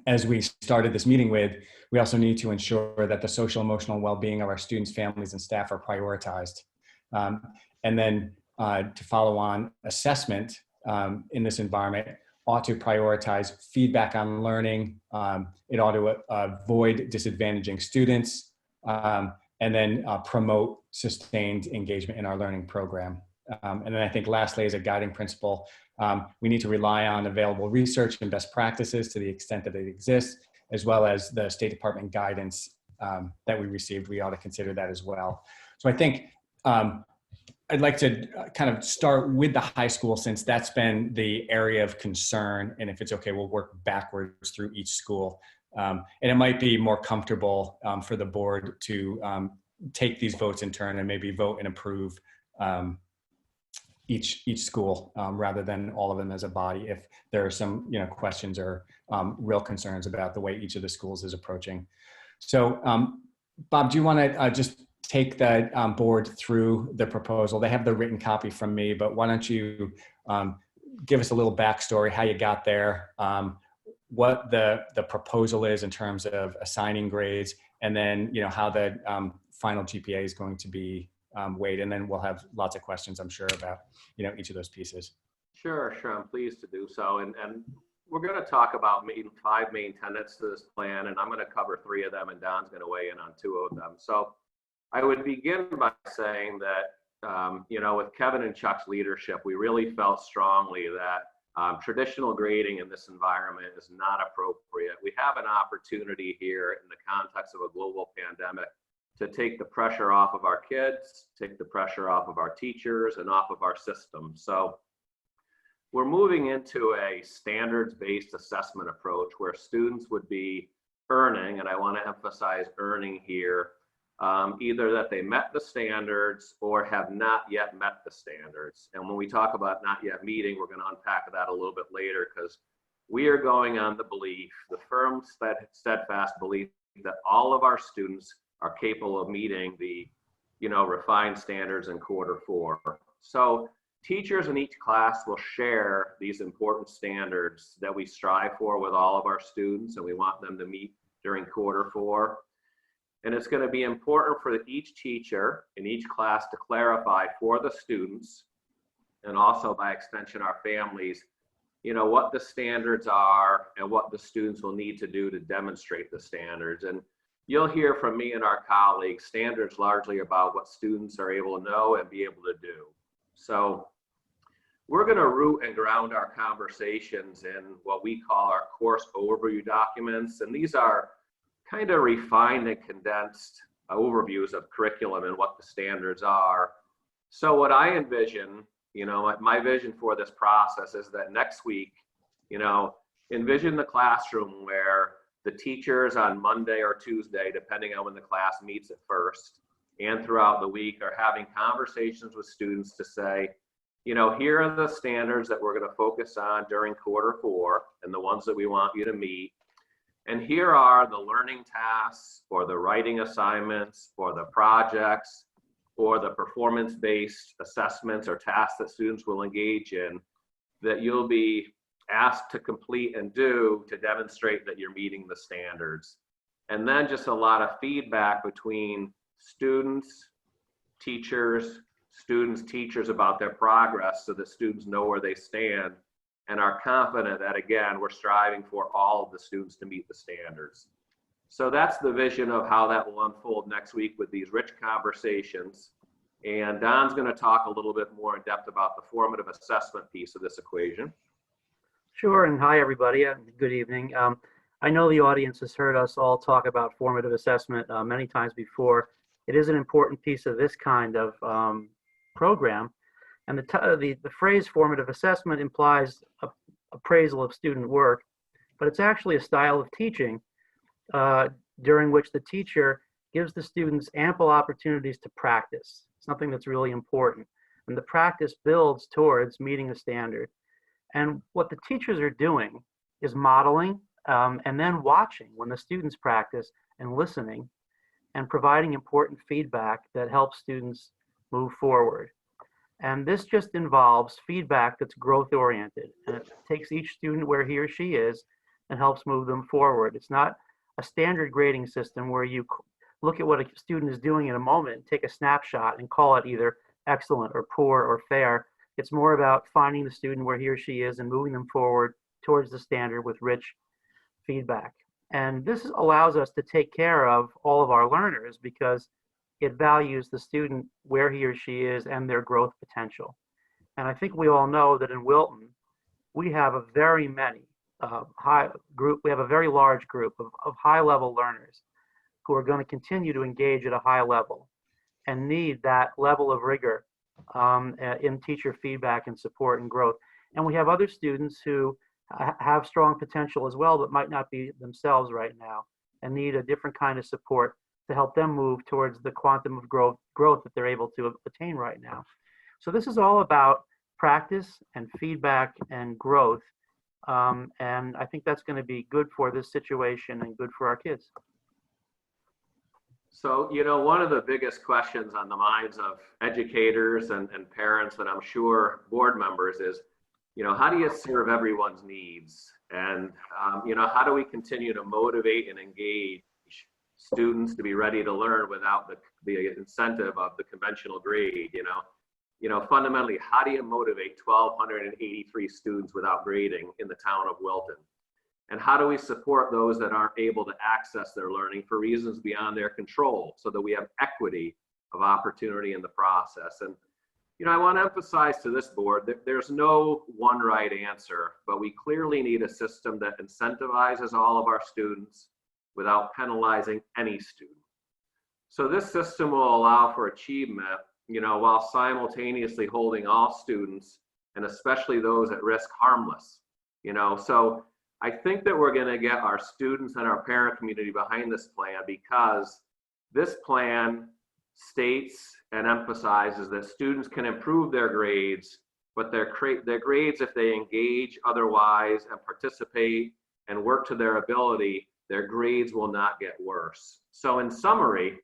Speaker 5: As we started this meeting with, we also need to ensure that the social emotional well-being of our students, families, and staff are prioritized. And then to follow on assessment, in this environment ought to prioritize feedback on learning. It ought to avoid disadvantaging students, and then promote sustained engagement in our learning program. And then I think lastly, as a guiding principle, we need to rely on available research and best practices to the extent that it exists, as well as the State Department guidance that we received. We ought to consider that as well. So I think I'd like to kind of start with the high school, since that's been the area of concern. And if it's okay, we'll work backwards through each school. And it might be more comfortable for the board to take these votes in turn and maybe vote and approve each school rather than all of them as a body, if there are some questions or real concerns about the way each of the schools is approaching. So Bob, do you want to just take the board through the proposal? They have the written copy from me, but why don't you give us a little backstory, how you got there, what the proposal is in terms of assigning grades, and then how the final GPA is going to be weighed, and then we'll have lots of questions, I'm sure, about each of those pieces.
Speaker 16: Sure, I'm pleased to do so. And we're going to talk about 5 main tenets to this plan, and I'm going to cover 3 of them, and Don's going to weigh in on 2 of them. So I would begin by saying that, with Kevin and Chuck's leadership, we really felt strongly that traditional grading in this environment is not appropriate. We have an opportunity here in the context of a global pandemic to take the pressure off of our kids, take the pressure off of our teachers, and off of our system. So we're moving into a standards-based assessment approach where students would be earning, and I want to emphasize earning here, either that they met the standards or have not yet met the standards. And when we talk about not yet meeting, we're going to unpack that a little bit later, because we are going on the belief, the firm steadfast belief, that all of our students are capable of meeting the, refined standards in Q4. So teachers in each class will share these important standards that we strive for with all of our students, and we want them to meet during Q4. And it's going to be important for each teacher in each class to clarify for the students, and also by extension our families, what the standards are and what the students will need to do to demonstrate the standards. And you'll hear from me and our colleagues, standards largely about what students are able to know and be able to do. So we're going to root and ground our conversations in what we call our course overview documents. And these are kind of refined and condensed overviews of curriculum and what the standards are. So what I envision, my vision for this process is that next week, envision the classroom where the teachers on Monday or Tuesday, depending on when the class meets at first, and throughout the week, are having conversations with students to say, here are the standards that we're going to focus on during Q4 and the ones that we want you to meet. And here are the learning tasks or the writing assignments or the projects or the performance-based assessments or tasks that students will engage in that you'll be asked to complete and do to demonstrate that you're meeting the standards. And then just a lot of feedback between students, teachers about their progress, so that students know where they stand and are confident that, again, we're striving for all of the students to meet the standards. So that's the vision of how that will unfold next week with these rich conversations. And Don's going to talk a little bit more in depth about the formative assessment piece of this equation.
Speaker 18: Sure, and hi everybody, good evening. I know the audience has heard us all talk about formative assessment many times before. It is an important piece of this kind of program. And the phrase formative assessment implies appraisal of student work, but it's actually a style of teaching during which the teacher gives the students ample opportunities to practice, something that's really important. And the practice builds towards meeting the standard. And what the teachers are doing is modeling and then watching when the students practice and listening and providing important feedback that helps students move forward. And this just involves feedback that's growth oriented, and it takes each student where he or she is and helps move them forward. It's not a standard grading system where you look at what a student is doing in a moment, take a snapshot and call it either excellent or poor or fair. It's more about finding the student where he or she is and moving them forward towards the standard with rich feedback. And this allows us to take care of all of our learners because it values the student where he or she is and their growth potential. And I think we all know that in Wilton, we have a very large group of high-level learners who are going to continue to engage at a high level and need that level of rigor in teacher feedback and support and growth. And we have other students who have strong potential as well, but might not be themselves right now and need a different kind of support to help them move towards the quantum of growth that they're able to attain right now. So this is all about practice and feedback and growth. And I think that's going to be good for this situation and good for our kids.
Speaker 16: So, one of the biggest questions on the minds of educators and parents, and I'm sure board members, is, how do you serve everyone's needs? And, how do we continue to motivate and engage students to be ready to learn without the incentive of the conventional grade? Fundamentally, how do you motivate 1,283 students without grading in the town of Wilton? And how do we support those that aren't able to access their learning for reasons beyond their control so that we have equity of opportunity in the process? And, I want to emphasize to this board that there's no one right answer, but we clearly need a system that incentivizes all of our students without penalizing any student. So this system will allow for achievement, while simultaneously holding all students, and especially those at risk, harmless. So I think that we're going to get our students and our parent community behind this plan because this plan states and emphasizes that students can improve their grades, but their grades, if they engage otherwise and participate and work to their ability, their grades will not get worse. So in summary,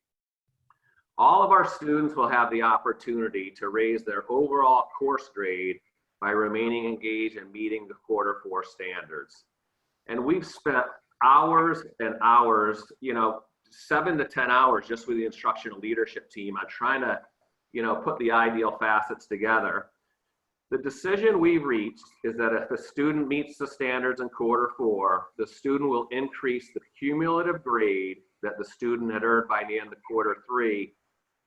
Speaker 16: all of our students will have the opportunity to raise their overall course grade by remaining engaged and meeting the Q4 standards. And we've spent hours and hours, 7 to 10 hours just with the instructional leadership team on trying to, put the ideal facets together. The decision we've reached is that if a student meets the standards in Q4, the student will increase the cumulative grade that the student had earned by the end of Q3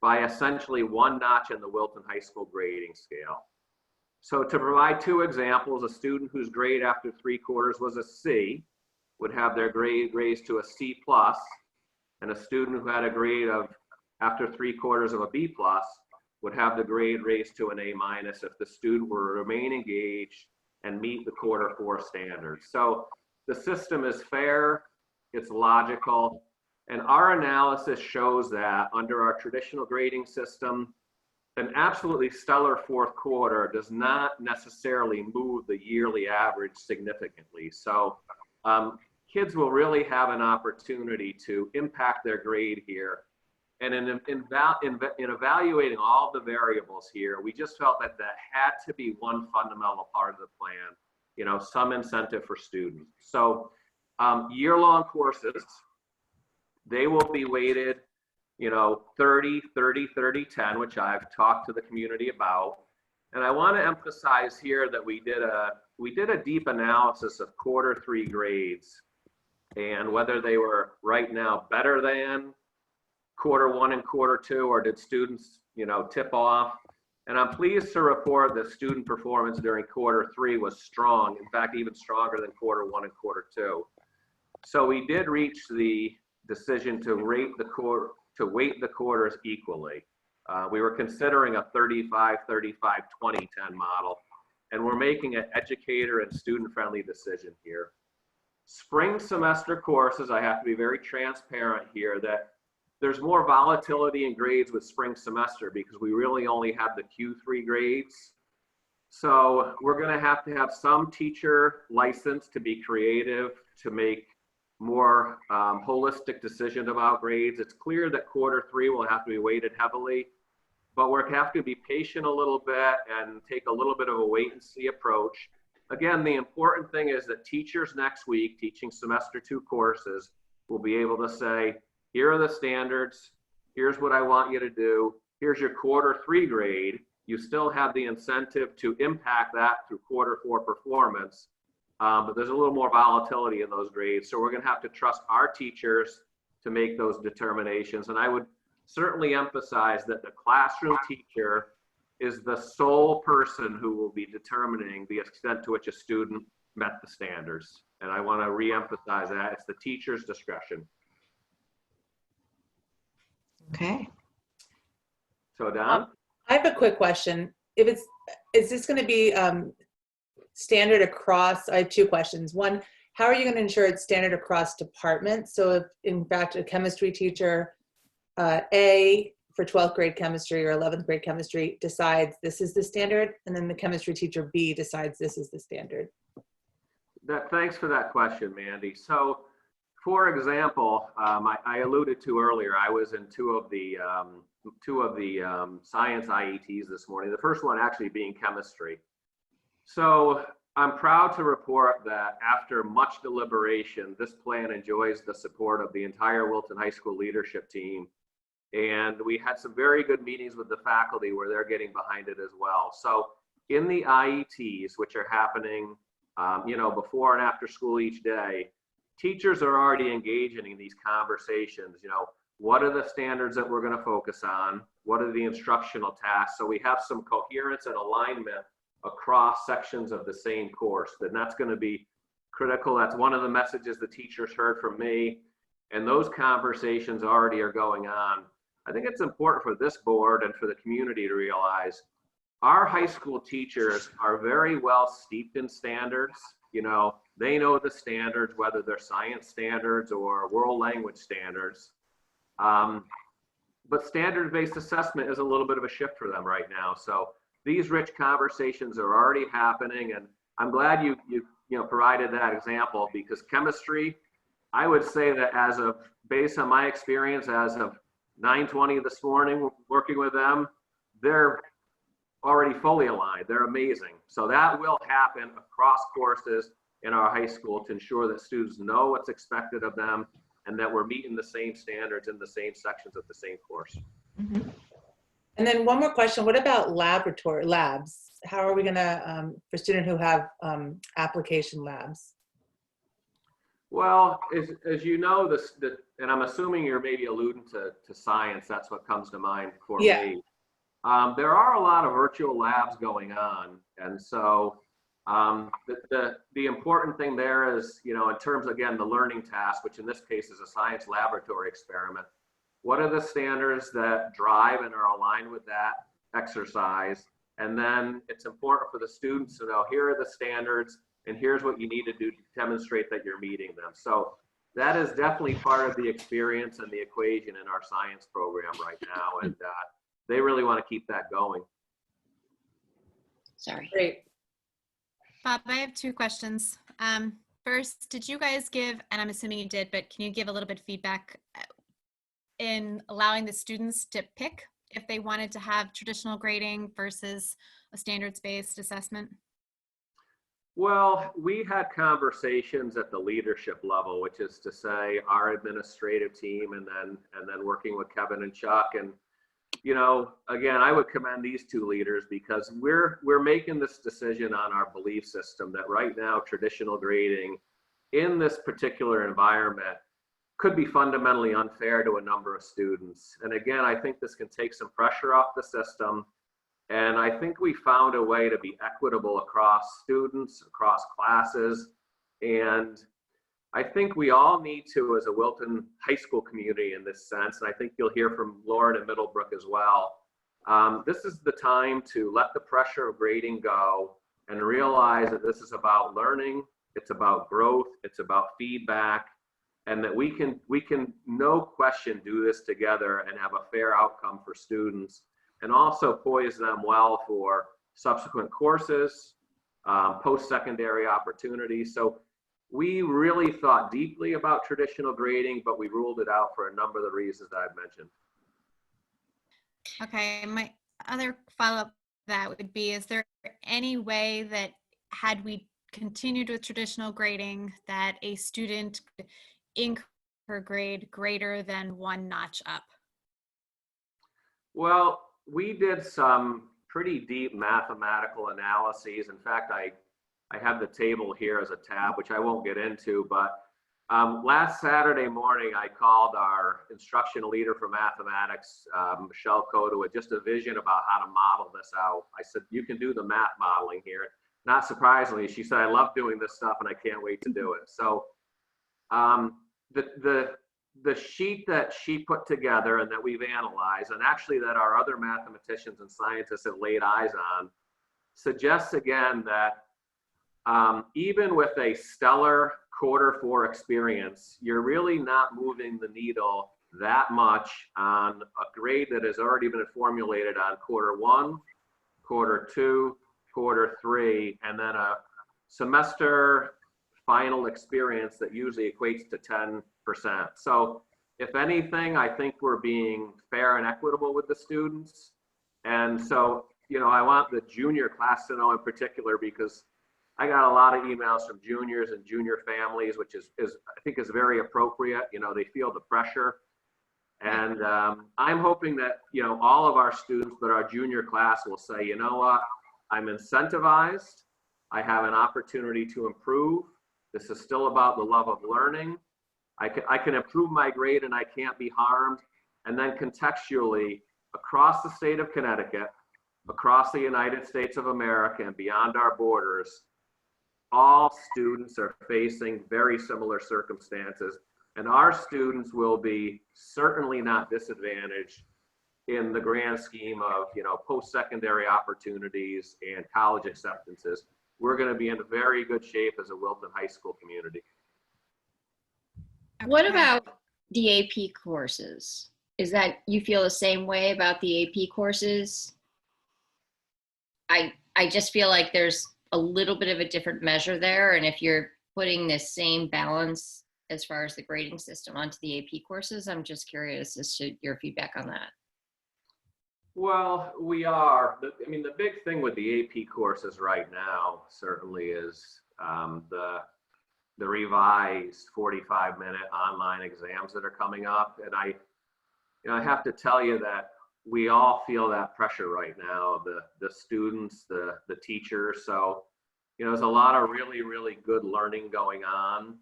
Speaker 16: by essentially 1 notch in the Wilton High School grading scale. So to provide 2 examples, a student whose grade after 3 quarters was a C would have their grade raised to a C+, and a student who had a grade of after 3 quarters of a B+ would have the grade raised to an A- if the student were to remain engaged and meet the Q4 standards. So the system is fair, it's logical, and our analysis shows that under our traditional grading system, an absolutely stellar Q4 does not necessarily move the yearly average significantly. So kids will really have an opportunity to impact their grade here. And in evaluating all the variables here, we just felt that that had to be one fundamental part of the plan, some incentive for students. So year-long courses, they will be weighted 30, 30, 30, 10, which I've talked to the community about. And I want to emphasize here that we did a deep analysis of Q3 grades and whether they were right now better than Q1 and Q2, or did students, tip off. And I'm pleased to report that student performance during Q3 was strong. In fact, even stronger than Q1 and Q2. So we did reach the decision to weight the quarters equally. We were considering a 35, 35, 20, 10 model, and we're making an educator and student-friendly decision here. Spring semester courses, I have to be very transparent here that there's more volatility in grades with spring semester because we really only have the Q3 grades. So we're going to have some teacher license to be creative, to make more holistic decisions about grades. It's clear that Q3 will have to be weighted heavily, but we're have to be patient a little bit and take a little bit of a wait and see approach. Again, the important thing is that teachers next week teaching semester 2 courses will be able to say, here are the standards, here's what I want you to do, here's your Q3 grade, You still have the incentive to impact that through Q4 performance, but there's a little more volatility in those grades. So we're going to have to trust our teachers to make those determinations. And I would certainly emphasize that the classroom teacher is the sole person who will be determining the extent to which a student met the standards. And I want to reemphasize that it's the teacher's discretion.
Speaker 2: Okay.
Speaker 16: So Don?
Speaker 4: I have a quick question. Is this going to be standard across? I have two questions. One, how are you going to ensure it's standard across departments? So if in fact a chemistry teacher A for 12th grade chemistry or 11th grade chemistry decides this is the standard, and then the chemistry teacher B decides this is the standard.
Speaker 16: Thanks for that question, Mandy. So for example, I alluded to earlier, I was in two of the science IETs this morning, the first one actually being chemistry. So I'm proud to report that after much deliberation, this plan enjoys the support of the entire Wilton High School leadership team. And we had some very good meetings with the faculty where they're getting behind it as well. So in the IETs, which are happening, before and after school each day, teachers are already engaging in these conversations. What are the standards that we're going to focus on? What are the instructional tasks? So we have some coherence and alignment across sections of the same course, and that's going to be critical. That's one of the messages the teachers heard from me, and those conversations already are going on. I think it's important for this board and for the community to realize our high school teachers are very well steeped in standards. They know the standards, whether they're science standards or world language standards. But standard-based assessment is a little bit of a shift for them right now. So these rich conversations are already happening, and I'm glad you provided that example, because chemistry, I would say that based on my experience, as of 9:20 this morning, working with them, they're already fully aligned. They're amazing. So that will happen across courses in our high school to ensure that students know what's expected of them and that we're meeting the same standards in the same sections of the same course.
Speaker 4: Mm-hmm. And then one more question, what about labs? How are we gonna, for students who have application labs?
Speaker 16: Well, as you know, and I'm assuming you're maybe alluding to science, that's what comes to mind for me. There are a lot of virtual labs going on. And so the important thing there is, in terms, again, the learning task, which in this case is a science laboratory experiment, what are the standards that drive and are aligned with that exercise? And then it's important for the students to know, here are the standards, and here's what you need to do to demonstrate that you're meeting them. So that is definitely part of the experience and the equation in our science program right now. And they really want to keep that going.
Speaker 1: Sorry.
Speaker 4: Great.
Speaker 7: Bob, I have two questions. First, did you guys give, and I'm assuming you did, but can you give a little bit of feedback in allowing the students to pick if they wanted to have traditional grading versus a standards-based assessment?
Speaker 16: Well, we had conversations at the leadership level, which is to say our administrative team and then working with Kevin and Chuck. And, again, I would commend these two leaders because we're making this decision on our belief system that right now traditional grading in this particular environment could be fundamentally unfair to a number of students. And again, I think this can take some pressure off the system. And I think we found a way to be equitable across students, across classes. And I think we all need to, as a Wilton High School community in this sense, and I think you'll hear from Lauren and Middlebrook as well, this is the time to let the pressure of grading go and realize that this is about learning, it's about growth, it's about feedback, and that we can no question do this together and have a fair outcome for students, and also poise them well for subsequent courses, post-secondary opportunities. So we really thought deeply about traditional grading, but we ruled it out for a number of the reasons that I've mentioned.
Speaker 7: Okay, my other follow-up to that would be, is there any way that had we continued with traditional grading that a student could increase her grade greater than one notch up?
Speaker 16: Well, we did some pretty deep mathematical analyses. In fact, I have the table here as a tab, which I won't get into, but last Saturday morning, I called our instructional leader for mathematics, Michelle Cota, just a vision about how to model this out. I said, you can do the math modeling here. Not surprisingly, she said, I love doing this stuff and I can't wait to do it. So the sheet that she put together and that we've analyzed, and actually that our other mathematicians and scientists have laid eyes on, suggests again that even with a stellar Q4 experience, you're really not moving the needle that much on a grade that has already been formulated on Q1, Q2, Q3, and then a semester final experience that usually equates to 10%. So if anything, I think we're being fair and equitable with the students. And so, you know, I want the junior class to know in particular, because I got a lot of emails from juniors and junior families, which is I think is very appropriate. You know, they feel the pressure. And I'm hoping that, you know, all of our students, but our junior class will say, you know what, I'm incentivized. I have an opportunity to improve. This is still about the love of learning. I can improve my grade and I can't be harmed. And then contextually, across the state of Connecticut, across the United States of America and beyond our borders, all students are facing very similar circumstances. And our students will be certainly not disadvantaged in the grand scheme of, you know, post-secondary opportunities and college acceptances. We're going to be in very good shape as a Wilton High School community.
Speaker 1: What about the AP courses? Is that, you feel the same way about the AP courses? I just feel like there's a little bit of a different measure there. And if you're putting the same balance as far as the grading system onto the AP courses, I'm just curious as to your feedback on that.
Speaker 16: Well, we are. I mean, the big thing with the AP courses right now certainly is the revised 45-minute online exams that are coming up. And I have to tell you that we all feel that pressure right now, the students, the teachers. So, you know, there's a lot of really, really good learning going on.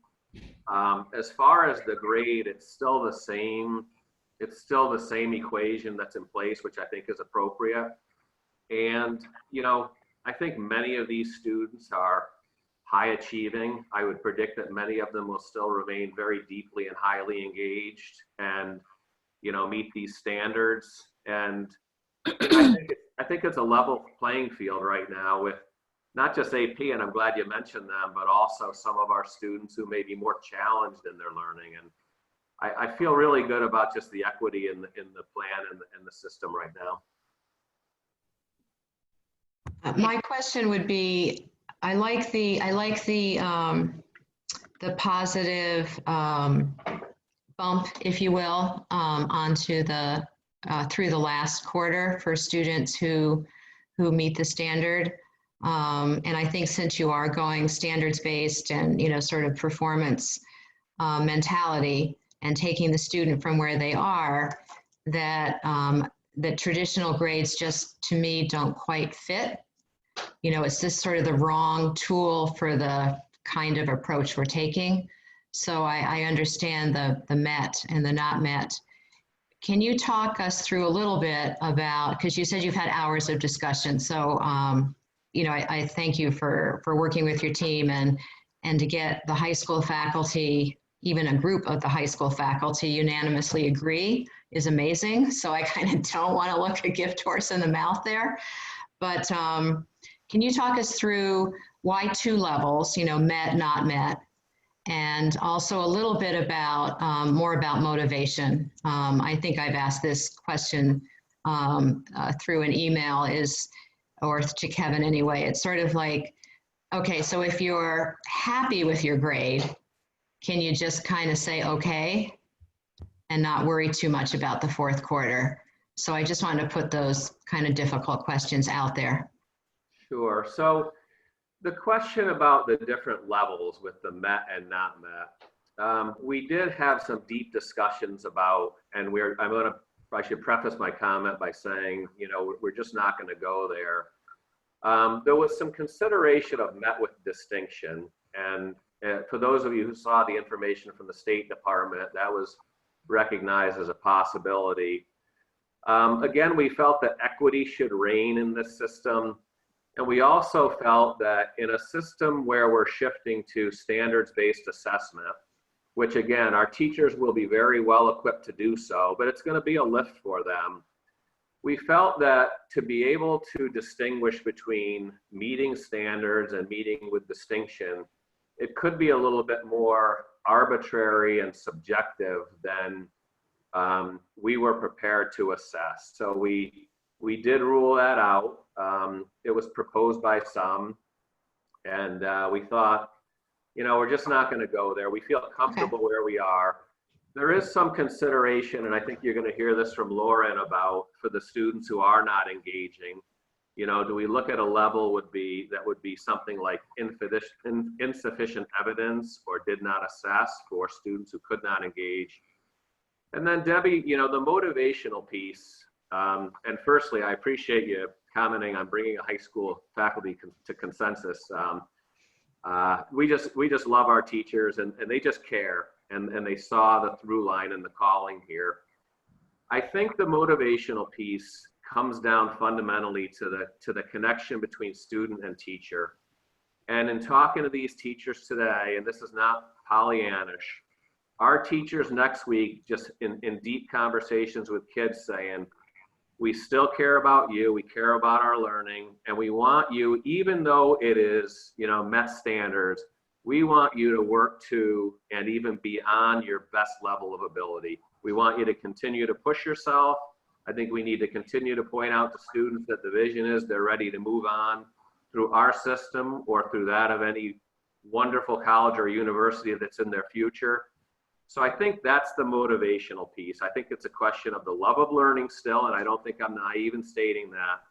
Speaker 16: As far as the grade, it's still the same. It's still the same equation that's in place, which I think is appropriate. And, you know, I think many of these students are high achieving. I would predict that many of them will still remain very deeply and highly engaged and, you know, meet these standards. And I think it's a level playing field right now with not just AP, and I'm glad you mentioned them, but also some of our students who may be more challenged in their learning. And I feel really good about just the equity in the plan and the system right now.
Speaker 2: My question would be, I like the positive bump, if you will, onto the through the last quarter for students who meet the standard. And I think since you are going standards-based and, you know, sort of performance mentality and taking the student from where they are, that that traditional grades just, to me, don't quite fit. You know, it's just sort of the wrong tool for the kind of approach we're taking. So I understand the met and the not met. Can you talk us through a little bit about, because you said you've had hours of discussion. So, you know, I thank you for working with your team and to get the high school faculty, even a group of the high school faculty unanimously agree is amazing. So I kind of don't want to look a gift horse in the mouth there. But can you talk us through why 2 levels, you know, met, not met, and also a little bit about more about motivation. I think I've asked this question through an email or to Kevin anyway. It's sort of like, okay, so if you're happy with your grade, can you just kind of say okay and not worry too much about the 4th quarter? So I just wanted to put those kind of difficult questions out there.
Speaker 16: Sure. So the question about the different levels with the met and not met, we did have some deep discussions about, and I'm going to I should preface my comment by saying, you know, we're just not going to go there. There was some consideration of met with distinction. And for those of you who saw the information from the State Department, that was recognized as a possibility. Again, we felt that equity should reign in this system. And we also felt that in a system where we're shifting to standards-based assessment, which again, our teachers will be very well equipped to do so, but it's going to be a lift for them. We felt that to be able to distinguish between meeting standards and meeting with distinction, it could be a little bit more arbitrary and subjective than we were prepared to assess. So we did rule that out. It was proposed by some, and we thought, you know, we're just not going to go there. We feel comfortable where we are. There is some consideration, and I think you're going to hear this from Lauren about for the students who are not engaging. You know, do we look at a level that would be something like insufficient evidence or did not assess for students who could not engage? And then Debbie, you know, the motivational piece. And firstly, I appreciate you commenting on bringing a high school faculty to consensus. We just love our teachers, and they just care, and they saw the through line and the calling here. I think the motivational piece comes down fundamentally to the connection between student and teacher. And in talking to these teachers today, and this is not Pollyannish, our teachers next week, just in deep conversations with kids, saying, we still care about you, we care about our learning, and we want you, even though it is, you know, met standards, we want you to work to and even beyond your best level of ability. We want you to continue to push yourself. I think we need to continue to point out to students that the vision is they're ready to move on through our system or through that of any wonderful college or university that's in their future. So I think that's the motivational piece. I think it's a question of the love of learning still, and I don't think I'm naive in stating that,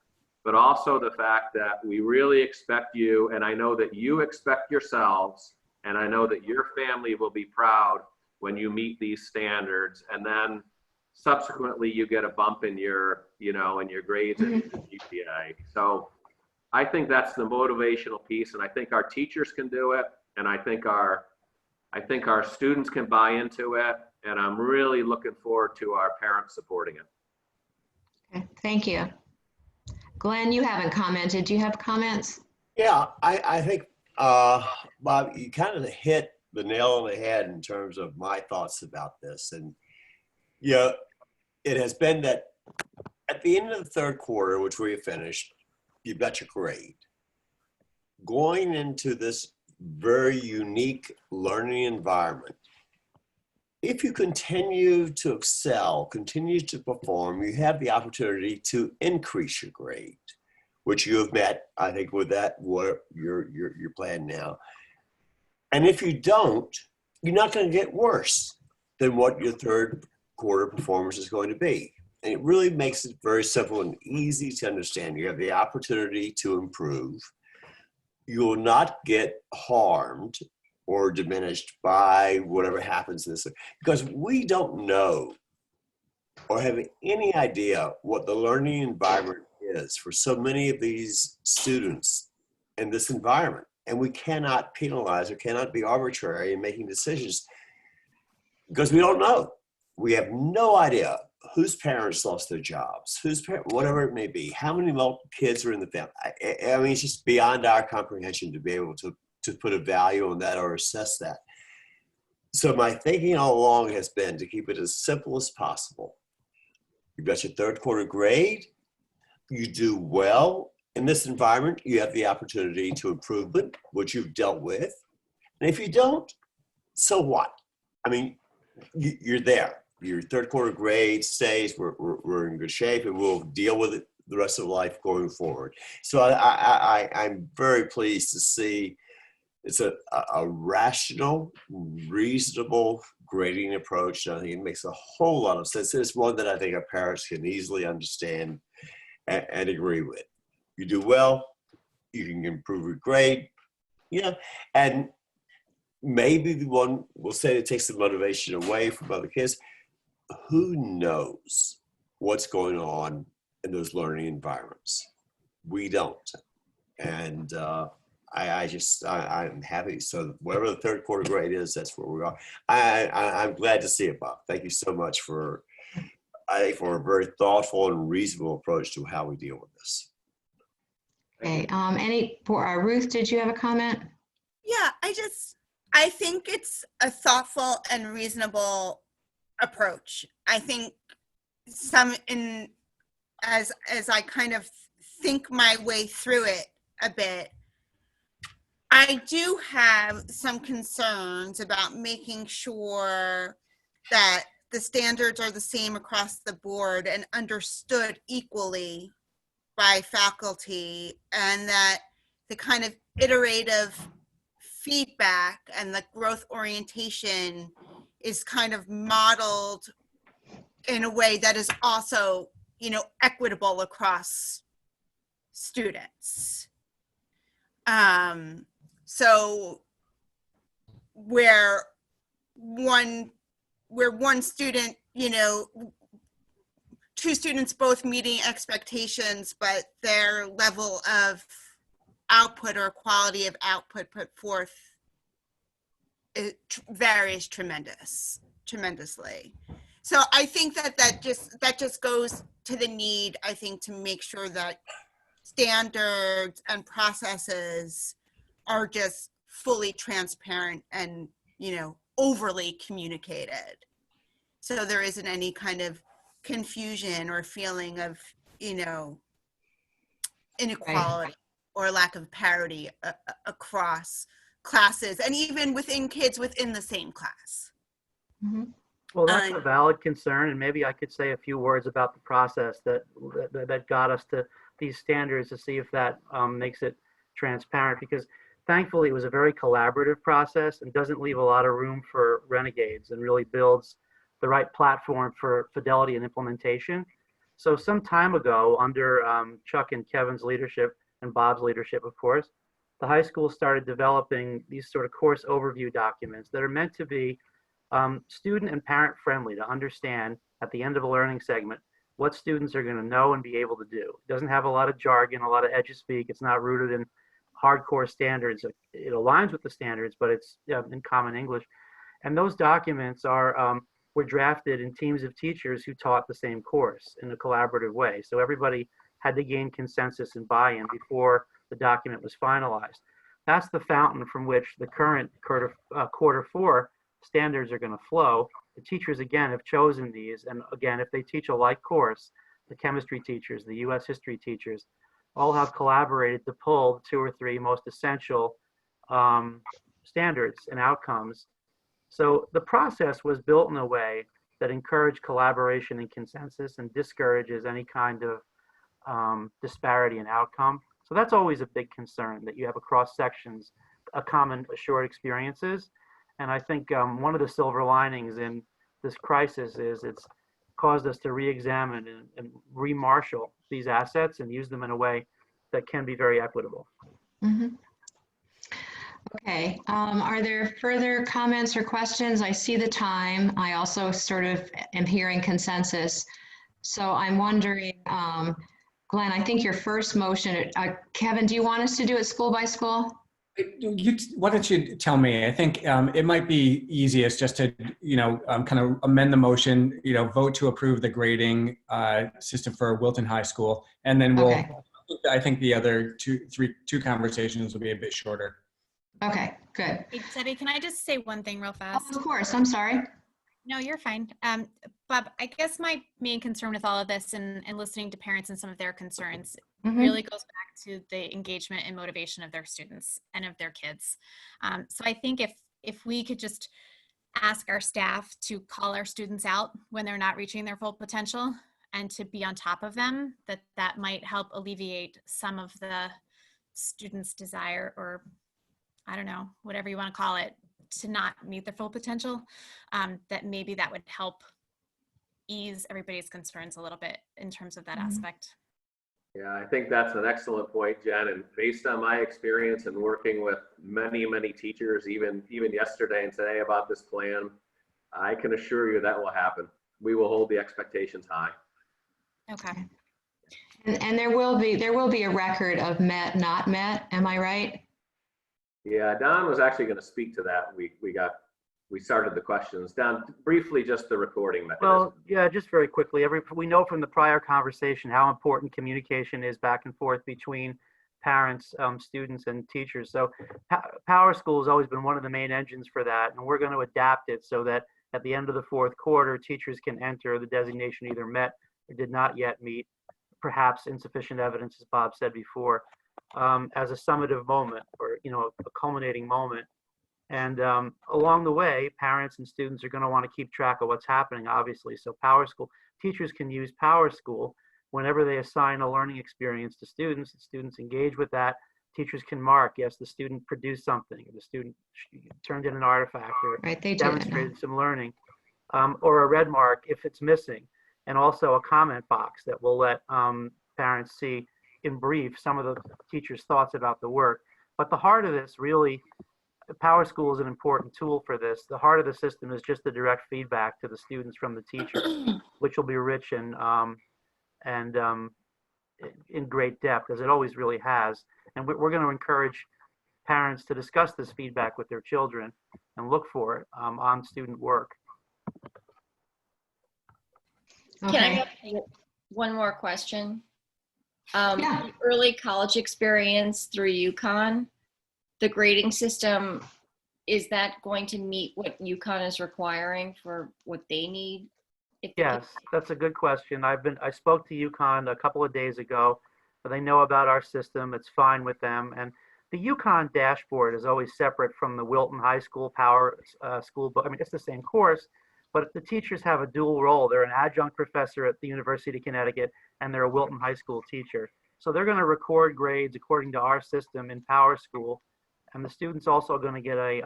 Speaker 16: but also the fact that we really expect you, and I know that you expect yourselves, and I know that your family will be proud when you meet these standards, and then subsequently you get a bump in your, you know, in your grades and your GPA. So I think that's the motivational piece, and I think our teachers can do it, and I think our students can buy into it, and I'm really looking forward to our parents supporting it.
Speaker 2: Okay, thank you. Glenn, you haven't commented. Do you have comments?
Speaker 3: Yeah, I think, Bob, you kind of hit the nail on the head in terms of my thoughts about this. And, yeah, it has been that at the end of the third quarter, which we have finished, you've got your grade. Going into this very unique learning environment, if you continue to excel, continue to perform, you have the opportunity to increase your grade, which you have met, I think, with that, what your plan now. And if you don't, you're not going to get worse than what your third quarter performance is going to be. And it really makes it very simple and easy to understand. You have the opportunity to improve. You will not get harmed or diminished by whatever happens in this, because we don't know or have any idea what the learning environment is for so many of these students in this environment. And we cannot penalize or cannot be arbitrary in making decisions because we don't know. We have no idea whose parents lost their jobs, whatever it may be, how many kids are in the family. I mean, it's just beyond our comprehension to be able to put a value on that or assess that. So my thinking all along has been to keep it as simple as possible. You've got your third quarter grade. You do well in this environment, you have the opportunity to improve it, which you've dealt with. And if you don't, so what? I mean, you're there. Your third quarter grade stays, we're in good shape, and we'll deal with it the rest of life going forward. So I'm very pleased to see it's a rational, reasonable grading approach. And I think it makes a whole lot of sense. It's one that I think our parents can easily understand and agree with. You do well, you can improve your grade, and maybe the one will say it takes the motivation away from other kids. Who knows what's going on in those learning environments. We don't. And I'm happy. So whatever the third quarter grade is, that's where we are. I'm glad to see it, Bob. Thank you so much for a very thoughtful and reasonable approach to how we deal with this.
Speaker 2: Okay, Ruth, did you have a comment?
Speaker 8: Yeah, I think it's a thoughtful and reasonable approach. I think as I kind of think my way through it a bit, I do have some concerns about making sure that the standards are the same across the board and understood equally by faculty, and that the kind of iterative feedback and the growth orientation is kind of modeled in a way that is also, equitable across students. So where one student, two students both meeting expectations, but their level of output or quality of output put forth varies tremendously. So I think that just goes to the need, I think, to make sure that standards and processes are just fully transparent and, overly communicated. So there isn't any kind of confusion or feeling of, inequality or lack of parity across classes and even within kids within the same class.
Speaker 2: Mm-hmm.
Speaker 18: Well, that's a valid concern, and maybe I could say a few words about the process that got us to these standards to see if that makes it transparent, because thankfully it was a very collaborative process and doesn't leave a lot of room for renegades and really builds the right platform for fidelity and implementation. So some time ago, under Chuck and Kevin's leadership and Bob's leadership, of course, the high school started developing these sort of course overview documents that are meant to be student and parent friendly, to understand at the end of a learning segment what students are going to know and be able to do. It doesn't have a lot of jargon, a lot of edge-speak. It's not rooted in hardcore standards. It aligns with the standards, but it's in common English. And those documents were drafted in teams of teachers who taught the same course in a collaborative way. So everybody had to gain consensus and buy-in before the document was finalized. That's the fountain from which the current quarter four standards are going to flow. The teachers, again, have chosen these. And again, if they teach a like course, the chemistry teachers, the US history teachers, all have collaborated to pull the 2 or 3 most essential standards and outcomes. So the process was built in a way that encouraged collaboration and consensus and discourages any kind of disparity in outcome. So that's always a big concern, that you have across sections a common assured experiences. And I think one of the silver linings in this crisis is it's caused us to re-examine and re-marshal these assets and use them in a way that can be very equitable.
Speaker 2: Mm-hmm. Okay, are there further comments or questions? I see the time. I also sort of am hearing consensus. So I'm wondering, Glenn, I think your first motion, Kevin, do you want us to do it school by school?
Speaker 5: Why don't you tell me? I think it might be easiest just to, kind of amend the motion, vote to approve the grading system for Wilton High School. And then we'll, okay. I think the other two conversations will be a bit shorter.
Speaker 2: Okay, good.
Speaker 7: Hey, Debbie, can I just say one thing real fast?
Speaker 2: Oh, of course, I'm sorry.
Speaker 7: No, you're fine. Bob, I guess my main concern with all of this and listening to parents and some of their concerns really goes back to the engagement and motivation of their students and of their kids. So I think if we could just ask our staff to call our students out when they're not reaching their full potential and to be on top of them, that might help alleviate some of the students' desire, or I don't know, whatever you want to call it, to not meet their full potential, that maybe that would help ease everybody's concerns a little bit in terms of that aspect.
Speaker 16: Yeah, I think that's an excellent point, Jen. And based on my experience and working with many, many teachers, even yesterday and today about this plan, I can assure you that will happen. We will hold the expectations high.
Speaker 7: Okay.
Speaker 2: And there will be a record of met, not met. Am I right?
Speaker 16: Yeah, Don was actually going to speak to that. We started the questions. Don, briefly, just the recording mechanism.
Speaker 18: Well, yeah, just very quickly. We know from the prior conversation how important communication is back and forth between parents, students, and teachers. So Power School has always been one of the main engines for that, and we're going to adapt it so that at the end of the fourth quarter, teachers can enter the designation either met or did not yet meet, perhaps insufficient evidence, as Bob said before, as a summative moment or a culminating moment. And along the way, parents and students are going to want to keep track of what's happening, obviously. So Power School teachers can use Power School whenever they assign a learning experience to students. The students engage with that. Teachers can mark, yes, the student produced something, or the student turned in an artifact, or demonstrated some learning, or a red mark if it's missing, and also a comment box that will let parents see in brief some of the teacher's thoughts about the work. But the heart of this really, Power School is an important tool for this. The heart of the system is just the direct feedback to the students from the teacher, which will be rich and in great depth, as it always really has. And we're going to encourage parents to discuss this feedback with their children and look for it on student work.
Speaker 1: Can I have one more question? The early college experience through UConn, the grading system, is that going to meet what UConn is requiring for what they need?
Speaker 18: Yes, that's a good question. I spoke to UConn a couple of days ago. They know about our system. It's fine with them. And the UConn dashboard is always separate from the Wilton High School Power School book. I mean, it's the same course, but the teachers have a dual role. They're an adjunct professor at the University of Connecticut, and they're a Wilton High School teacher. So they're going to record grades according to our system in Power School. And the student's also going to get a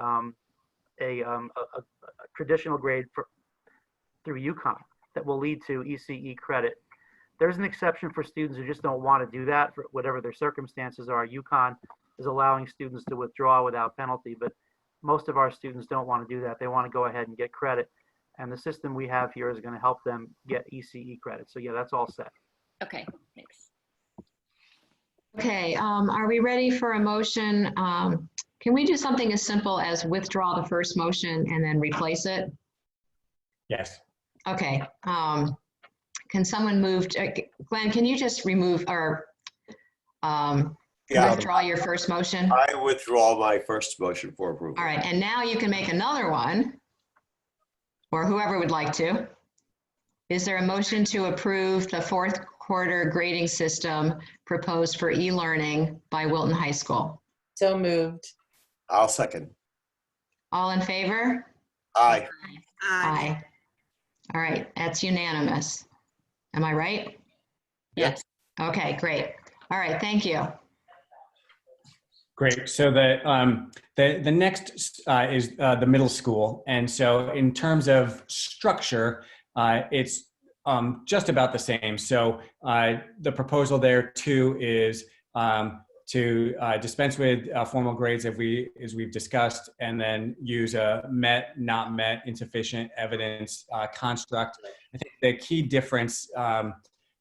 Speaker 18: traditional grade through UConn that will lead to ECE credit. There's an exception for students who just don't want to do that for whatever their circumstances are. UConn is allowing students to withdraw without penalty, but most of our students don't want to do that. They want to go ahead and get credit. And the system we have here is going to help them get ECE credit. So yeah, that's all set.
Speaker 1: Okay, thanks.
Speaker 2: Okay, are we ready for a motion? Can we do something as simple as withdraw the first motion and then replace it?
Speaker 5: Yes.
Speaker 2: Okay. Can someone move, Glenn, can you just remove or withdraw your first motion?
Speaker 3: I withdraw my first motion for approval.
Speaker 2: All right, and now you can make another one, or whoever would like to. Is there a motion to approve the fourth quarter grading system proposed for e-learning by Wilton High School?
Speaker 4: So moved.
Speaker 3: I'll second.
Speaker 2: All in favor?
Speaker 3: Aye.
Speaker 2: Aye. All right, that's unanimous. Am I right?
Speaker 1: Yes.
Speaker 2: Okay, great. All right, thank you.
Speaker 5: Great. So the next is the middle school. And so in terms of structure, it's just about the same. So the proposal there too is to dispense with formal grades as we've discussed, and then use a met, not met, insufficient evidence construct. I think the key difference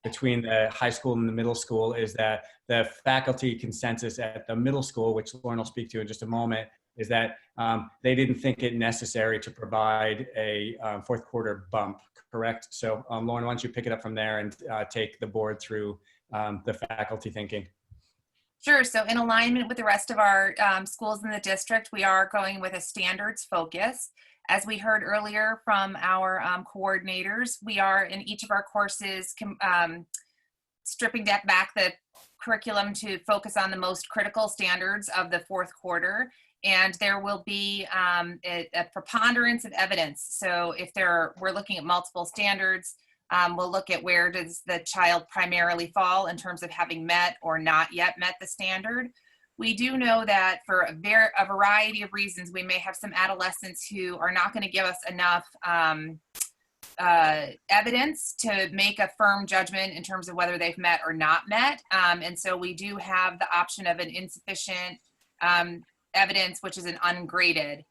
Speaker 5: between the high school and the middle school is that the faculty consensus at the middle school, which Lauren will speak to in just a moment, is that they didn't think it necessary to provide a fourth quarter bump, correct? So Lauren, why don't you pick it up from there and take the board through the faculty thinking.
Speaker 15: Sure. So in alignment with the rest of our schools in the district, we are going with a standards focus. As we heard earlier from our coordinators, we are in each of our courses stripping back the curriculum to focus on the most critical standards of the fourth quarter. And there will be a preponderance of evidence. So if we're looking at multiple standards, we'll look at where does the child primarily fall in terms of having met or not yet met the standard. We do know that for a variety of reasons, we may have some adolescents who are not going to give us enough evidence to make a firm judgment in terms of whether they've met or not met. And so we do have the option of an insufficient evidence, which is an ungraded,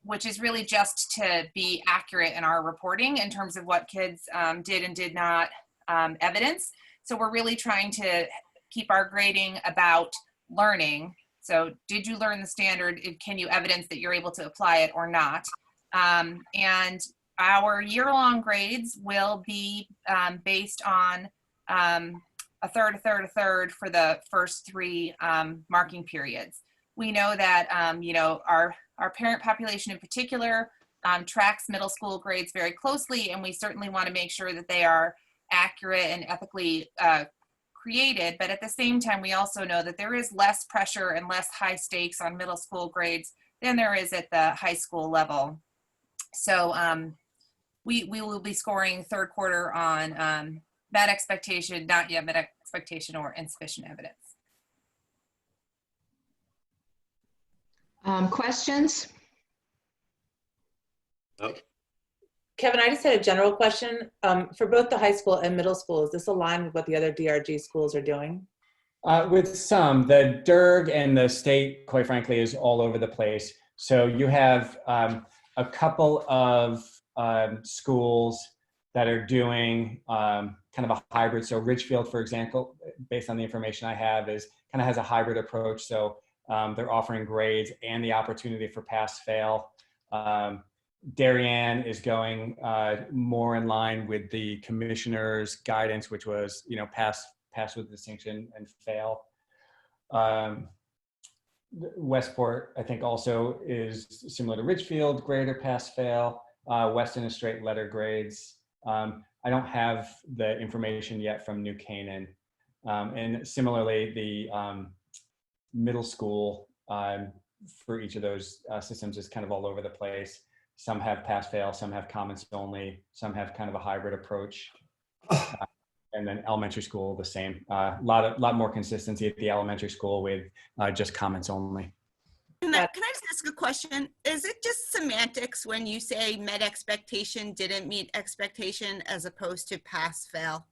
Speaker 15: which is really just to be accurate in our reporting in terms of what kids did and did not evidence. So we're really trying to keep our grading about learning. So did you learn the standard? Can you evidence that you're able to apply it or not? And our year-long grades will be based on a third for the first 3 marking periods. We know that our parent population in particular tracks middle school grades very closely, and we certainly want to make sure that they are accurate and ethically created. But at the same time, we also know that there is less pressure and less high stakes on middle school grades than there is at the high school level. So we will be scoring third quarter on met expectation, not yet met expectation, or insufficient evidence.
Speaker 2: Questions?
Speaker 3: Oh.
Speaker 4: Kevin, I just had a general question. For both the high school and middle school, is this aligned with what the other DRG schools are doing?
Speaker 5: With some, the DERG and the state, quite frankly, is all over the place. So you have a couple of schools that are doing kind of a hybrid. So Ridgefield, for example, based on the information I have, kind of has a hybrid approach. So they're offering grades and the opportunity for pass-fail. Darien is going more in line with the commissioner's guidance, which was, pass with distinction and fail. Westport, I think, also is similar to Ridgefield, grade or pass-fail. Weston is straight letter grades. I don't have the information yet from New Canaan. And similarly, the middle school for each of those systems is kind of all over the place. Some have pass-fail, some have comments only, some have kind of a hybrid approach. And then elementary school, the same. Lot more consistency at the elementary school with just comments only.
Speaker 8: Can I just ask a question? Is it just semantics when you say met expectation, didn't meet expectation, as opposed to pass-fail?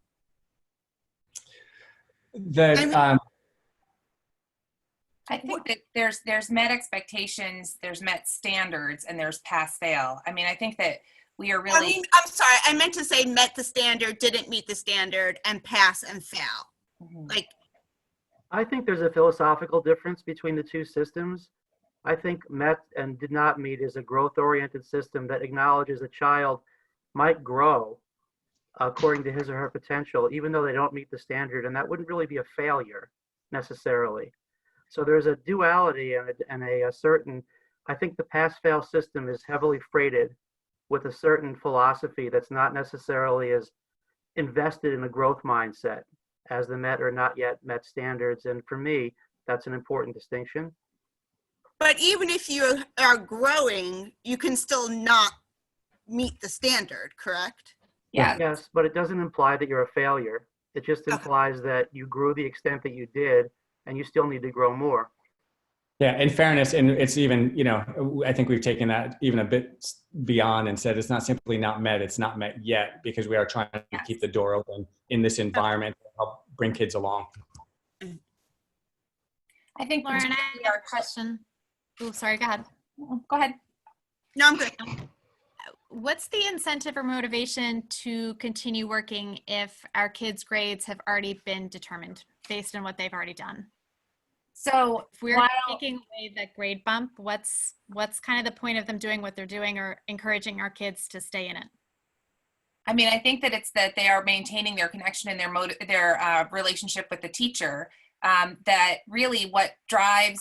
Speaker 15: I think that there's met expectations, there's met standards, and there's pass-fail. I mean, I think that we are really...
Speaker 8: I'm sorry, I meant to say met the standard, didn't meet the standard, and pass and fail. Like,
Speaker 18: I think there's a philosophical difference between the two systems. I think met and did not meet is a growth-oriented system that acknowledges a child might grow according to his or her potential, even though they don't meet the standard, and that wouldn't really be a failure necessarily. So there's a duality and a certain, I think the pass-fail system is heavily freighted with a certain philosophy that's not necessarily as invested in a growth mindset as the met or not yet met standards. And for me, that's an important distinction.
Speaker 8: but even if you are growing, you can still not meet the standard, correct?
Speaker 15: Yeah.
Speaker 18: Yes, but it doesn't imply that you're a failure. It just implies that you grew the extent that you did, and you still need to grow more.
Speaker 5: Yeah, in fairness, and it's even, I think we've taken that even a bit beyond and said it's not simply not met, it's not met yet, because we are trying to keep the door open in this environment to help bring kids along.
Speaker 7: I think Lauren, I have a question. Oh, sorry, go ahead.
Speaker 15: Go ahead.
Speaker 8: No, I'm good.
Speaker 7: What's the incentive or motivation to continue working if our kids' grades have already been determined based on what they've already done?
Speaker 15: So
Speaker 7: if we're taking away that grade bump, what's kind of the point of them doing what they're doing or encouraging our kids to stay in it?
Speaker 15: I mean, I think that it's that they are maintaining their connection and their relationship with the teacher. That really what drives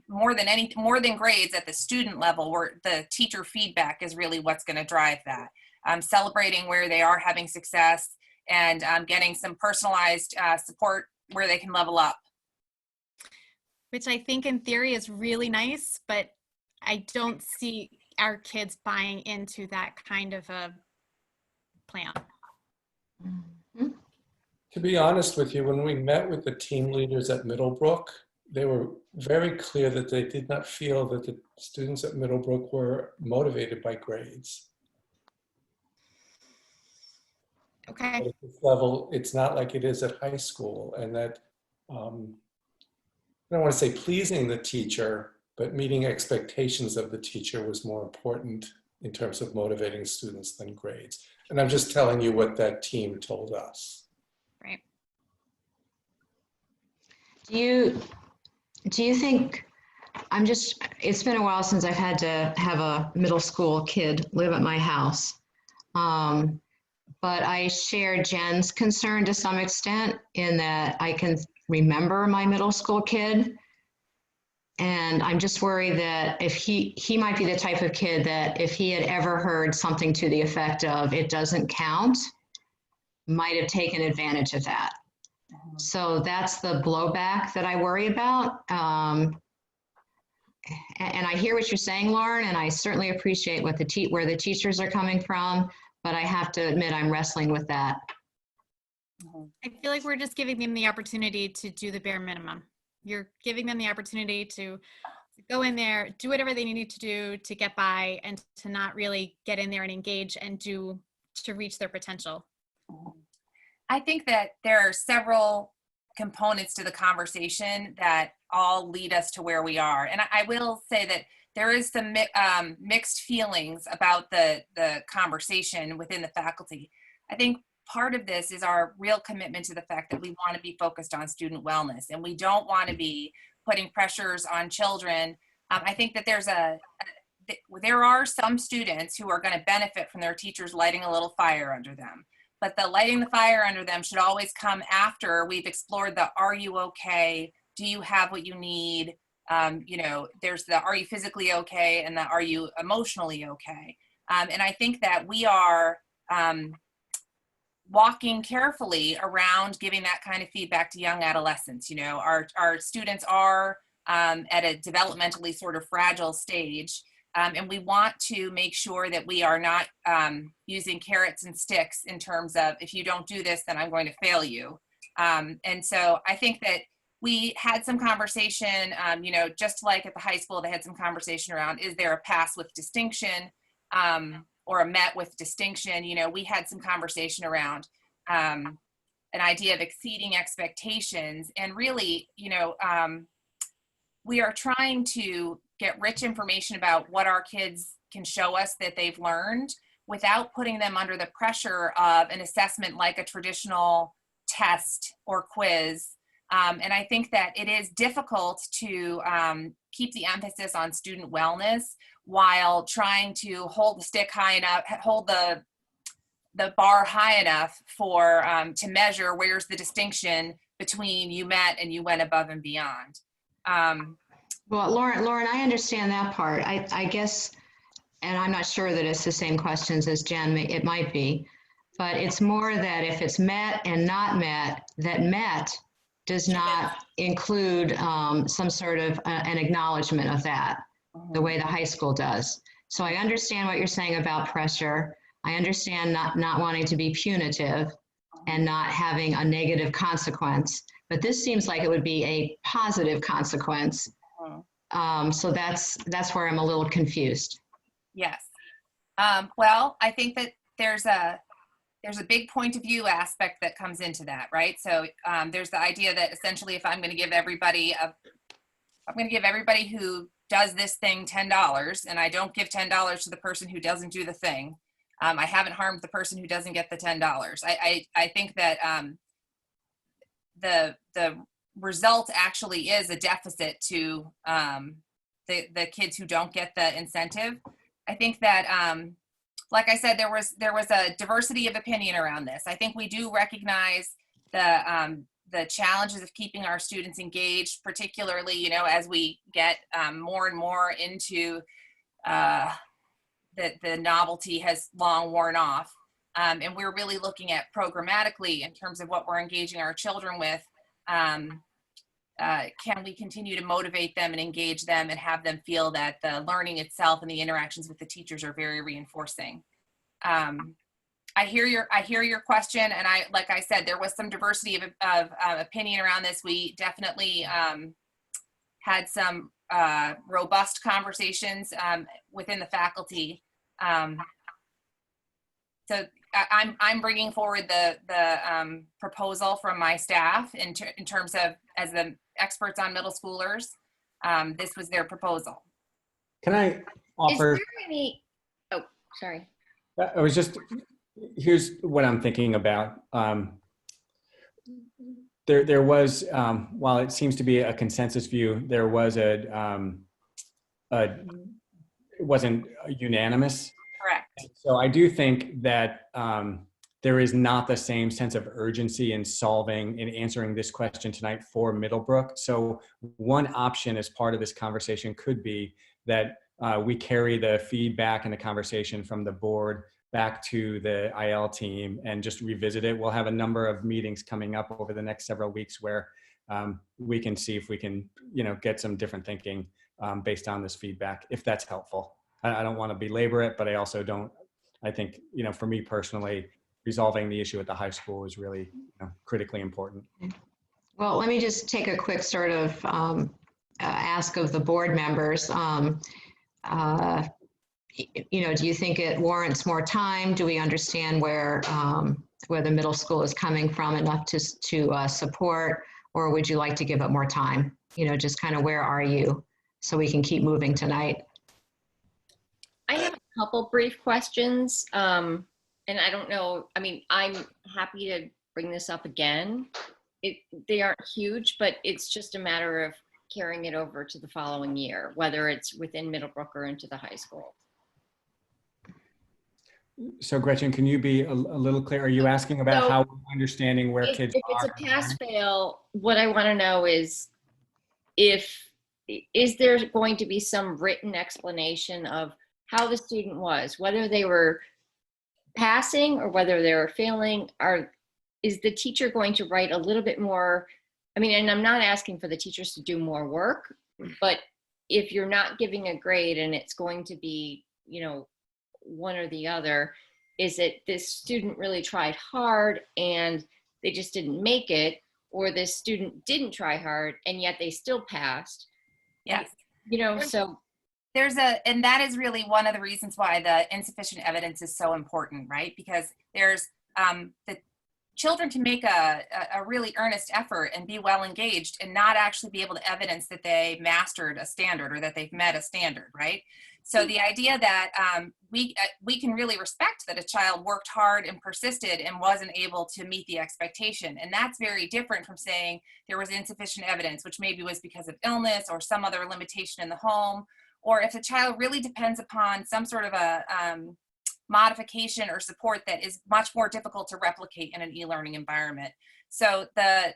Speaker 15: more than grades at the student level, where the teacher feedback is really what's going to drive that. Celebrating where they are having success and getting some personalized support where they can level up.
Speaker 7: Which I think in theory is really nice, but I don't see our kids buying into that kind of a plan.
Speaker 11: Mm-hmm. To be honest with you, when we met with the team leaders at Middlebrook, they were very clear that they did not feel that the students at Middlebrook were motivated by grades.
Speaker 7: Okay.
Speaker 11: At this level, it's not like it is at high school, and that I don't want to say pleasing the teacher, but meeting expectations of the teacher was more important in terms of motivating students than grades. And I'm just telling you what that team told us.
Speaker 2: Do you think, it's been a while since I've had to have a middle school kid live at my house. But I share Jen's concern to some extent in that I can remember my middle school kid. And I'm just worried that if he might be the type of kid that if he had ever heard something to the effect of "it doesn't count," might have taken advantage of that. So that's the blowback that I worry about. And I hear what you're saying, Lauren, and I certainly appreciate where the teachers are coming from, but I have to admit I'm wrestling with that.
Speaker 7: I feel like we're just giving them the opportunity to do the bare minimum. You're giving them the opportunity to go in there, do whatever they need to do to get by, and to not really get in there and engage and to reach their potential.
Speaker 15: I think that there are several components to the conversation that all lead us to where we are. And I will say that there is some mixed feelings about the conversation within the faculty. I think part of this is our real commitment to the fact that we want to be focused on student wellness, and we don't want to be putting pressures on children. I think that there are some students who are going to benefit from their teachers lighting a little fire under them. But the lighting the fire under them should always come after we've explored the "are you okay? Do you have what you need?" There's the "are you physically okay?" and the "are you emotionally okay?" And I think that we are walking carefully around giving that kind of feedback to young adolescents. Our students are at a developmentally sort of fragile stage. And we want to make sure that we are not using carrots and sticks in terms of, if you don't do this, then I'm going to fail you. And so I think that we had some conversation, just like at the high school, they had some conversation around, is there a pass with distinction or a met with distinction? We had some conversation around an idea of exceeding expectations. And really, we are trying to get rich information about what our kids can show us that they've learned without putting them under the pressure of an assessment like a traditional test or quiz. And I think that it is difficult to keep the emphasis on student wellness while trying to hold the stick high enough, hold the bar high enough for to measure where's the distinction between you met and you went above and beyond.
Speaker 2: Well, Lauren, I understand that part. I guess, and I'm not sure that it's the same questions as Jen, it might be, but it's more that if it's met and not met, that met does not include some sort of an acknowledgement of that, the way the high school does. So I understand what you're saying about pressure. I understand not wanting to be punitive and not having a negative consequence, but this seems like it would be a positive consequence. So that's where I'm a little confused.
Speaker 15: Yes. Well, I think that there's a big point of view aspect that comes into that, right? So there's the idea that essentially if I'm going to give everybody who does this thing $10 and I don't give $10 to the person who doesn't do the thing, I haven't harmed the person who doesn't get the $10. I think that the result actually is a deficit to the kids who don't get the incentive. I think that, like I said, there was a diversity of opinion around this. I think we do recognize the challenges of keeping our students engaged, particularly, as we get more and more into the novelty has long worn off. And we're really looking at programmatically in terms of what we're engaging our children with. Can we continue to motivate them and engage them and have them feel that the learning itself and the interactions with the teachers are very reinforcing? I hear your question, and like I said, there was some diversity of opinion around this. We definitely had some robust conversations within the faculty. So I'm bringing forward the proposal from my staff in terms of, as the experts on middle schoolers, this was their proposal.
Speaker 5: Can I offer?
Speaker 1: Is there any? Oh, sorry.
Speaker 5: I was just, here's what I'm thinking about. there was, while it seems to be a consensus view, there was it wasn't unanimous.
Speaker 15: Correct.
Speaker 5: So I do think that there is not the same sense of urgency in solving and answering this question tonight for Middlebrook. So one option as part of this conversation could be that we carry the feedback and the conversation from the board back to the IL team and just revisit it. We'll have a number of meetings coming up over the next several weeks where we can see if we can, get some different thinking based on this feedback, if that's helpful. I don't want to belabor it, but I also don't, I think, for me personally, resolving the issue at the high school is really critically important.
Speaker 2: Well, let me just take a quick sort of ask of the board members. Do you think it warrants more time? Do we understand where the middle school is coming from enough to support, or would you like to give it more time? Just kind of where are you so we can keep moving tonight?
Speaker 1: I have a couple brief questions. And I don't know, I'm happy to bring this up again. They aren't huge, but it's just a matter of carrying it over to the following year, whether it's within Middlebrook or into the high school.
Speaker 5: So Gretchen, can you be a little clear? Are you asking about how we're understanding where kids
Speaker 1: If
Speaker 5: are?
Speaker 1: it's a pass-fail, what I want to know is is there going to be some written explanation of how the student was, whether they were passing or whether they were failing? Is the teacher going to write a little bit more? And I'm not asking for the teachers to do more work, but if you're not giving a grade and it's going to be, one or the other, is it this student really tried hard and they just didn't make it, or this student didn't try hard and yet they still passed?
Speaker 15: Yes.
Speaker 1: So
Speaker 15: and that is really one of the reasons why the insufficient evidence is so important, right? Because there's the children can make a really earnest effort and be well engaged and not actually be able to evidence that they mastered a standard or that they've met a standard, right? So the idea that we can really respect that a child worked hard and persisted and wasn't able to meet the expectation. And that's very different from saying there was insufficient evidence, which maybe was because of illness or some other limitation in the home, or if the child really depends upon some sort of a modification or support that is much more difficult to replicate in an e-learning environment. So the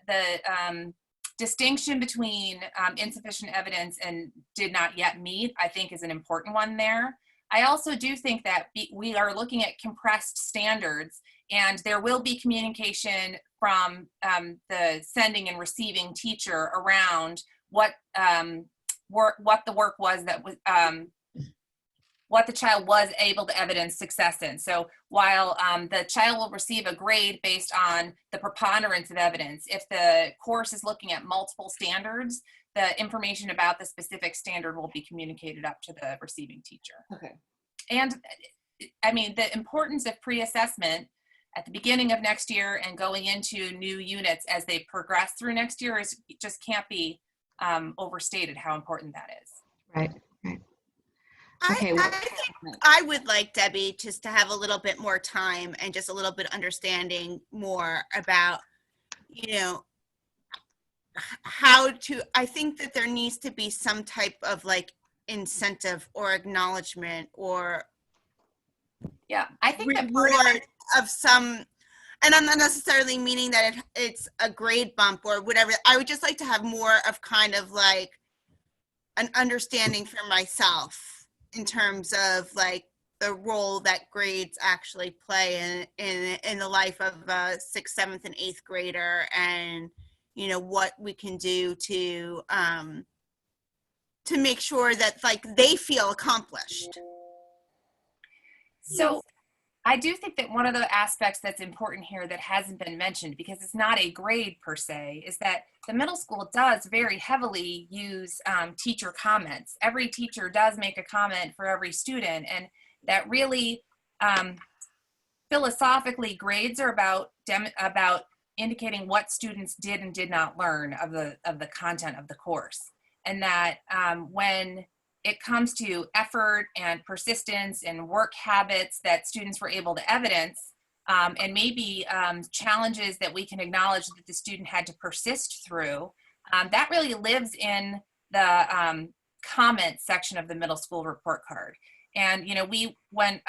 Speaker 15: distinction between insufficient evidence and did not yet meet, I think, is an important one there. I also do think that we are looking at compressed standards, and there will be communication from the sending and receiving teacher around what the work was that was what the child was able to evidence success in. So while the child will receive a grade based on the preponderance of evidence, if the course is looking at multiple standards, the information about the specific standard will be communicated up to the receiving teacher.
Speaker 1: Okay.
Speaker 15: And the importance of pre-assessment at the beginning of next year and going into new units as they progress through next year just can't be overstated how important that is.
Speaker 2: Right.
Speaker 8: Okay, I think I would like Debbie just to have a little bit more time and just a little bit understanding more about, I think that there needs to be some type of incentive or acknowledgement or
Speaker 15: I think
Speaker 8: reward of some, and I'm not necessarily meaning that it's a grade bump or whatever. I would just like to have more of kind of an understanding for myself in terms of the role that grades actually play in the life of a 6th, 7th, and 8th grader, and what we can do to make sure that they feel accomplished.
Speaker 15: So I do think that one of the aspects that's important here that hasn't been mentioned, because it's not a grade per se, is that the middle school does very heavily use teacher comments. Every teacher does make a comment for every student, and that really philosophically grades are about indicating what students did and did not learn of the content of the course. And that when it comes to effort and persistence and work habits that students were able to evidence, and maybe challenges that we can acknowledge that the student had to persist through, that really lives in the comment section of the middle school report card. And, you know, we went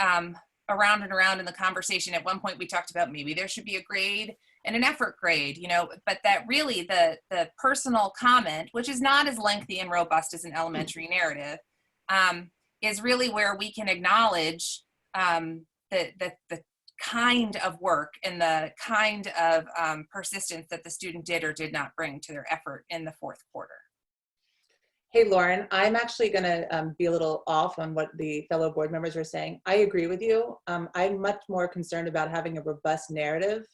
Speaker 15: around and around in the conversation. At one point we talked about maybe there should be a grade and an effort grade, you know, but that really the personal comment, which is not as lengthy and robust as an elementary narrative, is really where we can acknowledge the kind of work and the kind of persistence that the student did or did not bring to their effort in the fourth quarter.
Speaker 4: Hey, Lauren, I'm actually going to be a little off on what the fellow board members are saying. I agree with you. I'm much more concerned about having a robust narrative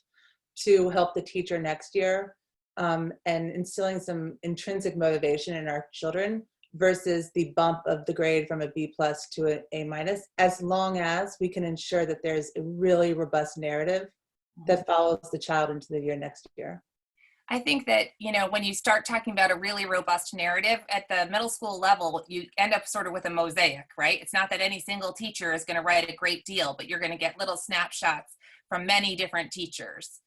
Speaker 4: to help the teacher next year and instilling some intrinsic motivation in our children versus the bump of the grade from a B+ to an A-, as long as we can ensure that there's a really robust narrative that follows the child into the year next year.
Speaker 15: I think that, you know, when you start talking about a really robust narrative at the middle school level, you end up sort of with a mosaic, right? It's not that any single teacher is going to write a great deal, but you're going to get little snapshots from many different teachers.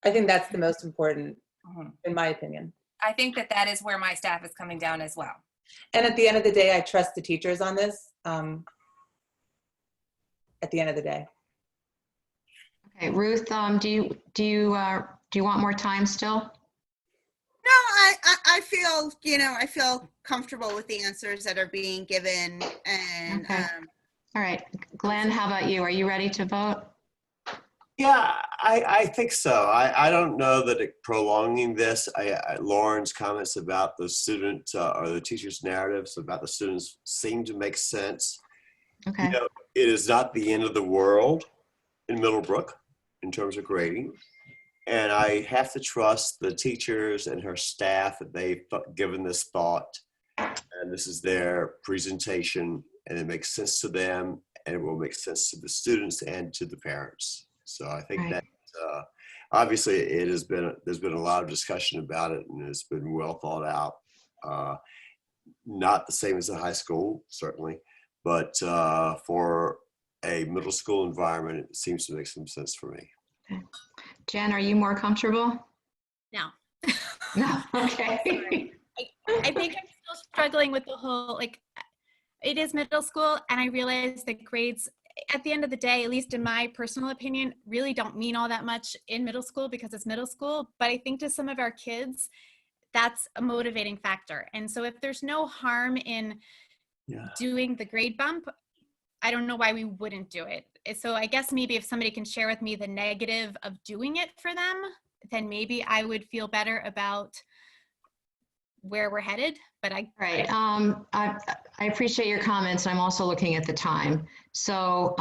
Speaker 4: I think that's the most important, in my opinion.
Speaker 15: I think that that is where my staff is coming down as well.
Speaker 4: And at the end of the day, I trust the teachers on this. At the end of the day.
Speaker 2: Okay, Ruth, do you want more time still?
Speaker 8: No, I feel, you know, I feel comfortable with the answers that are being given. And
Speaker 2: okay. All right, Glenn, how about you? Are you ready to vote?
Speaker 3: Yeah, I think so. I don't know that prolonging this, Lauren's comments about the student or the teacher's narratives about the students seem to make sense.
Speaker 2: Okay.
Speaker 3: You know, it is not the end of the world in Middlebrook in terms of grading. And I have to trust the teachers and her staff that they've given this thought, and this is their presentation, and it makes sense to them, and it will make sense to the students and to the parents. So I think that obviously there's been a lot of discussion about it, and it's been well thought out. Not the same as a high school, certainly, but for a middle school environment, it seems to make some sense for me.
Speaker 2: Okay. Jen, are you more comfortable?
Speaker 7: No.
Speaker 2: No, okay.
Speaker 7: I think I'm still struggling with the whole, like, it is middle school, and I realize that grades, at the end of the day, at least in my personal opinion, really don't mean all that much in middle school because it's middle school. But I think to some of our kids, that's a motivating factor. And so if there's no harm in doing the grade bump, I don't know why we wouldn't do it. So I guess maybe if somebody can share with me the negative of doing it for them, then maybe I would feel better about where we're headed. But
Speaker 2: I appreciate your comments. I'm also looking at the time. So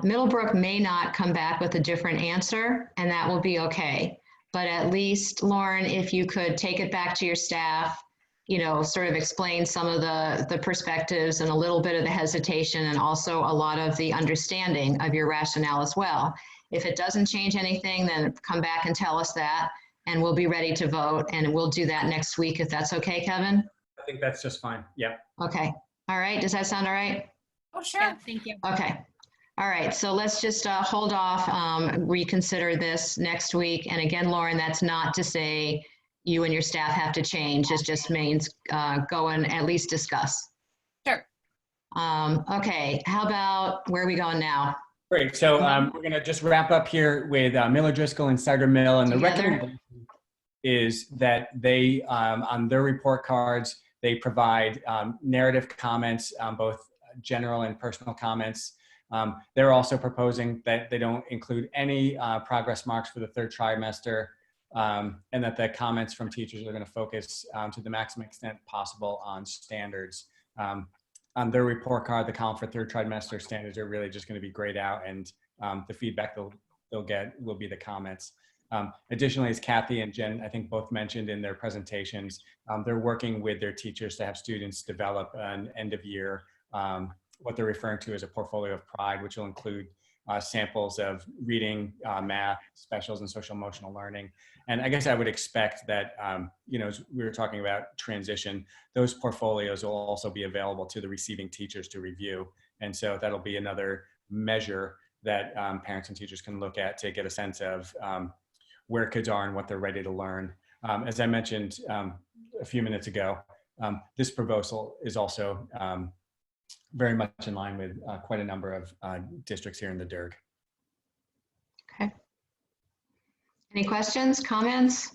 Speaker 2: Middlebrook may not come back with a different answer, and that will be okay. But at least, Lauren, if you could take it back to your staff, you know, sort of explain some of the perspectives and a little bit of the hesitation and also a lot of the understanding of your rationale as well. If it doesn't change anything, then come back and tell us that, and we'll be ready to vote, and we'll do that next week if that's okay, Kevin?
Speaker 5: I think that's just fine. Yeah.
Speaker 2: Okay. All right. Does that sound all right?
Speaker 15: Oh, sure.
Speaker 7: Yeah, thank you.
Speaker 2: Okay. All right. So let's just hold off, reconsider this next week. And again, Lauren, that's not to say you and your staff have to change. It just means go and at least discuss.
Speaker 15: Sure.
Speaker 2: Okay. How about where are we going now?
Speaker 5: Great. So we're going to just wrap up here with Miller Driscoll and Cider Mill. And the recommendation is that they, on their report cards, they provide narrative comments, both general and personal comments. They're also proposing that they don't include any progress marks for the third trimester, and that the comments from teachers are going to focus to the maximum extent possible on standards. On their report card, the column for third trimester standards are really just going to be grayed out, and the feedback they'll get will be the comments. Additionally, as Kathy and Jen, I think both mentioned in their presentations, they're working with their teachers to have students develop an end of year, what they're referring to as a portfolio of pride, which will include samples of reading, math, specials, and social emotional learning. And I guess I would expect that, you know, as we were talking about transition, those portfolios will also be available to the receiving teachers to review. And so that'll be another measure that parents and teachers can look at to get a sense of where kids are and what they're ready to learn. As I mentioned a few minutes ago, this proposal is also very much in line with quite a number of districts here in the DIRG.
Speaker 2: Okay. Any questions, comments?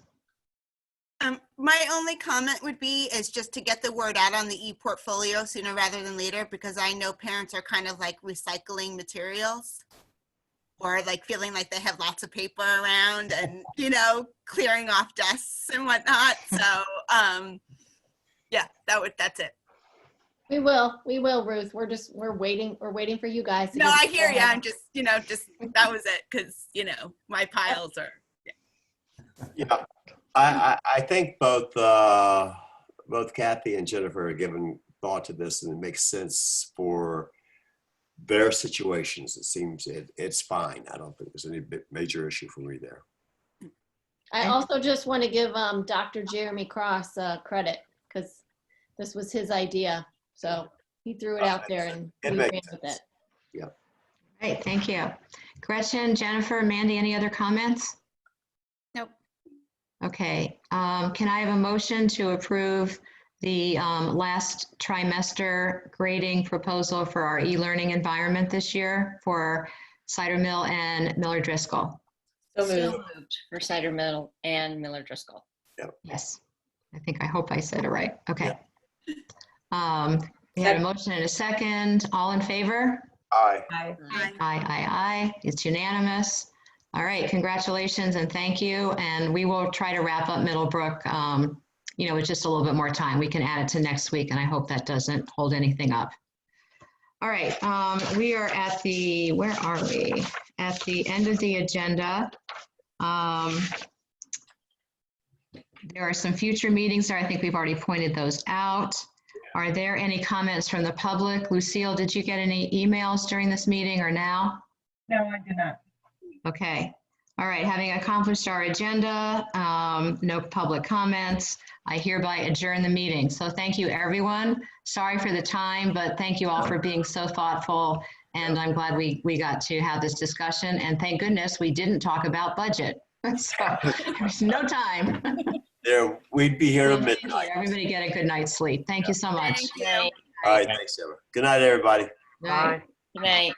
Speaker 8: My only comment would be is just to get the word out on the e-portfolio sooner rather than later, because I know parents are kind of like recycling materials or like feeling like they have lots of paper around and, you know, clearing off desks and whatnot. So yeah, that's it.
Speaker 14: We will, Ruth. We're waiting for you guys. To
Speaker 8: No,
Speaker 14: give
Speaker 8: I
Speaker 14: us
Speaker 8: hear
Speaker 14: the-
Speaker 8: you. I'm just, you know, that was it. Cause you know, my piles are,
Speaker 3: Yeah, I think both Kathy and Jennifer are giving thought to this, and it makes sense for their situations. It seems it's fine. I don't think there's any major issue for me there.
Speaker 14: I also just want to give Dr. Jeremy Cross credit because this was his idea. So he threw it out there and we ran with it.
Speaker 3: Yeah.
Speaker 2: Great, thank you. Gretchen, Jennifer, Mandy, any other comments?
Speaker 7: Nope.
Speaker 2: Okay, can I have a motion to approve the last trimester grading proposal for our e-learning environment this year for Cider Mill and Miller Driscoll?
Speaker 1: So moved for Cider Mill and Miller Driscoll.
Speaker 3: Yep.
Speaker 2: Yes, I hope I said it right. Okay. We had a motion and a second. All in favor?
Speaker 3: Aye.
Speaker 17: Aye.
Speaker 2: Aye. It's unanimous. All right, congratulations and thank you. And we will try to wrap up Middlebrook, you know, with just a little bit more time. We can add it to next week, and I hope that doesn't hold anything up. All right, we are at the, where are we? At the end of the agenda. There are some future meetings there. I think we've already pointed those out. Are there any comments from the public? Lucille, did you get any emails during this meeting or now?
Speaker 17: No, I did not.
Speaker 2: Okay. All right. Having accomplished our agenda, no public comments, I hereby adjourn the meeting. So thank you, everyone. Sorry for the time, but thank you all for being so thoughtful. And I'm glad we got to have this discussion. And thank goodness we didn't talk about budget. So there's no time.
Speaker 3: There, we'd be here at midnight.
Speaker 2: Everybody get a good night's sleep. Thank you so much.
Speaker 8: thank you.
Speaker 3: All right, thanks, Emma. Good night, everybody.
Speaker 2: Bye.
Speaker 1: Good night.